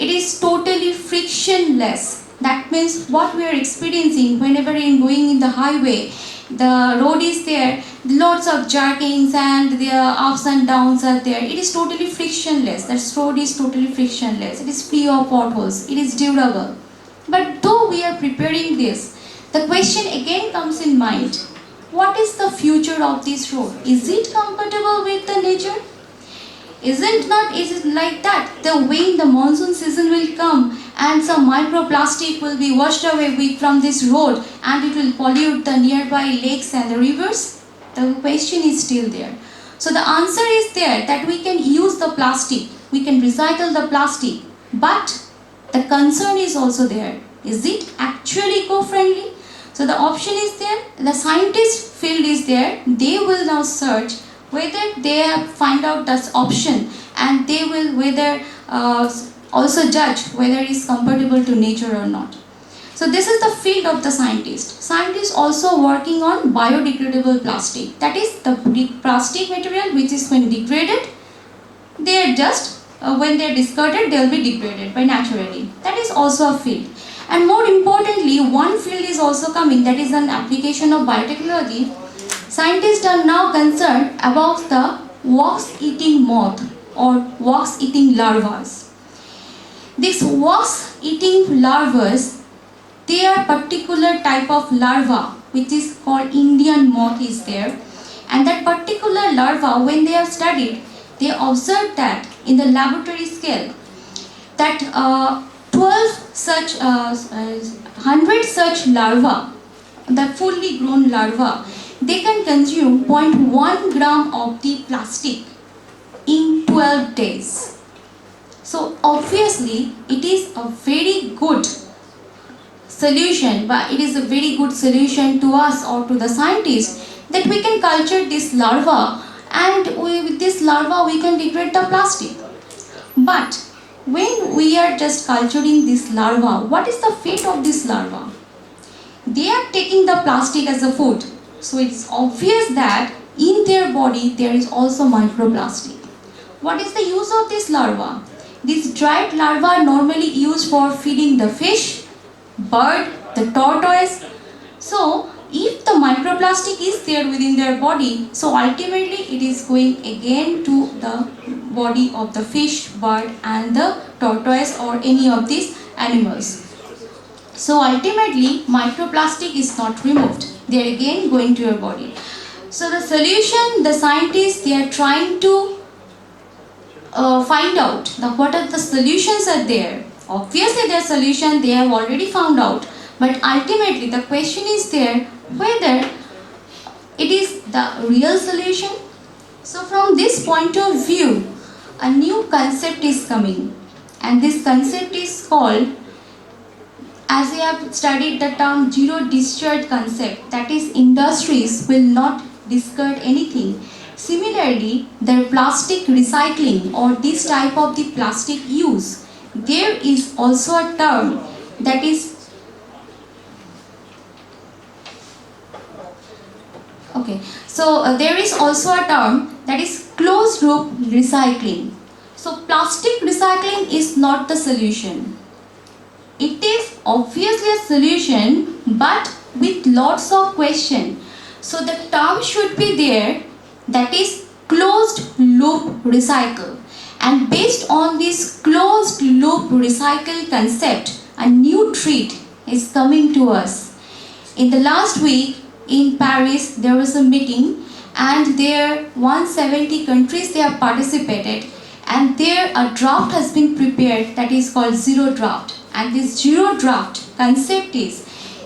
It is totally frictionless. That means what we are experiencing whenever we are going in the highway, the road is there, lots of jerkings and the ups and downs are there. It is totally frictionless. That road is totally frictionless. It is free of potholes. It is durable. But though we are preparing this, the question again comes in mind, what is the future of this road? Is it compatible with the nature? Is it like that? The when the monsoon season will come and some microplastic will be washed away from this road and it will pollute the nearby lakes and the rivers? The question is still there. So the answer is there that we can use the plastic, we can recycle the plastic, but the concern is also there. Is it actually eco-friendly? So the option is there, the scientist field is there, they will now search whether they have find out this option and they will also judge whether it is compatible to nature or not. So this is the field of the scientist. Scientists also working on biodegradable plastic. That is the plastic material which is when degraded, they are just when they are discarded they will be degraded by naturally. That is also a field. And more importantly, one field is also coming, that is an application of biotechnology. Scientists are now concerned about the wax-eating moth or wax-eating larvae. These wax-eating larvae, they are particular type of larva which is called Indian moth is there. And that particular larva, when they have studied, they observed that in the laboratory scale that 100 such larvae, the fully grown larvae, they can consume 0.1 gram of the plastic in 12 days. So obviously it is a very good solution, but it is a very good solution to us or to the scientists that we can culture this larva and with this larva we can degrade the plastic. But when we are just culturing this larva, what is the fate of this larva? They are taking the plastic as a food. So it's obvious that in their body there is also microplastic. What is the use of this larva? These dried larvae are normally used for feeding the fish, bird, the tortoise. So if the microplastic is there within their body, so ultimately it is going again to the body of the fish, bird and the tortoise or any of these animals. So ultimately microplastic is not removed. They are again going to your body. So the solution, the scientists, they are trying to find out what are the solutions are there. Obviously their solution they have already found out, but ultimately the question is there whether it is the real solution. So from this point of view, a new concept is coming, and this concept is called, as we have studied the term zero discharge concept, that is industries will not discard anything. Similarly, the plastic recycling or this type of the plastic use, there is also a term that is there is also a term that is closed loop recycling. So plastic recycling is not the solution. It is obviously a solution, but with lots of questions. So the term should be there, that is closed loop recycle. And based on this closed loop recycle concept, a new treat is coming to us. In the last week in Paris, there was a meeting, and there 170 countries they have participated, and there a draft has been prepared that is called zero draft. And this zero draft concept is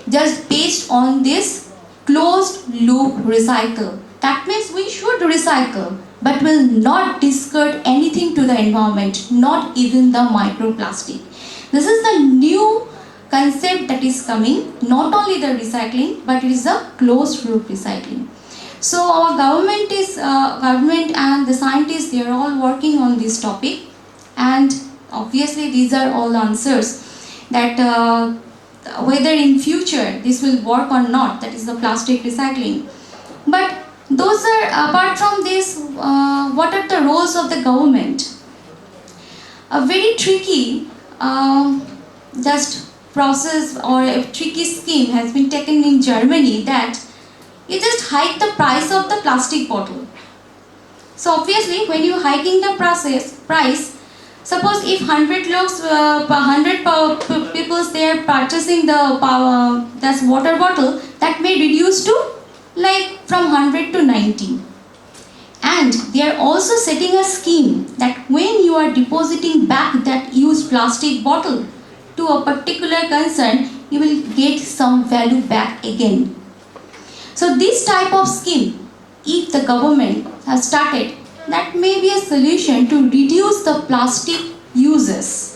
just based on this closed loop recycle. That means we should recycle, but will not discard anything to the environment, not even the microplastic. This is the new concept that is coming, not only the recycling, but it is a closed loop recycling. So our government and the scientists, they are all working on this topic, and obviously these are all answers that whether in future this will work or not, that is the plastic recycling. But those are, apart from this, what are the roles of the government? A very tricky just process or a tricky scheme has been taken in Germany, that you just hike the price of the plastic bottle. So obviously when you hiking the price, suppose if 100 people they are purchasing the this water bottle, that may reduce to like from 100 to 90. And they are also setting a scheme that when you are depositing back that used plastic bottle to a particular concern, you will get some value back again. So this type of scheme, if the government has started, that may be a solution to reduce the plastic uses.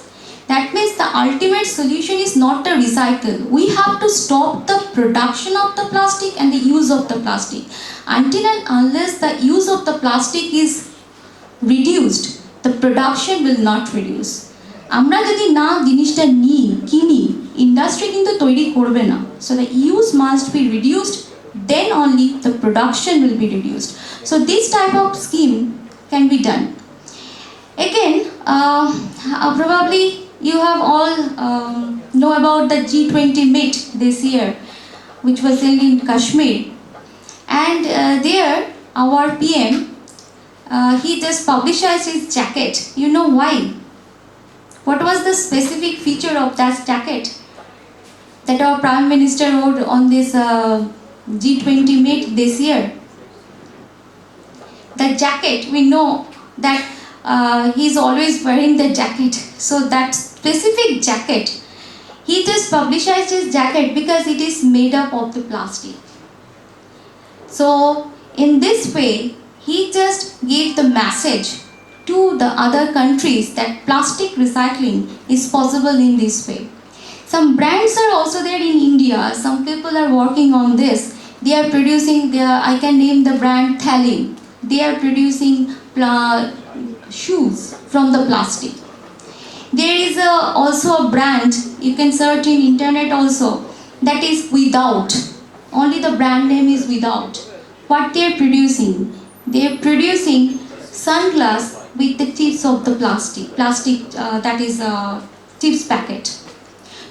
That means the ultimate solution is not to recycle. We have to stop the production of the plastic and the use of the plastic. Until and unless the use of the plastic is reduced, the production will not reduce. আমরা যদি না জিনিসটা নিই কিনি industry কিন্তু তৈরি করবে না, so the use must be reduced, then only the production will be reduced. So this type of scheme can be done. Again, probably you have all know about the G20 meet this year, which was held in Kashmir, and there our PM he just publicized his jacket. You know why? What was the specific feature of that jacket that our Prime Minister wore on this G20 meet this year? The jacket, we know that he's always wearing the jacket. So that specific jacket, he just publicized his jacket because it is made up of the plastic. So in this way, he just gave the message to the other countries that plastic recycling is possible in this way. Some brands are also there in India. Some people are working on this. They are producing, I can name the brand Thalin. They are producing shoes from the plastic. There is also a brand, you can search in internet also, that is Without. Only the brand name is Without. What they are producing? They are producing sunglass with the tips of the plastic that is tips packet.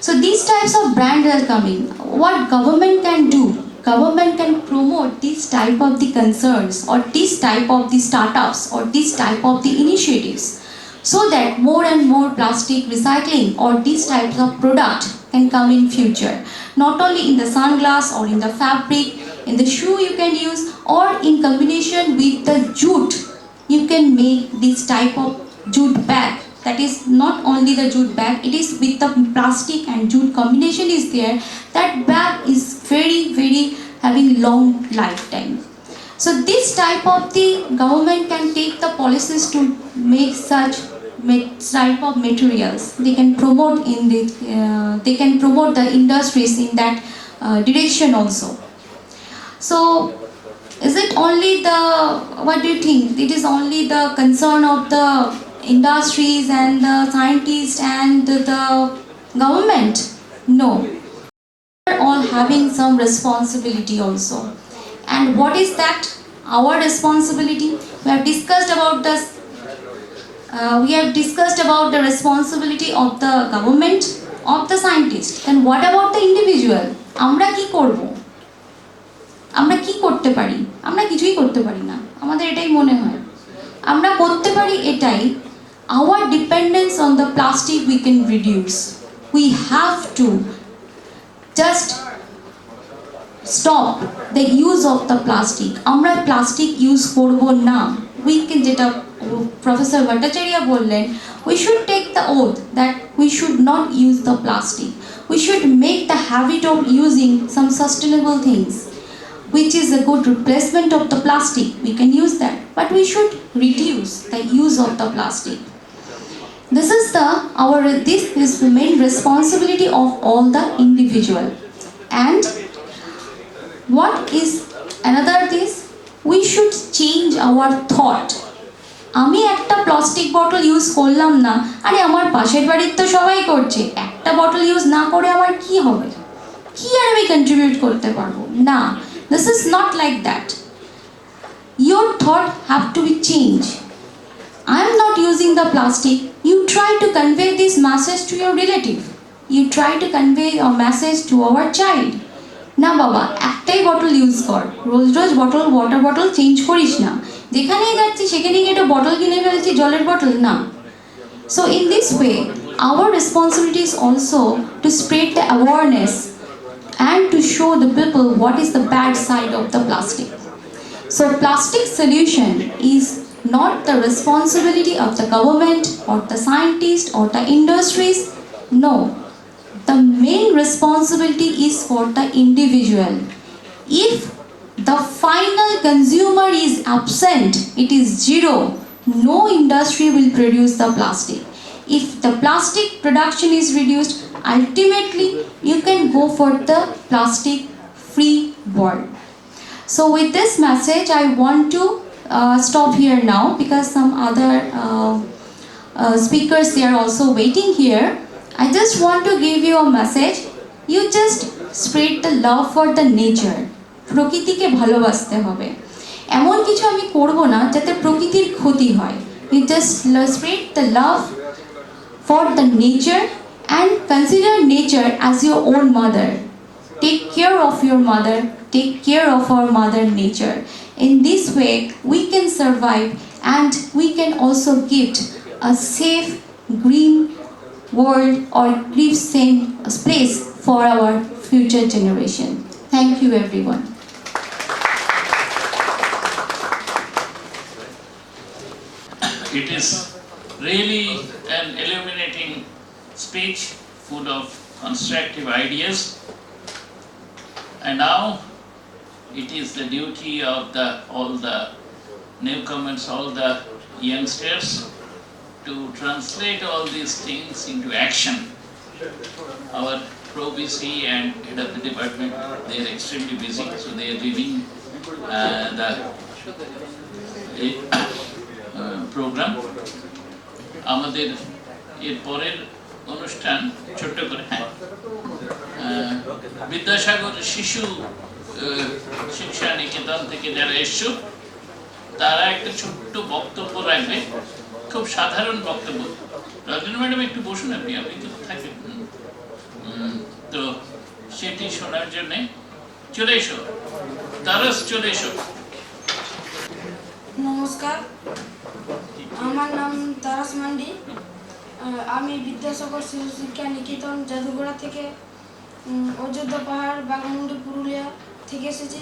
So these types of brands are coming. What government can do? Government can promote this type of the concerns or this type of the startups or this type of the initiatives, so that more and more plastic recycling or these types of product can come in future. Not only in the sunglass or in the fabric, in the shoe you can use, or in combination with the jute, you can make this type of jute bag. That is not only the jute bag, it is with the plastic and jute combination is there. That bag is very, very having long lifetime. So this type of the government can take the policies to make such type of materials. They can promote they can promote the industries in that direction also. So is it only what do you think? It is only the concern of the industries and the scientists and the government? No. We are all having some responsibility also. And what is that? Our responsibility? We have discussed about this. We have discussed about the responsibility of the government, of the scientist. Then what about the individual? আমরা কি করব? আমরা কি করতে পারি? আমরা কিছুই করতে পারি না। আমাদের এটাই মনে হয়। আমরা করতে পারি এটাই, our dependence on the plastic we can reduce. We have to just stop the use of the plastic. আমরা plastic use করব না। We can যেটা Professor Bhattacharya বললেন, we should take the oath that we should not use the plastic. We should make the habit of using some sustainable things, which is a good replacement of the plastic. We can use that, but we should reduce the use of the plastic. This is the main responsibility of all the individual. And what is another this? We should change our thought. আমি একটা plastic bottle use করলাম না, আরে আমার পাশের বাড়ির তো সবাই করছে, একটা বটল ইউজ না করে আমার কি হবে, কি আর আমি কন্ট্রিবিউট করতে পারবো না। This is not like that. Your thought have to be changed. I am not using the plastic. You try to convey this message to your relative. You try to convey a message to our child. না বাবা, একটাই bottle use কর, রোজ rose water bottle change করিস না, যেখানেই যাচ্ছি সেখানেই একটা বটল কিনে ফেলছি, জলের বটল না। So in this way, our responsibility is also to spread the awareness and to show the people what is the bad side of the plastic. So plastic solution is not the responsibility of the government or the scientists or the industries. No, the main responsibility is for the individual. If the final consumer is absent, it is zero. No industry will produce the plastic. If the plastic production is reduced, ultimately you can go for the plastic free world. So with this message, I want to stop here now because some other speakers, they are also waiting here. I just want to give you a message. You just spread the love for the nature. প্রকৃতিকে ভালোবাসতে হবে। এমন কিছু আমি করব না যাতে প্রকৃতির ক্ষতি হয়। You just spread the love for the nature and consider nature as your own mother. Take care of your mother, take care of our mother nature. In this way, we can survive and we can also give a safe, green world or live same place for our future generation. Thank you everyone. It is really an illuminating speech full of constructive ideas. And now it is the duty of all the newcomers, all the youngsters to translate all these things into action. Our Pro-BC and head of the department, they are extremely busy, so they are leaving the program. আমাদের এর পরের অনুষ্ঠান ছোট্ট করে বিদ্যাসাগর শিশু শিক্ষা নিকেতন থেকে যারা এসছো তারা একটা ছোট্ট বক্তব্য রাখবে, খুব সাধারণ বক্তব্য। রজনী ম্যাডাম একটু বসুন, আপনি তো থাকবেন, তো সেটি শোনার জন্যে চলে এসো, তারস চলে এসো। নমস্কার, আমার নাম তারাস মান্ডি। আমি বিদ্যাসাগর শিশু শিক্ষা নিকেতন জাদুঘোড়া থেকে অযোধ্যা পাহাড় বাঘমুন্ডি পুরুলিয়া থেকে এসেছি।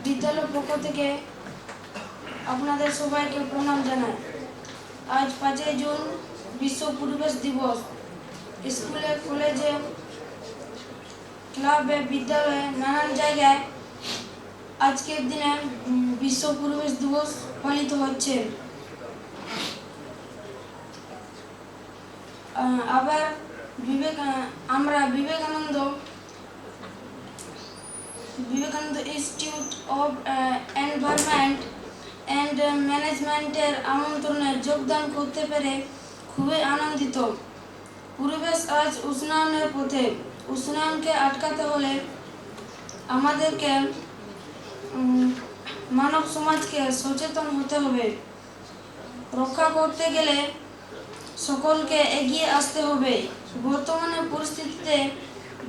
বিদ্যালয় পক্ষ থেকে আপনাদের সবাইকে প্রণাম জানাই। আজ 5 জুন বিশ্ব পরিবেশ দিবস। স্কুলে, কলেজে, ক্লাবে, বিদ্যালয়ে, নানান জায়গায় আজকের দিনে বিশ্ব পরিবেশ দিবস পালিত হচ্ছে। আবার আমরা Vivekananda institute of environment and ম্যানেজমেন্টের আমন্ত্রণে যোগদান করতে পেরে খুবই আনন্দিত। পরিবেশ আজ উষ্ণায়নের পথে। উষ্ণায়নকে আটকাতে হলে আমাদেরকে মানব সমাজকে সচেতন হতে হবে। রক্ষা করতে গেলে সকলকে এগিয়ে আসতে হবে। বর্তমানে পরিস্থিতিতে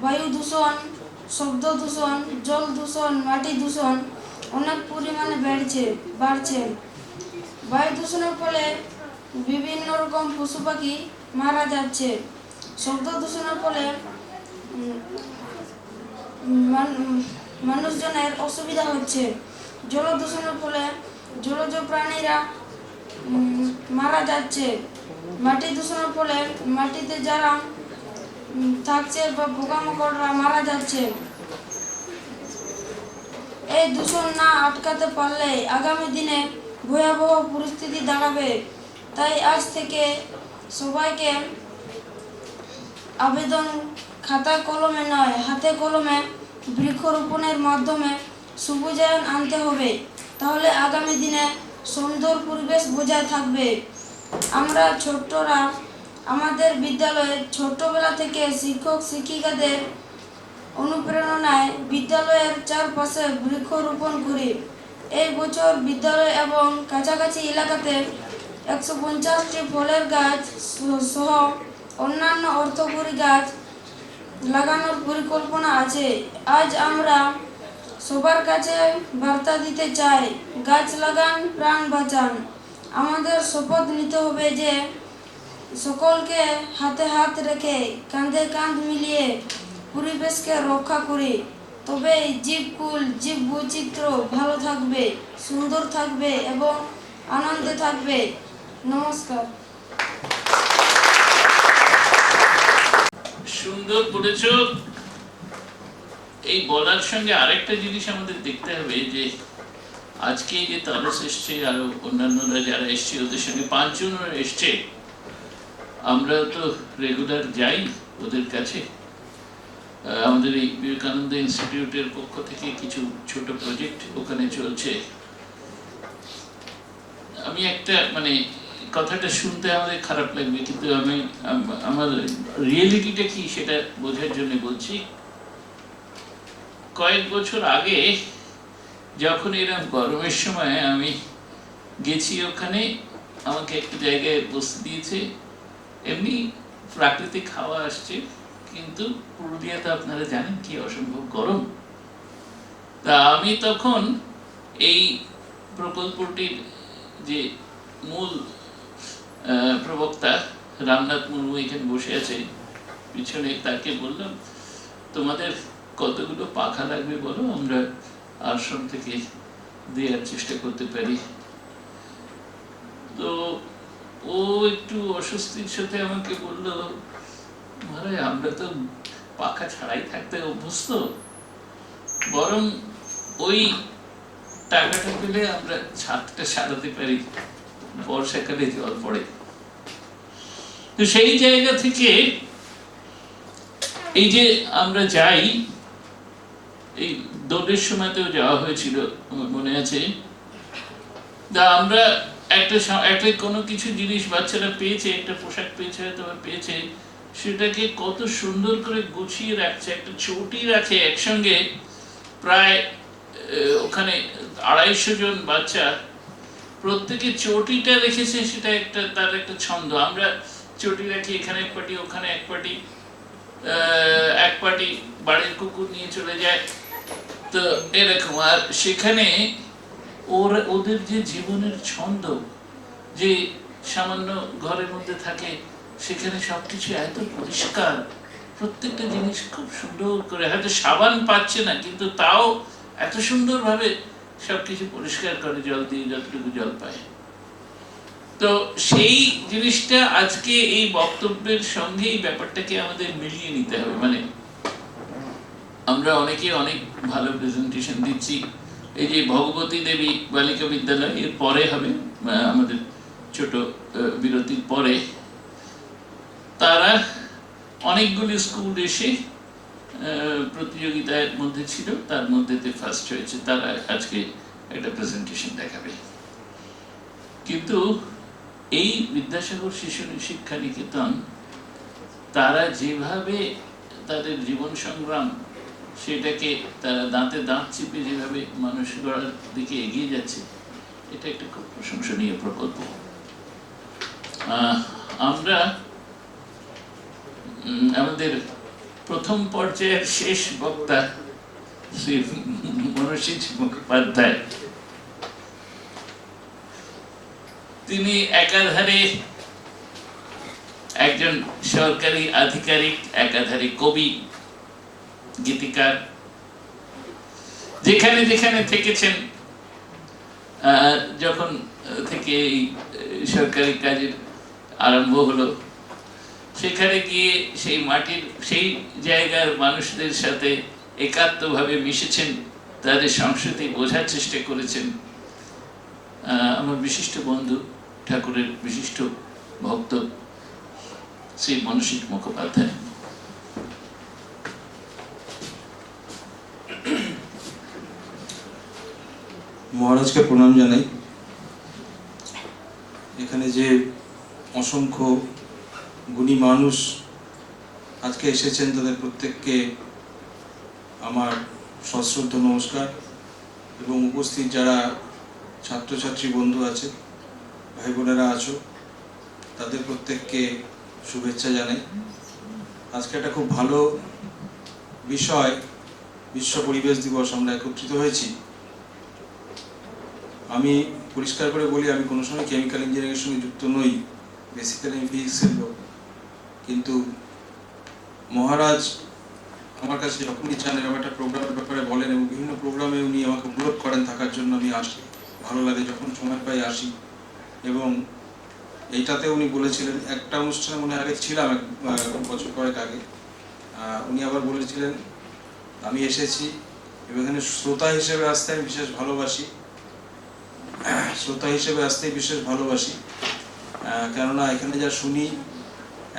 বায়ু দূষণ, শব্দ দূষণ, জল দূষণ, মাটি দূষণ অনেক পরিমাণে বাড়ছে। বায়ু দূষণের ফলে বিভিন্ন রকম পশু পাখি মারা যাচ্ছে। শব্দ দূষণের ফলে মানুষজনের অসুবিধা হচ্ছে। জল দূষণের ফলে জলজ প্রাণীরা মারা যাচ্ছে। মাটি দূষণের ফলে মাটিতে যারা থাকছে বা পোকামাকড়রা মারা যাচ্ছে। এই দূষণ না আটকাতে পারলে আগামী দিনে ভয়াবহ পরিস্থিতি দাঁড়াবে। তাই আজ থেকে সবাইকে আবেদন খাতা কলমে নয়, হাতে কলমে বৃক্ষরোপণের মাধ্যমে সবুজায়ন আনতে হবে। তাহলে আগামী দিনে সুন্দর পরিবেশ বজায় থাকবে। আমরা ছোট্টরা আমাদের বিদ্যালয়ে ছোটবেলা থেকে শিক্ষক শিক্ষিকাদের অনুপ্রেরণায় বিদ্যালয়ের চারপাশে বৃক্ষরোপণ করি। এই বছর বিদ্যালয় এবং কাছাকাছি এলাকাতে 150টি ফলের গাছ সহ অন্যান্য অর্থকরী গাছ লাগানোর পরিকল্পনা আছে। আজ আমরা সবার কাছে বার্তা দিতে চাই, গাছ লাগান, প্রাণ বাঁচান। আমাদের শপথ নিতে হবে যে সকলকে হাতে হাত রেখে কাঁধে কাঁধ মিলিয়ে পরিবেশকে রক্ষা করি। তবেই জীবকুল জীব বৈচিত্র্য ভালো থাকবে, সুন্দর থাকবে এবং আনন্দে থাকবে। নমস্কার। সুন্দর বলেছ। এই বলার সঙ্গে আরেকটা জিনিস আমাদের দেখতে হবে যে আজকে যে তারস এসছে আর অন্যান্যরা যারা এসছে ওদের সঙ্গে 5 জন এসছে, আমরা তো রেগুলার যাই ওদের কাছে। আমাদের এই বিবেকানন্দ ইনস্টিটিউটের পক্ষ থেকে কিছু ছোট প্রজেক্ট ওখানে চলছে। আমি একটা কথাটা শুনতে আমাদের খারাপ লাগবে, কিন্তু আমি আমার রিয়েলিটিটা কি সেটা বোঝার জন্য বলছি। কয়েক বছর আগে যখন এরকম গরমের সময় আমি গেছি ওখানে, আমাকে একটা জায়গায় বসতে দিয়েছে, এমনি প্রাকৃতিক হাওয়া আসছে, কিন্তু পুরুলিয়াতে আপনারা জানেন কি অসম্ভব গরম। তা আমি তখন এই প্রকল্পটির যে মূল প্রবক্তা রামনাথ মুর্মু এখানে বসে আছে পিছনে, তাকে বললাম তোমাদের কতগুলো পাখা লাগবে বলো, আমরা আশ্রম থেকে দেওয়ার চেষ্টা করতে পারি। তো ও একটু অস্বস্তির সাথে আমাকে বলল, মহারাজ আমরা তো পাখা ছাড়াই থাকতে অভ্যস্ত, বরং ওই টাকাটা পেলে আমরা ছাদটা সারাতে পারি, বর্ষাকালে জল পড়ে। তো সেই জায়গা থেকে এই যে আমরা যাই, এই দোলের সময়তেও যাওয়া হয়েছিল আমার মনে আছে। তা আমরা একটা কোনো কিছু জিনিস বাচ্চারা পেয়েছে, একটা পোশাক পেয়েছে হয়তো পেয়েছে, সেটাকে কত সুন্দর করে গুছিয়ে রাখছে, একটা চটি রাখে একসঙ্গে। প্রায় ওখানে 250 জন বাচ্চা, প্রত্যেকে চটিটা রেখেছে, সেটা তার একটা ছন্দ। আমরা চটি রাখি, এখানে এক পাটি, ওখানে এক পাটি, এক পাটি বাড়ির কুকুর নিয়ে চলে যায়, তো এরকম। আর সেখানে ওদের যে জীবনের ছন্দ, যে সামান্য ঘরের মধ্যে থাকে, সেখানে সবকিছু এত পরিষ্কার, প্রত্যেকটা জিনিস খুব সুন্দর করে, হয়তো সাবান পাচ্ছে না কিন্তু তাও এত সুন্দরভাবে সবকিছু পরিষ্কার করে জল দিয়ে, যতটুকু জল পায়। তো সেই জিনিসটা আজকে এই বক্তব্যের সঙ্গে এই ব্যাপারটাকে আমাদের মিলিয়ে নিতে হবে। আমরা অনেকে অনেক ভালো প্রেজেন্টেশন দিচ্ছি। এই যে ভগবতী দেবী বালিকা বিদ্যালয় এর পরে হবে, আমাদের ছোট বিরতির পরে, তারা অনেকগুলি স্কুল এসে প্রতিযোগিতার মধ্যে ছিল, তার মধ্যে ফার্স্ট হয়েছে, তারা আজকে একটা প্রেজেন্টেশন দেখাবে। কিন্তু এই বিদ্যাসাগর শিশু শিক্ষা নিকেতন, তারা যেভাবে তাদের জীবন সংগ্রাম, সেটাকে তারা দাঁতে দাঁত চিপে যেভাবে মানুষ গড়ার দিকে এগিয়ে যাচ্ছে, এটা একটা খুব প্রশংসনীয় প্রকল্প। আমরা আমাদের প্রথম পর্যায়ের শেষ বক্তা শ্রী মনসিজ মুখোপাধ্যায়, তিনি একাধারে একজন সরকারি আধিকারিক, একাধারে কবি, গীতিকার। যেখানে যেখানে থেকেছেন, যখন থেকে এই সরকারি কাজের আরম্ভ হলো, সেখানে গিয়ে সেই মাটির, সেই জায়গার মানুষদের সাথে একাত্মভাবে মিশেছেন, তাদের সংস্কৃতি বোঝার চেষ্টা করেছেন। আমার বিশিষ্ট বন্ধু, ঠাকুরের বিশিষ্ট ভক্ত শ্রী মনসিজ মুখোপাধ্যায়। মহারাজকে প্রণাম জানাই। এখানে যে অসংখ্য গুণী মানুষ আজকে এসেছেন, তাদের প্রত্যেককে আমার সশ্রদ্ধ নমস্কার, এবং উপস্থিত যারা ছাত্রছাত্রী বন্ধু আছে, ভাই বোনেরা আছো, তাদের প্রত্যেককে শুভেচ্ছা জানাই। আজকে একটা খুব ভালো বিষয়, বিশ্ব পরিবেশ দিবস, আমরা একত্রিত হয়েছি। আমি পরিষ্কার করে বলি, আমি কোনো সময় কেমিক্যাল ইঞ্জিনিয়ারিংয়ের সঙ্গে যুক্ত নই, বেসিক্যালি আমি ফিজিক্সের লোক। কিন্তু মহারাজ আমার কাছে যখনই চান এরকম একটা প্রোগ্রামের ব্যাপারে বলেন, এবং বিভিন্ন প্রোগ্রামে উনি আমাকে অনুরোধ করেন থাকার জন্য, আমি আসি, ভালো লাগে যখন সময় পাই আসি। এবং এইটাতে উনি বলেছিলেন, একটা অনুষ্ঠানে মনে আগে ছিলাম এক বছর কয়েক আগে, উনি আবার বলেছিলেন আমি এসেছি এবং এখানে শ্রোতা হিসেবে আসতে আমি বিশেষ ভালোবাসি, শ্রোতা হিসেবে আসতেই বিশেষ ভালোবাসি, কেননা এখানে যা শুনি,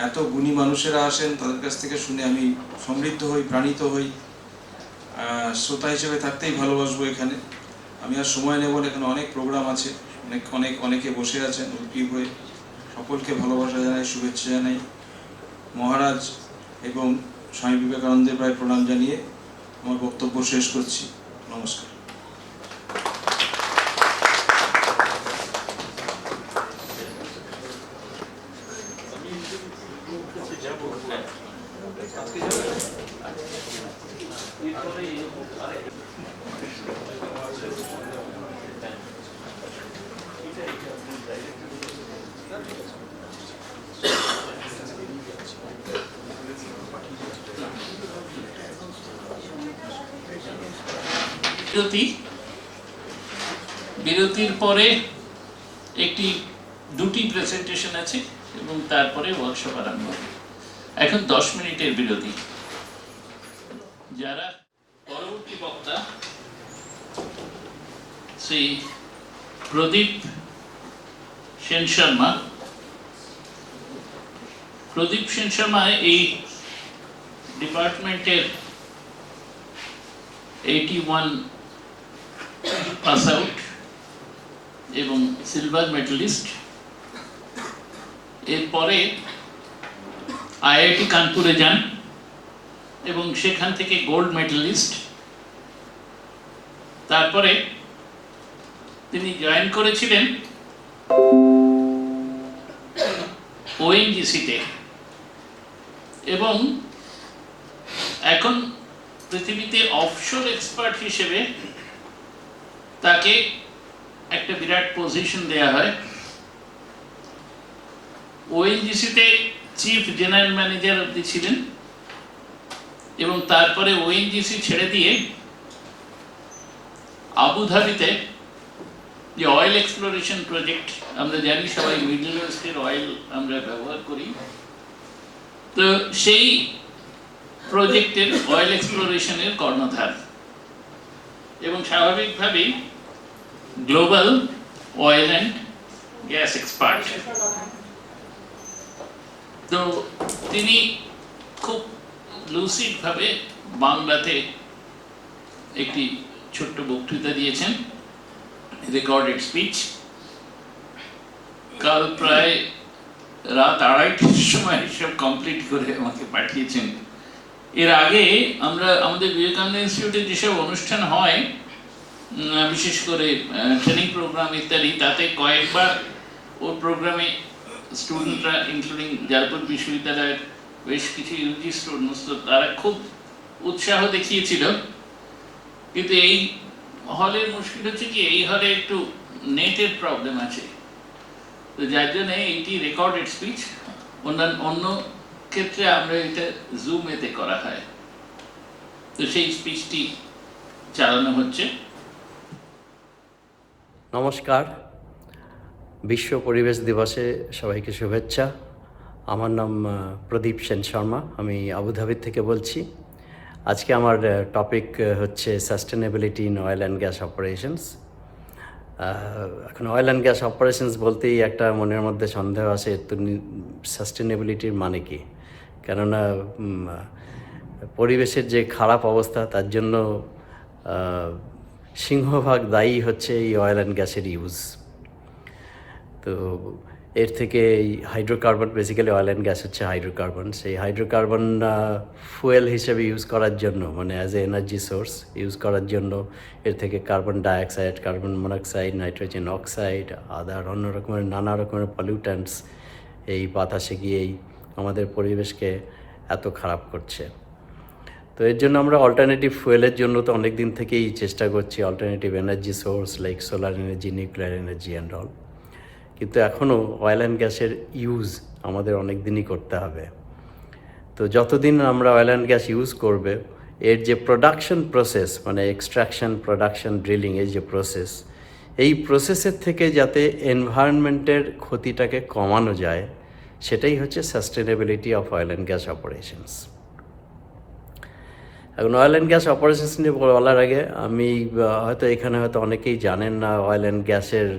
এত গুণী মানুষেরা আসেন, তাদের কাছ থেকে শুনে আমি সমৃদ্ধ হই, প্রাণিত হই। শ্রোতা হিসেবে থাকতেই ভালোবাসবো এখানে। আমি আর সময় নেব না, এখানে অনেক প্রোগ্রাম আছে, অনেকে বসে আছেন উদ্গ্রীব হয়ে। সকলকে ভালোবাসা জানাই, শুভেচ্ছা জানাই। মহারাজ এবং স্বামী বিবেকানন্দের প্রায় প্রণাম জানিয়ে আমার বক্তব্য শেষ করছি। নমস্কার। বিরতির পরে দুটি প্রেজেন্টেশন আছে এবং তারপরে ওয়ার্কশপ আরম্ভ হবে। এখন 10 মিনিটের বিরতি। যারা পরবর্তী বক্তা শ্রী প্রদীপ সেন শর্মা। প্রদীপ সেন শর্মা এই ডিপার্টমেন্টের 81 পাস আউট এবং সিলভার মেডেলিস্ট। এরপরে আইআইটি কানপুরে যান এবং সেখান থেকে গোল্ড মেডেলিস্ট। তারপরে তিনি জয়েন করেছিলেন ওএনজিসিতে এবং এখন পৃথিবীতে অফশোর এক্সপার্ট হিসেবে তাকে একটা বিরাট পজিশন দেয়া হয়। ওএনজিসিতে চিফ জেনারেল ম্যানেজার অব্দি ছিলেন এবং তারপরে ওএনজিসি ছেড়ে দিয়ে আবুধাবিতে যে অয়েল এক্সপ্লোরেশন প্রজেক্ট, আমরা জানি সবাই মিডল ওয়েস্টের অয়েল আমরা ব্যবহার করি, তো সেই প্রজেক্টের অয়েল এক্সপ্লোরেশনের কর্ণধার এবং স্বাভাবিকভাবেই global oil and gas expert. তো তিনি খুব লুসিডভাবে বাংলাতে একটি ছোট্ট বক্তৃতা দিয়েছেন, রেকর্ডেড স্পিচ। কাল প্রায় রাত 2:30টার সময় সব কমপ্লিট করে আমাকে পাঠিয়েছেন। এর আগে আমরা আমাদের বিবেকানন্দ ইনস্টিটিউটে যেসব অনুষ্ঠান হয়, বিশেষ করে ট্রেনিং প্রোগ্রাম ইত্যাদি, তাতে কয়েকবার ওর প্রোগ্রামে স্টুডেন্টরা, ইনক্লুডিং যাদবপুর বিশ্ববিদ্যালয়ের বেশ কিছু ইউজি স্টুডেন্টস, তারা খুব উৎসাহ দেখিয়েছিল। কিন্তু এই হলের মুশকিল হচ্ছে কি, এই হলে একটু নেটের প্রবলেম আছে, তো যার জন্য এইটি রেকর্ডেড স্পিচ। অন্য ক্ষেত্রে আমরা এটা জুমেতে করা হয়, তো সেই স্পিচটি চালানো হচ্ছে। নমস্কার, বিশ্ব পরিবেশ দিবসে সবাইকে শুভেচ্ছা। আমার নাম প্রদীপ সেন শর্মা, আমি আবুধাবি থেকে বলছি। আজকে আমার টপিক হচ্ছে sustainability in oil and gas operations. এখন অয়েল অ্যান্ড গ্যাস অপারেশনস বলতেই একটা মনের মধ্যে সন্দেহ আসে, তো সাস্টেনেবিলিটির মানে কি? কেননা পরিবেশের যে খারাপ অবস্থা, তার জন্য সিংহভাগ দায়ী হচ্ছে এই অয়েল অ্যান্ড গ্যাসের ইউজ। তো এর থেকে এই hydrocarbon, basically oil and gas হচ্ছে হাইড্রোকার্বন, সেই হাইড্রোকার্বন ফুয়েল হিসেবে ইউজ করার জন্য, মানে as a energy source use করার জন্য এর থেকে carbon dioxide, carbon monoxide, nitrogen oxide, other অন্য রকমের নানা রকমের পলিউট্যান্টস এই বাতাসে গিয়েই আমাদের পরিবেশকে এত খারাপ করছে। তো এর জন্য আমরা অল্টারনেটিভ ফুয়েলের জন্য তো অনেক দিন থেকেই চেষ্টা করছি, alternative energy source like solar energy, nuclear energy and all. কিন্তু এখনও অয়েল অ্যান্ড গ্যাসের ইউজ আমাদের অনেক দিনই করতে হবে। তো যতদিন আমরা অয়েল অ্যান্ড গ্যাস ইউজ করবে, এর যে প্রোডাকশন প্রসেস, মানে এক্সট্রাকশন, প্রোডাকশন, ড্রিলিং, এই যে প্রসেস, এই প্রসেসের থেকে যাতে এনভায়রনমেন্টের ক্ষতিটাকে কমানো যায়, সেটাই হচ্ছে sustainability of oil and gas operations. এখন অয়েল অ্যান্ড গ্যাস অপারেশনস নিয়ে বলার আগে আমি হয়তো এখানে হয়তো অনেকেই জানেন না অয়েল অ্যান্ড গ্যাসের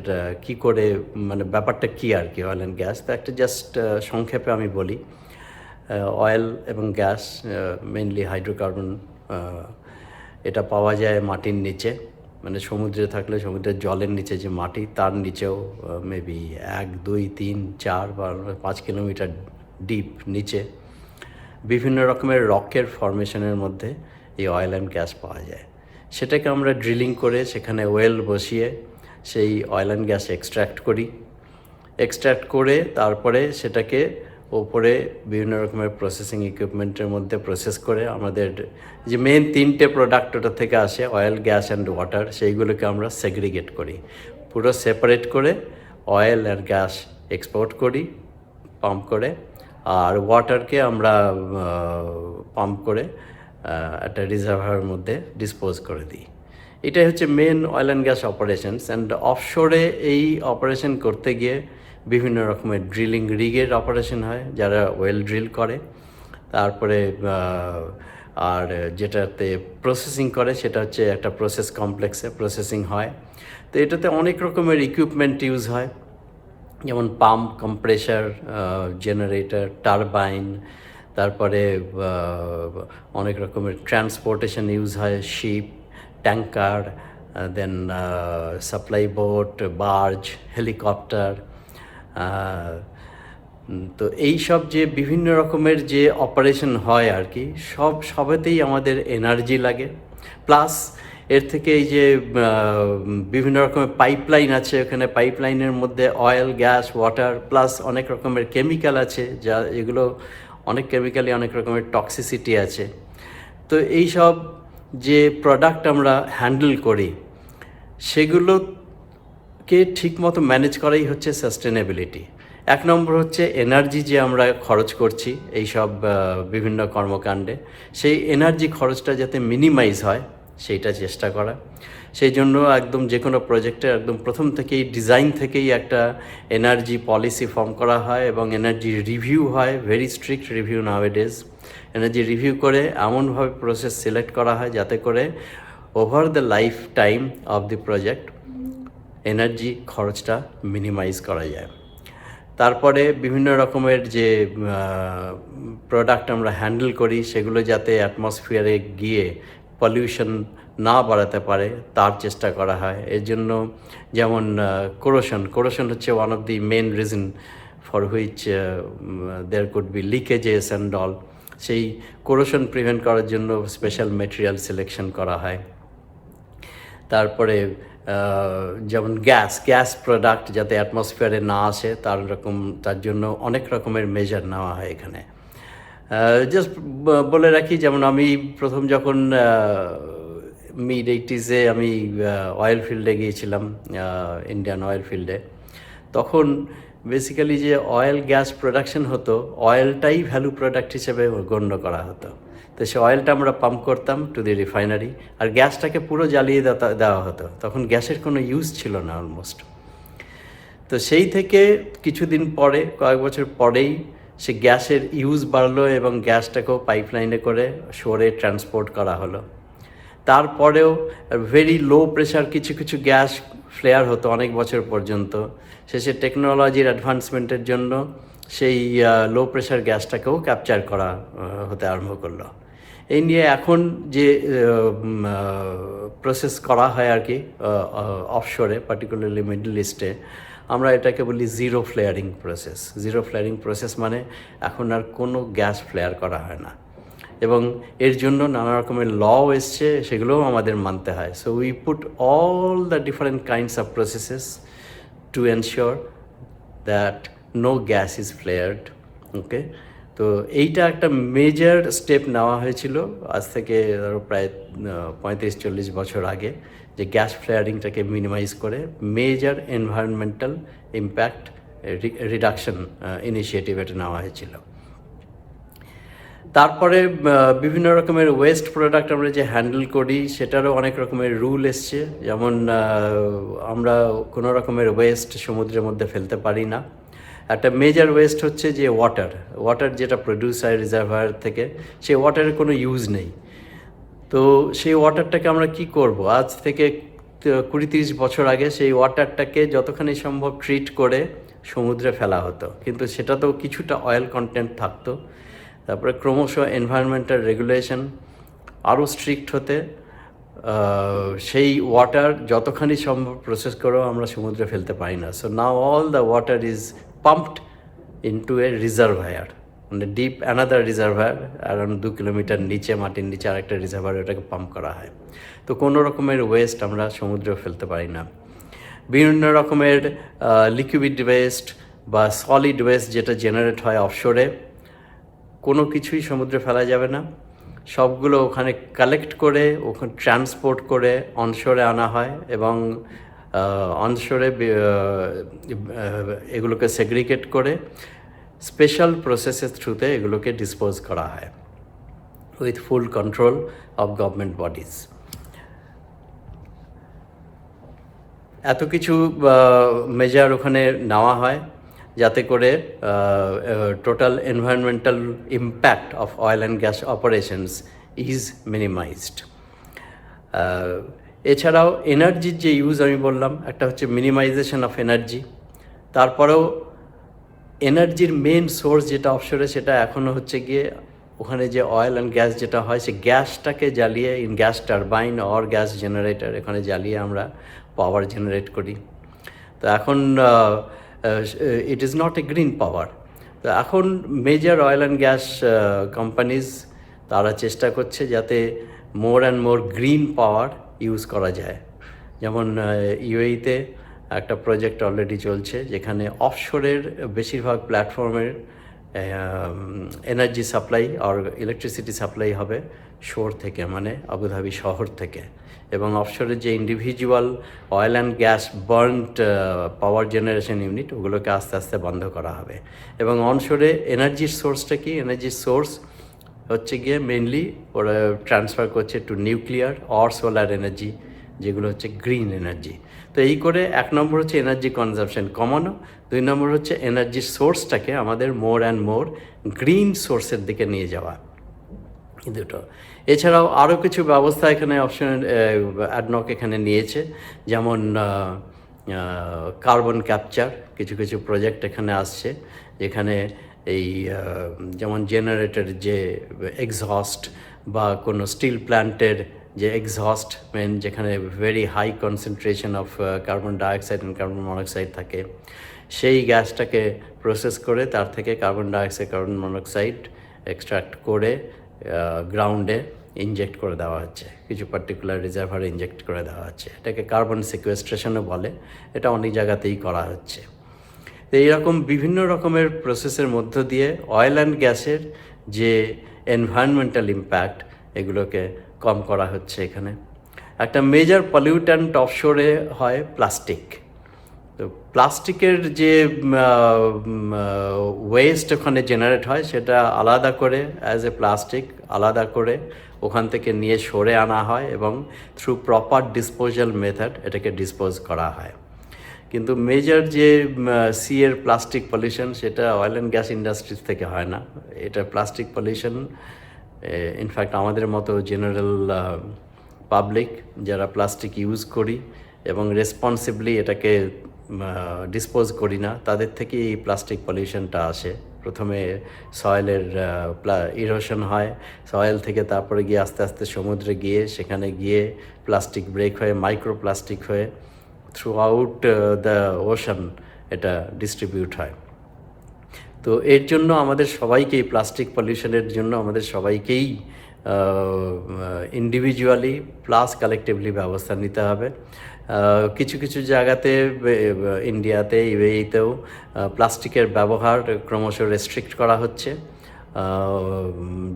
কী করে, মানে ব্যাপারটা কী আর কি অয়েল অ্যান্ড গ্যাস। তো একটা জাস্ট সংক্ষেপে আমি বলি, অয়েল এবং গ্যাস, মেনলি হাইড্রোকার্বন, এটা পাওয়া যায় মাটির নিচে, মানে সমুদ্রে থাকলে সমুদ্রের জলের নিচে যে মাটি, তার নিচেও মেবি 1, 2, 3, 4 বা 5 কিলোমিটার ডিপ নিচে বিভিন্ন রকমের রকের ফরমেশনের মধ্যে এই অয়েল অ্যান্ড গ্যাস পাওয়া যায়। সেটাকে আমরা ড্রিলিং করে সেখানে ওয়েল বসিয়ে সেই অয়েল অ্যান্ড গ্যাস এক্সট্র্যাক্ট করে তারপরে সেটাকে ওপরে বিভিন্ন রকমের প্রসেসিং ইকুইপমেন্টের মধ্যে প্রসেস করে আমাদের যে মেন 3টে প্রোডাক্ট ওটা থেকে আসে, অয়েল, গ্যাস অ্যান্ড ওয়াটার, সেইগুলোকে আমরা সেগ্রিগেট করি, পুরো সেপারেট করে অয়েল আর গ্যাস এক্সপোর্ট করি পাম্প করে, আর ওয়াটারকে আমরা পাম্প করে একটা রিজার্ভারের মধ্যে ডিসপোজ করে দিই। এটাই হচ্ছে main oil and gas operations. And অফশোরে এই অপারেশন করতে গিয়ে বিভিন্ন রকমের ড্রিলিং রিগের অপারেশন হয়, যারা ওয়েল ড্রিল করে, তারপরে আর যেটাতে প্রসেসিং করে সেটা হচ্ছে একটা প্রসেস কমপ্লেক্সে প্রসেসিং হয়। তো এটাতে অনেক রকমের ইকুইপমেন্ট ইউজ হয়, যেমন পাম্প, কম্প্রেসার, জেনারেটর, টারবাইন, তারপরে অনেক রকমের ট্রান্সপোর্টেশন ইউজ হয়, শিপ, ট্যাঙ্কার, দেন সাপ্লাই বোট, বার্জ, হেলিকপ্টার। তো এই সব যে বিভিন্ন রকমের যে অপারেশন হয় আর কি, সবেতেই আমাদের এনার্জি লাগে। প্লাস এর থেকে এই যে বিভিন্ন রকমের পাইপলাইন আছে, ওখানে পাইপলাইনের মধ্যে অয়েল, গ্যাস, ওয়াটার, প্লাস অনেক রকমের কেমিক্যাল আছে, যা এগুলো অনেক কেমিক্যালি অনেক রকমের টক্সিসিটি আছে। তো এই সব যে প্রোডাক্ট আমরা হ্যান্ডেল করি, সেগুলোকে ঠিকমতো ম্যানেজ করাই হচ্ছে সাস্টেনেবিলিটি। 1 নম্বর হচ্ছে এনার্জি যে আমরা খরচ করছি এই সব বিভিন্ন কর্মকাণ্ডে, সেই এনার্জি খরচটা যাতে মিনিমাইজ হয় সেইটা চেষ্টা করা। সেই জন্য একদম যে কোনো প্রজেক্টের একদম প্রথম থেকেই, ডিজাইন থেকেই একটা এনার্জি পলিসি ফর্ম করা হয় এবং এনার্জি রিভিউ হয়, very strict review nowadays. Energy review করে এমনভাবে প্রসেস সিলেক্ট করা হয় যাতে করে over the life time of the project energy খরচটা মিনিমাইজ করা যায়। তারপরে বিভিন্ন রকমের যে প্রোডাক্ট আমরা হ্যান্ডেল করি, সেগুলো যাতে অ্যাটমসফিয়ারে গিয়ে পলিউশন না বাড়াতে পারে তার চেষ্টা করা হয়। এর জন্য যেমন কোরোশন হচ্ছে one of the main reason for which there could be leakages and all. সেই কোরোশন প্রিভেন্ট করার জন্য স্পেশাল মেটেরিয়াল সিলেকশন করা হয়। তারপরে যেমন গ্যাস প্রোডাক্ট যাতে অ্যাটমসফিয়ারে না আসে তার জন্য অনেক রকমের মেজার নেওয়া হয় এখানে। জাস্ট বলে রাখি, যেমন আমি প্রথম যখন mid-80s আমি অয়েল ফিল্ডে গিয়েছিলাম, ইন্ডিয়ান অয়েল ফিল্ডে, তখন বেসিক্যালি যে অয়েল গ্যাস প্রোডাকশন হতো, অয়েলটাই ভ্যালু প্রোডাক্ট হিসেবে গণ্য করা হতো। তো সে অয়েলটা আমরা পাম্প করতাম টু দি রিফাইনারি, আর গ্যাসটাকে পুরো জ্বালিয়ে দেওয়া হতো। তখন গ্যাসের কোনো ইউজ ছিল না অলমোস্ট। তো সেই থেকে কিছুদিন পরে, কয়েক বছর পরেই সে গ্যাসের ইউজ বাড়লো এবং গ্যাসটাকেও পাইপলাইনে করে শোরে ট্রান্সপোর্ট করা হলো। তারপরেও ভেরি লো প্রেশার কিছু গ্যাস ফ্লেয়ার হতো অনেক বছর পর্যন্ত। শেষে টেকনোলজির অ্যাডভান্সমেন্টের জন্য সেই লো প্রেশার গ্যাসটাকেও ক্যাপচার করা হতে আরম্ভ করলো। এই নিয়ে এখন যে প্রসেস করা হয় আর কি অফশোরে, পার্টিকুলারলি মিডল ইস্টে, আমরা এটাকে বলি জিরো ফ্লেয়ারিং প্রসেস। মানে এখন আর কোনো গ্যাস ফ্লেয়ার করা হয় না, এবং এর জন্য নানা রকমের লও এসছে, সেগুলোও আমাদের মানতে হয়। So we put all the different kinds of processes to ensure that no gas is flared. Okay, তো এইটা একটা মেজর স্টেপ নেওয়া হয়েছিল আজ থেকে আরও প্রায় 35-40 বছর আগে, যে গ্যাস ফ্লেয়ারিংটাকে মিনিমাইজ করে major environmental impact reduction initiative এটা নেওয়া হয়েছিল। তারপরে বিভিন্ন রকমের ওয়েস্ট প্রোডাক্ট আমরা যে হ্যান্ডেল করি সেটারও অনেক রকমের রুল এসছে, যেমন আমরা কোনো রকমের ওয়েস্ট সমুদ্রের মধ্যে ফেলতে পারি না। একটা মেজর ওয়েস্ট হচ্ছে যে ওয়াটার যেটা প্রডিউস হয় রিজার্ভার থেকে, সেই ওয়াটারের কোনো ইউজ নেই। তো সেই ওয়াটারটাকে আমরা কি করব? আজ থেকে 20-30 বছর আগে সেই ওয়াটারটাকে যতখানি সম্ভব ট্রিট করে সমুদ্রে ফেলা হতো, কিন্তু সেটাতেও কিছুটা অয়েল কন্টেন্ট থাকতো। তারপরে ক্রমশ এনভায়রনমেন্টাল রেগুলেশন আরও স্ট্রিক্ট হতে সেই ওয়াটার যতখানি সম্ভব প্রসেস করেও আমরা সমুদ্রে ফেলতে পারি না। So now all the water is pumped into a reservoir, মানে deep another reservoir, around 2 kilometre নিচে, মাটির নিচে আরেকটা রিজার্ভায়ার, ওটাকে পাম্প করা হয়। তো কোনো রকমের ওয়েস্ট আমরা সমুদ্রেও ফেলতে পারি না। বিভিন্ন রকমের লিকুইড ওয়েস্ট বা সলিড ওয়েস্ট যেটা জেনারেট হয় অফশোরে, কোনো কিছুই সমুদ্রে ফেলা যাবে না। সবগুলো ওখানে কালেক্ট করে ওখানে ট্রান্সপোর্ট করে অনশোরে আনা হয়, এবং অনশোরে এগুলোকে সেগ্রিগেট করে স্পেশাল প্রসেসের থ্রুতে এগুলোকে ডিসপোজ করা হয় with full control of government bodies. এত কিছু মেজার ওখানে নেওয়া হয় যাতে করে total environmental impact of oil and gas operations is minimised. এছাড়াও এনার্জির যে ইউজ আমি বললাম, একটা হচ্ছে মিনিমাইজেশন অফ এনার্জি। তারপরেও এনার্জির মেন সোর্স যেটা অফশোরে, সেটা এখনও হচ্ছে গিয়ে ওখানে যে অয়েল অ্যান্ড গ্যাস যেটা হয়, সে গ্যাসটাকে জ্বালিয়ে in gas turbine or gas generator, এখানে জ্বালিয়ে আমরা পাওয়ার জেনারেট করি। তো এখন it is not a green পাওয়ার। তো এখন major oil and gas companies তারা চেষ্টা করছে যাতে more and more green power use করা যায়। যেমন ইউএইতে একটা প্রজেক্ট অলরেডি চলছে যেখানে অফশোরের বেশিরভাগ প্ল্যাটফর্মের এনার্জি সাপ্লাই আর ইলেকট্রিসিটি সাপ্লাই হবে শোর থেকে, মানে আবুধাবি শহর থেকে, এবং অফশোরের যে individual oil and gas burned power generation unit, ওগুলোকে আস্তে আস্তে বন্ধ করা হবে। এবং অনশোরে এনার্জির সোর্সটা কি? এনার্জির সোর্স হচ্ছে গিয়ে মেনলি ওরা ট্রান্সফার করছে to nuclear or solar energy, যেগুলো হচ্ছে গ্রিন এনার্জি। তো এই করে 1 নম্বর হচ্ছে এনার্জি কনজাম্পশন কমানো, 2 নম্বর হচ্ছে এনার্জির সোর্সটাকে আমাদের মোর অ্যান্ড মোর গ্রিন সোর্সের দিকে নিয়ে যাওয়া, দুটো। এছাড়াও আরও কিছু ব্যবস্থা এখানে অপশন অ্যাডনক এখানে নিয়েছে, যেমন কার্বন ক্যাপচার। কিছু কিছু প্রজেক্ট এখানে আসছে যেখানে এই যেমন জেনারেটর যে এক্সহস্ট বা কোনো স্টিল প্ল্যান্টের যে এক্সহস্ট মেন, যেখানে very high concentration of carbon dioxide and carbon monoxide থাকে, সেই গ্যাসটাকে প্রসেস করে তার থেকে carbon dioxide, carbon monoxide extract করে গ্রাউন্ডে ইনজেক্ট করে দেওয়া হচ্ছে, কিছু পার্টিকুলার রিজার্ভারে ইনজেক্ট করে দেওয়া হচ্ছে। এটাকে কার্বন সিকুয়েস্ট্রেশনও বলে। এটা অনেক জায়গাতেই করা হচ্ছে। তো এইরকম বিভিন্ন রকমের প্রসেসের মধ্য দিয়ে অয়েল অ্যান্ড গ্যাসের যে এনভায়রনমেন্টাল ইম্প্যাক্ট, এগুলোকে কম করা হচ্ছে এখানে। একটা মেজর পলিউট্যান্ট অফশোরে হয় প্লাস্টিক। তো প্লাস্টিকের যে ওয়েস্ট ওখানে জেনারেট হয়, সেটা আলাদা করে অ্যাজ এ প্লাস্টিক আলাদা করে ওখান থেকে নিয়ে সরে আনা হয় এবং থ্রু প্রপার ডিসপোজাল মেথড এটাকে ডিসপোজ করা হয়। কিন্তু মেজর যে সিয়ের প্লাস্টিক পলিউশন, সেটা অয়েল অ্যান্ড গ্যাস ইন্ডাস্ট্রিজ থেকে হয় না। এটা প্লাস্টিক পলিউশন ইনফ্যাক্ট আমাদের মতো জেনারেল পাবলিক যারা প্লাস্টিক ইউজ করি এবং রেসপন্সিবলি এটাকে ডিসপোজ করি না, তাদের থেকে এই প্লাস্টিক পলিউশনটা আসে। প্রথমে সয়েলের ইরোশন হয়, সয়েল থেকে তারপরে গিয়ে আস্তে আস্তে সমুদ্রে গিয়ে সেখানে গিয়ে প্লাস্টিক ব্রেক হয়ে মাইক্রোপ্লাস্টিক হয়ে থ্রু আউট দ্য ওশান এটা ডিস্ট্রিবিউট হয়। তো এর জন্য আমাদের সবাইকেই, প্লাস্টিক পলিউশনের জন্য আমাদের সবাইকেই ইন্ডিভিজুয়ালি প্লাস কালেকটিভলি ব্যবস্থা নিতে হবে। কিছু কিছু জায়গাতে, ইন্ডিয়াতে, ইউএইতেও প্লাস্টিকের ব্যবহার ক্রমশ রেস্ট্রিক্ট করা হচ্ছে।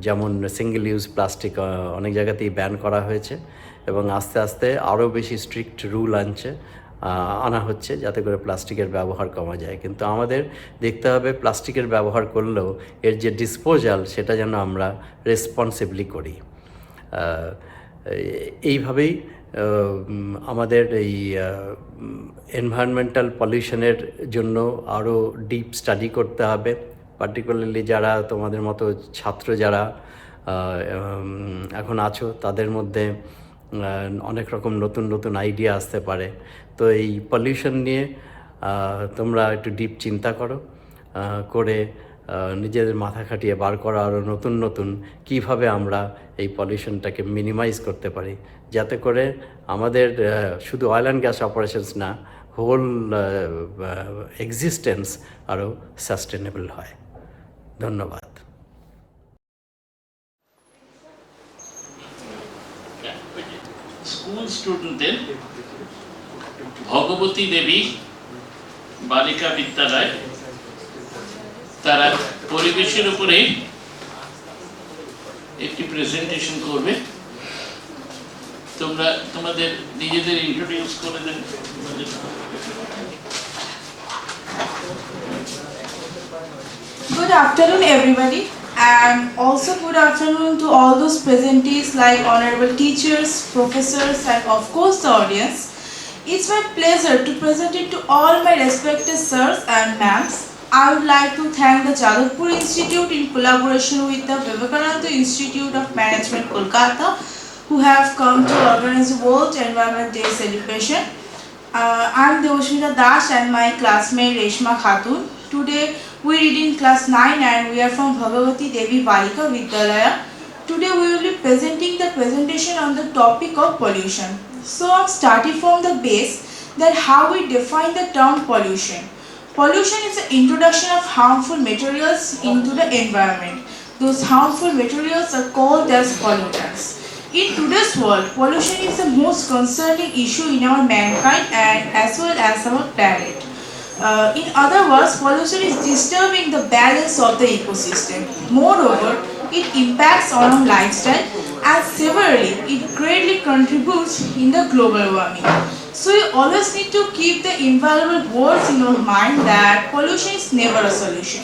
যেমন সিঙ্গেল ইউজ প্লাস্টিক অনেক জায়গাতেই ব্যান করা হয়েছে এবং আস্তে আস্তে আরও বেশি স্ট্রিক্ট রুল আনছে। আনা হচ্ছে যাতে করে প্লাস্টিকের ব্যবহার কমা যায়। কিন্তু আমাদের দেখতে হবে প্লাস্টিকের ব্যবহার করলেও এর যে ডিসপোজাল সেটা যেন আমরা রেসপন্সিবলি করি। এইভাবেই আমাদের এই এনভায়রনমেন্টাল পলিউশনের জন্য আরও ডিপ স্টাডি করতে হবে। পার্টিকুলারলি যারা তোমাদের মতো ছাত্র যারা এখন আছো তাদের মধ্যে অনেক রকম নতুন নতুন আইডিয়া আসতে পারে। তো এই পলিউশন নিয়ে তোমরা একটু ডিপ চিন্তা করো, করে নিজেদের মাথা খাটিয়ে বার করা আরও নতুন নতুন কীভাবে আমরা এই পলিউশনটাকে মিনিমাইজ করতে পারি, যাতে করে আমাদের শুধু অয়েল অ্যান্ড গ্যাস অপারেশনস না, হোল এক্সিস্টেন্স আরও সাস্টেনেবল হয়। ধন্যবাদ। স্কুল স্টুডেন্টদের ভগবতী দেবী বালিকা বিদ্যালয় তারা পরিবেশের উপরে একটি প্রেজেন্টেশন করবে। তোমরা তোমাদের নিজেদের ইন্ট্রোডিউস করে দেন। Good afternoon everybody, and also good afternoon to all those presentees like honorable teachers, professors and of course the audience. It's my pleasure to present it to all my respected sirs and ma'ams. I would like to thank the Jadavpur Institute in collaboration with the Vivekananda Institute of Management Kolkata who have come to organize the World Environment Day celebration. I'm Devashmita Das and my classmate Reshma Khatun. Today we read in class 9 and we are from Bhagavati Devi Balika Vidyalaya. Today we will be presenting the presentation on the topic of pollution. So I'm starting from the base that how we define the term pollution. Pollution is the introduction of harmful materials into the environment. Those harmful materials are called as pollutants. In today's world, pollution is the most concerning issue in our mankind and as well as our planet. In other words, pollution is disturbing the balance of the ecosystem. Moreover, it impacts on our lifestyle and severely it greatly contributes in the global warming. So you always need to keep the invaluable words in your mind that pollution is never a solution.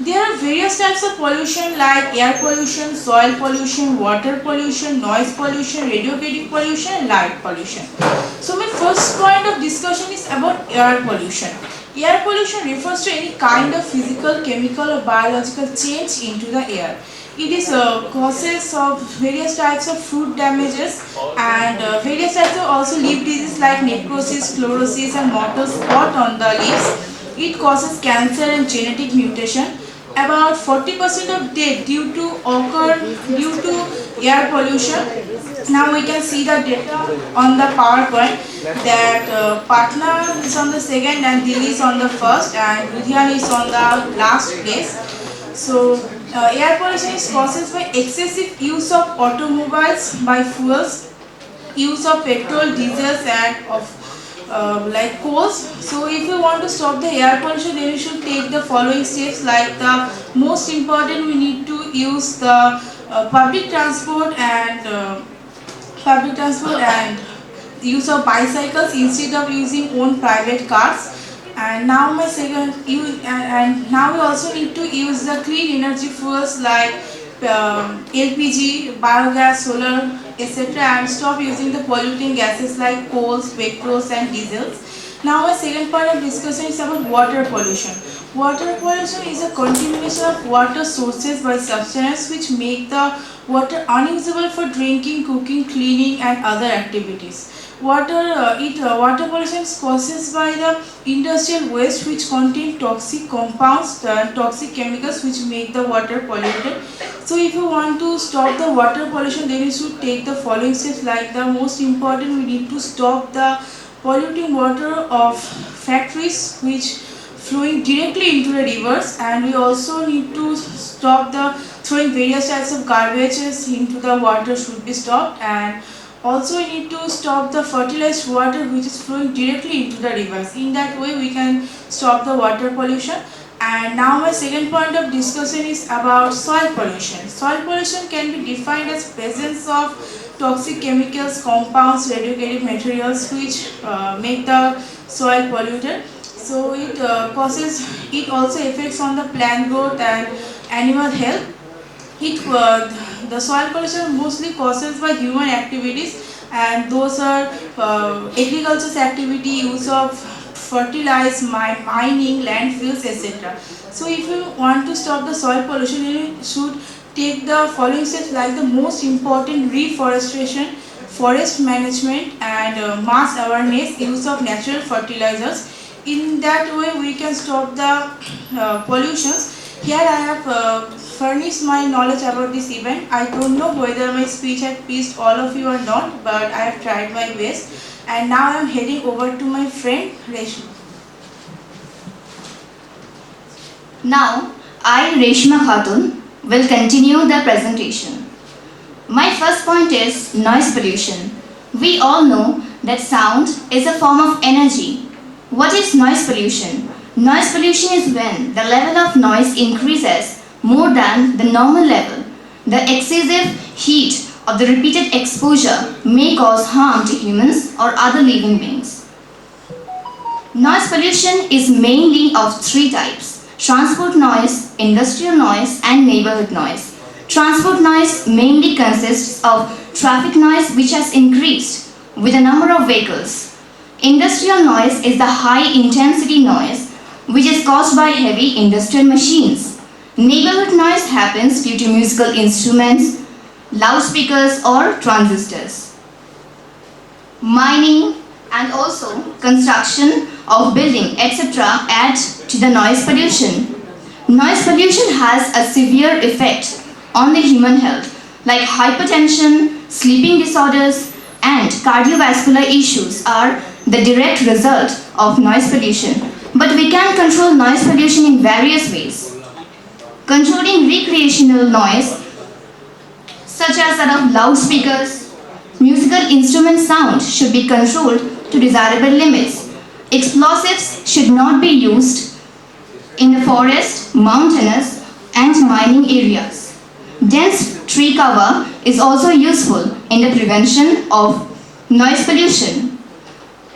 There are various types of pollution like air pollution, soil pollution, water pollution, noise pollution, radioactive pollution and light pollution. So my first point of discussion is about air pollution. Air pollution refers to any kind of physical, chemical or biological change into the air. It is causes of various types of food damages and various types of also leaf diseases like necrosis, chlorosis and mottle spot on the leaves. It causes cancer and genetic mutation. About 40% of death occur due to air pollution. Now we can see the data on the PowerPoint that Patna is on the second and Delhi is on the first and Ludhiana is on the last place. So air pollution is caused by excessive use of automobiles by fuels, use of petrol, diesels and of like coals. So if we want to stop the air pollution, then we should take the following steps. Like the most important, we need to use the public transport and use of bicycles instead of using own private cars. And now now we also need to use the clean energy fuels like LPG, biogas, solar, etc. and stop using the polluting gases like coals, petrols and diesels. Now my second part of discussion is about water pollution. Water pollution is a contamination of water sources by substances which make the water unusable for drinking, cooking, cleaning and other activities. Water pollution is caused by the industrial waste which contain toxic compounds and toxic chemicals which make the water polluted. So if you want to stop the water pollution, then you should take the following steps. Like the most important, we need to stop the polluting water of factories which flowing directly into the rivers, and we also need to stop the throwing various types of garbages into the water should be stopped, and also we need to stop the fertilized water which is flowing directly into the rivers. In that way we can stop the water pollution. And now my second point of discussion is about soil pollution. Soil pollution can be defined as presence of toxic chemicals, compounds, radioactive materials which make the soil polluted. So it also affects on the plant growth and animal health. The soil pollution mostly causes by human activities, and those are agriculture's activity, use of fertilizer, mining, landfills, etc. So if you want to stop the soil pollution, you should take the following steps, like the most important: reforestation, forest management, and mass awareness, use of natural fertilizers. In that way we can stop the pollutions. Here I have furnished my knowledge about this event. I don't know whether my speech had pleased all of you or not, but I have tried my best. And now I am heading over to my friend Reshma. Now, I, Reshma Khatun, will continue the presentation. My first point is noise pollution. We all know that sound is a form of energy. What is noise pollution? Noise pollution is when the level of noise increases more than the normal level. The excessive heat of the repeated exposure may cause harm to humans or other living beings. Noise pollution is mainly of three types: transport noise, industrial noise, and neighborhood noise. Transport noise mainly consists of traffic noise, which has increased with the number of vehicles. Industrial noise is the high intensity noise which is caused by heavy industrial machines. Neighborhood noise happens due to musical instruments, loudspeakers or transistors. Mining and also construction of building, etc. add to the noise pollution. Noise pollution has a severe effect on the human health, like hypertension, sleeping disorders, and cardiovascular issues are the direct result of noise pollution. But we can control noise pollution in various ways. Controlling recreational noise, such as that of loudspeakers, musical instrument sound should be controlled to desirable limits. Explosives should not be used in the forest, mountainous, and mining areas. Dense tree cover is also useful in the prevention of noise pollution.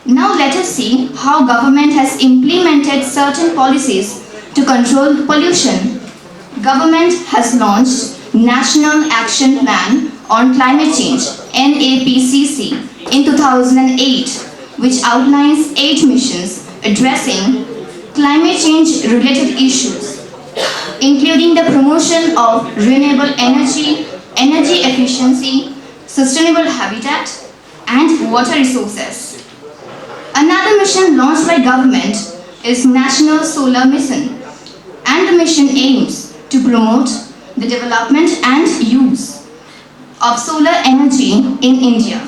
Now let us see how government has implemented certain policies to control pollution. Government has launched National Action Plan on Climate Change (NAPCC) in 2008, which outlines 8 missions addressing climate change related issues, including the promotion of renewable energy, energy efficiency, sustainable habitat, and water resources. Another mission launched by government is National Solar Mission, and the mission aims to promote the development and use of solar energy in India.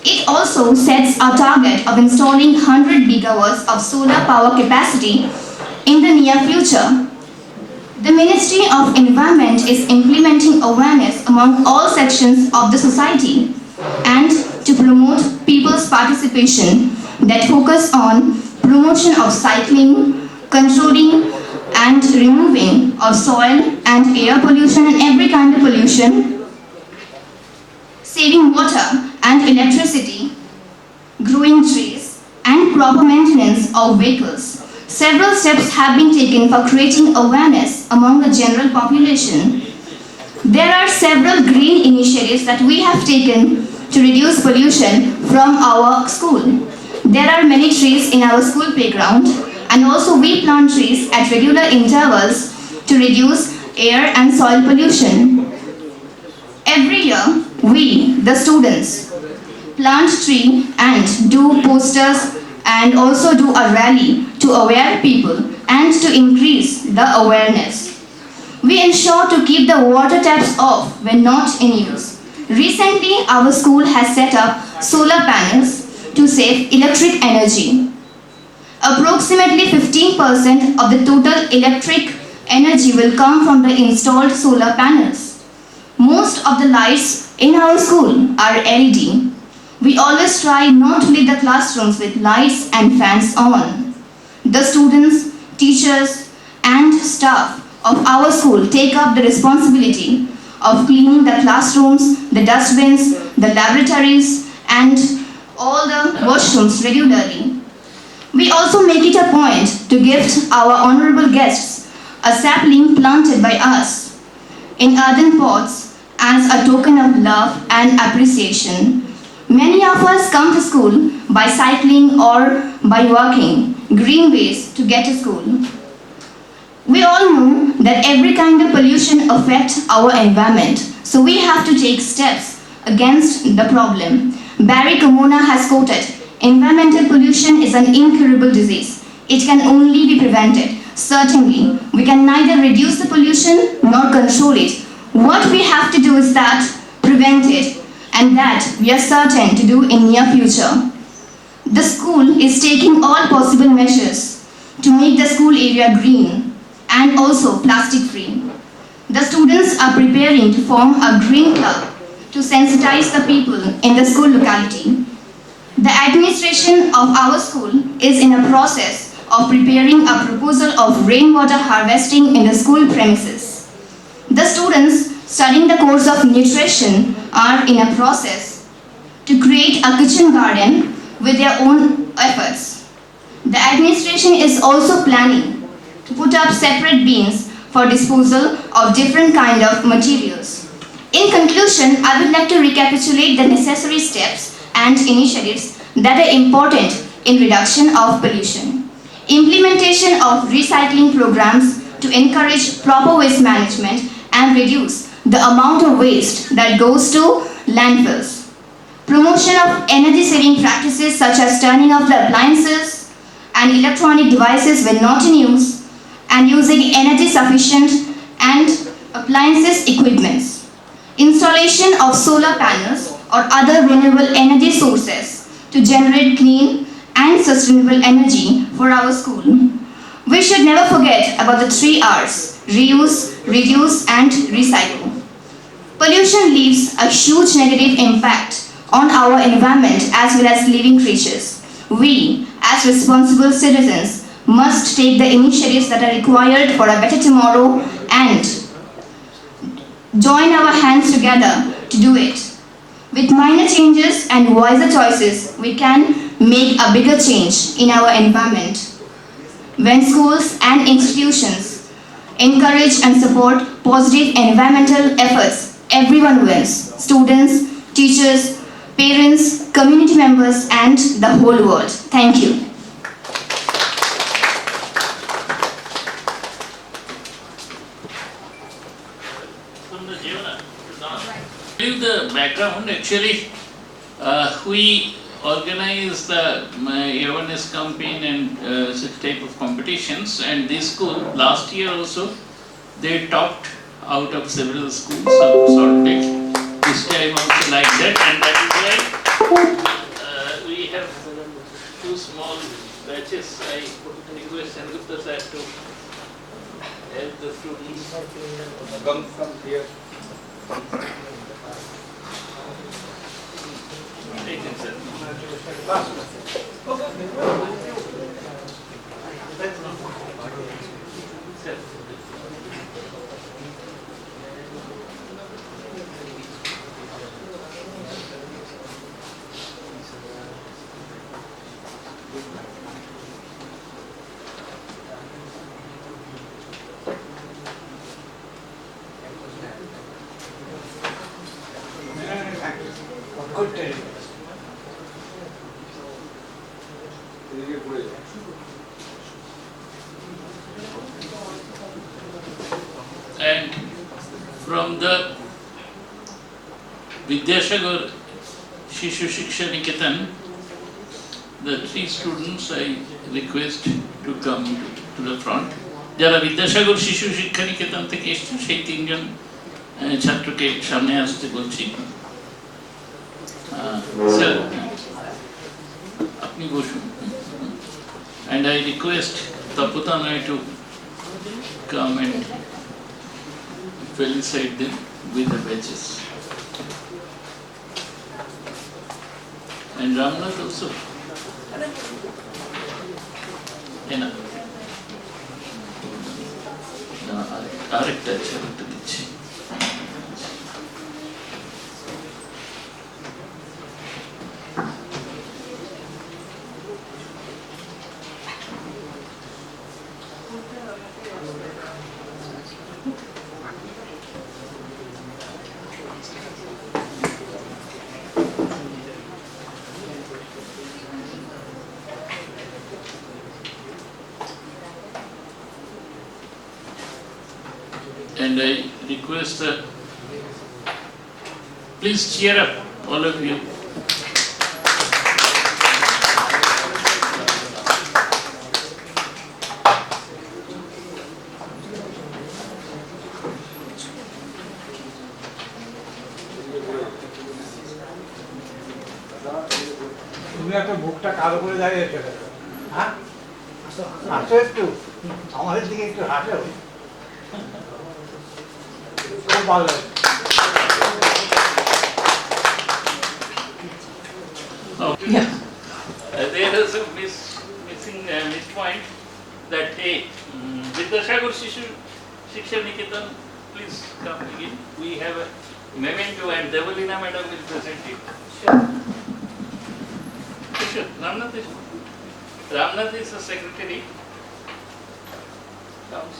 It also sets a target of installing 100 gigawatts of solar power capacity in the near future. The Ministry of Environment is implementing awareness among all sections of the society and to promote people's participation that focus on promotion of cycling, controlling and removing of soil and air pollution and every kind of pollution, saving water and electricity, growing trees, and proper maintenance of vehicles. Several steps have been taken for creating awareness among the general population. There are several green initiatives that we have taken to reduce pollution from our school. There are many trees in our school playground, and also we plant trees at regular intervals to reduce air and soil pollution. Every year, we, the students, plant tree and do posters and also do a rally to aware people and to increase the awareness. We ensure to keep the water taps off when not in use. Recently, our school has set up solar panels to save electric energy. Approximately 15% of the total electric energy will come from the installed solar panels. Most of the lights in our school are LED. We always try not to leave the classrooms with lights and fans on. The students, teachers, and staff of our school take up the responsibility of cleaning the classrooms, the dustbins, the laboratories, and all the washrooms regularly. We also make it a point to gift our honorable guests a sapling planted by us in earthen pots as a token of love and appreciation. Many of us come to school by cycling or by walking green ways to get to school. We all know that every kind of pollution affects our environment, so we have to take steps against the problem. Barry Comona has quoted, "Environmental pollution is an incurable disease. It can only be prevented. Certainly, we can neither reduce the pollution nor control it. What we have to do is that prevent it, and that we are certain to do in near future." The school is taking all possible measures to make the school area green and also plastic free. The students are preparing to form a green club to sensitize the people in the school locality. The administration of our school is in a process of preparing a proposal of rainwater harvesting in the school premises. The students studying the course of nutrition are in a process to create a kitchen garden with their own efforts. The administration is also planning to put up separate bins for disposal of different kind of materials. In conclusion, I would like to recapitulate the necessary steps and initiatives that are important in reduction of pollution. Implementation of recycling programs to encourage proper waste management and reduce the amount of waste that goes to landfills. Promotion of energy saving practices such as turning off the appliances and electronic devices when not in use, and using energy sufficient and appliances equipments. Installation of solar panels or other renewable energy sources to generate clean and sustainable energy for our school. We should never forget about the 3 R's: reuse, reduce, and recycle. Pollution leaves a huge negative impact on our environment as well as living creatures. We, as responsible citizens, must take the initiatives that are required for a better tomorrow and join our hands together to do it. With minor changes and wiser choices, we can make a bigger change in our environment. When schools and institutions encourage and support positive environmental efforts, everyone wins: students, teachers, parents, community members, and the whole world. Thank you. The background, actually, we organize the awareness campaign and such type of competitions, and this school last year also they topped out of several schools of Saltec. This time also like that, and that is why we have 2 small batches. I request Sengupta sir to help the students come from here. And from the Vidyasagar Shishu Shiksha Niketan, the 3 students I request to come to the front. যারা বিদ্যাসাগর শিশু শিক্ষা নিকেতন থেকে এসেছে সেই 3 জন ছাত্রকে সামনে আসতে বলছি। স্যার আপনি বসুন। And I request Taputana to come and felicitate them with the badges. And Ramnath also. Enough. আরেকটা ছেলেটা দিচ্ছি। And I request, please cheer up, all of you. তুমি একটা মুখটা কালো করে দাঁড়িয়ে চলে হ্যাঁ হাসো একটু আমাদের দিকে একটু হাসো খুব ভালো লাগে Yeah. There is a missing midpoint that day. Vidyasagar Shiksha Niketan, please come again. We have a memento and Devalina madam will present it. Sure. Ramnath is the secretary. Comes.